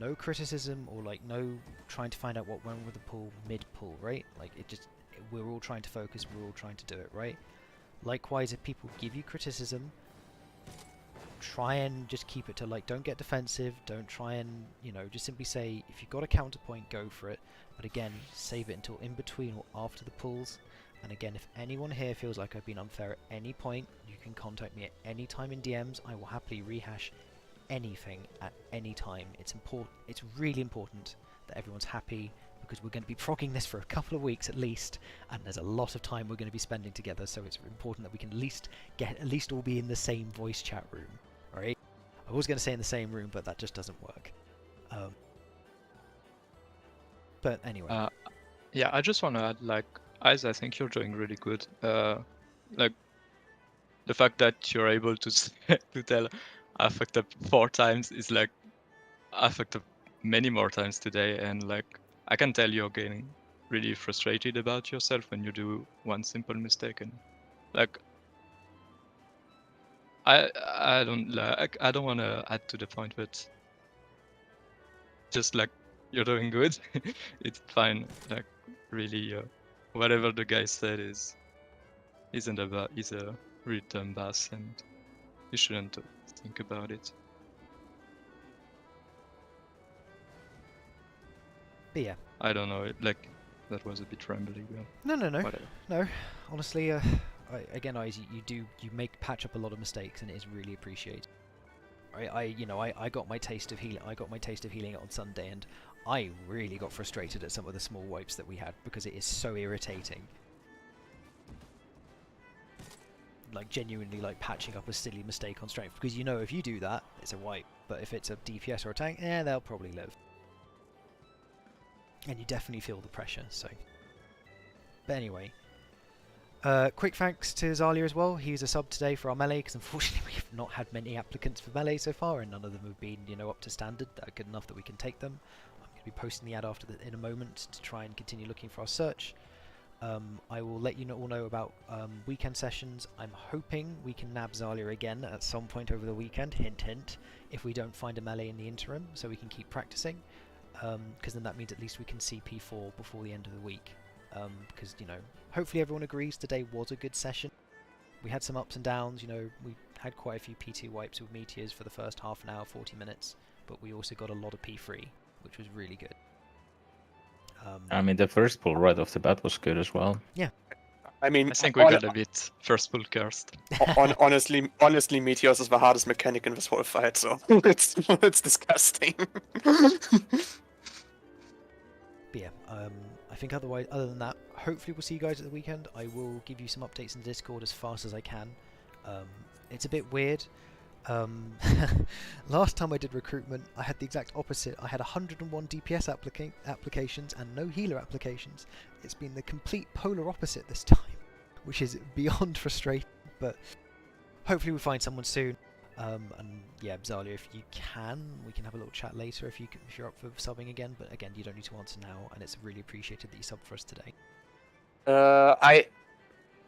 No criticism or, like, no trying to find out what went with the pull mid-pull, right? Like, we're all trying to focus, we're all trying to do it, right? Likewise, if people give you criticism, try and just keep it to, like, don't get defensive, don't try and, you know, just simply say, if you've got a counterpoint, go for it. But again, save it until in between or after the pulls. And again, if anyone here feels like I've been unfair at any point, you can contact me at any time in DMs. I will happily rehash anything at any time. It's really important that everyone's happy, because we're going to be progging this for a couple of weeks at least, and there's a lot of time we're going to be spending together, so it's important that we can at least all be in the same voice chat room. Alright? I was going to say in the same room, but that just doesn't work. But anyway. Yeah, I just want to add, like, Eyes, I think you're doing really good. Like, the fact that you're able to to tell I fucked up 4 times is like, I fucked up many more times today, and like, I can tell you're getting really frustrated about yourself when you do one simple mistake, and like, I don't want to add to the point, but just like, you're doing good. It's fine. Like, really, whatever the guy said is a really dumb bass, and you shouldn't think about it. But yeah. I don't know. Like, that was a bit rambling. No. Whatever. No. Honestly, again, Eyes, you patch up a lot of mistakes, and it is really appreciated. I got my taste of healing. I got my taste of healing on Sunday, and I really got frustrated at some of the small wipes that we had because it is so irritating. Like genuinely, like patching up a silly mistake on strength, because you know if you do that, it's a wipe. But if it's a DPS or a tank, they'll probably live. And you definitely feel the pressure. So, but anyway. Quick thanks to Zalia as well. He was a sub today for our melee, because unfortunately we have not had many applicants for melee so far, and none of them have been, up to standard, that are good enough that we can take them. I'm going to be posting the ad in a moment to try and continue looking for our search. I will let you all know about weekend sessions. I'm hoping we can nab Zalia again at some point over the weekend, hint hint, if we don't find a melee in the interim, so we can keep practicing, because then that means at least we can see P4 before the end of the week. Because, hopefully everyone agrees today was a good session. We had some ups and downs, we had quite a few P2 wipes with meteors for the first half an hour, 40 minutes, but we also got a lot of P3, which was really good. I mean, the first pull right off the bat was good as well. Yeah. I mean, I think we got a bit first pull cursed. honestly, Meteors is the hardest mechanic in this whole fight, so it's disgusting. But yeah, I think other than that, hopefully we'll see you guys at the weekend. I will give you some updates in the Discord as fast as I can. It's a bit weird. Last time I did recruitment, I had the exact opposite. I had 101 DPS applications and no healer applications. It's been the complete polar opposite this time, which is beyond frustrating, but hopefully we'll find someone soon. And yeah, Zalia, if you can, we can have a little chat later if you're up for subbing again. But again, you don't need to answer now, and it's really appreciated that you subbed for us today. I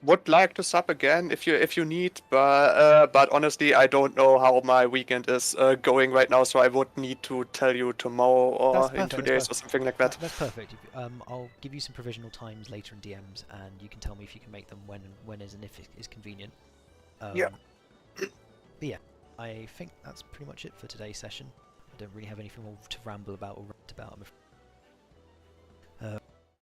would like to sub again if you need, but honestly, I don't know how my weekend is going right now, so I would need to tell you tomorrow or in 2 days or something like that. That's perfect. I'll give you some provisional times later in DMs, and you can tell me if you can make them when is and if it is convenient. Yeah. But yeah, I think that's pretty much it for today's session. I don't really have anything more to ramble about or rant about, I'm afraid.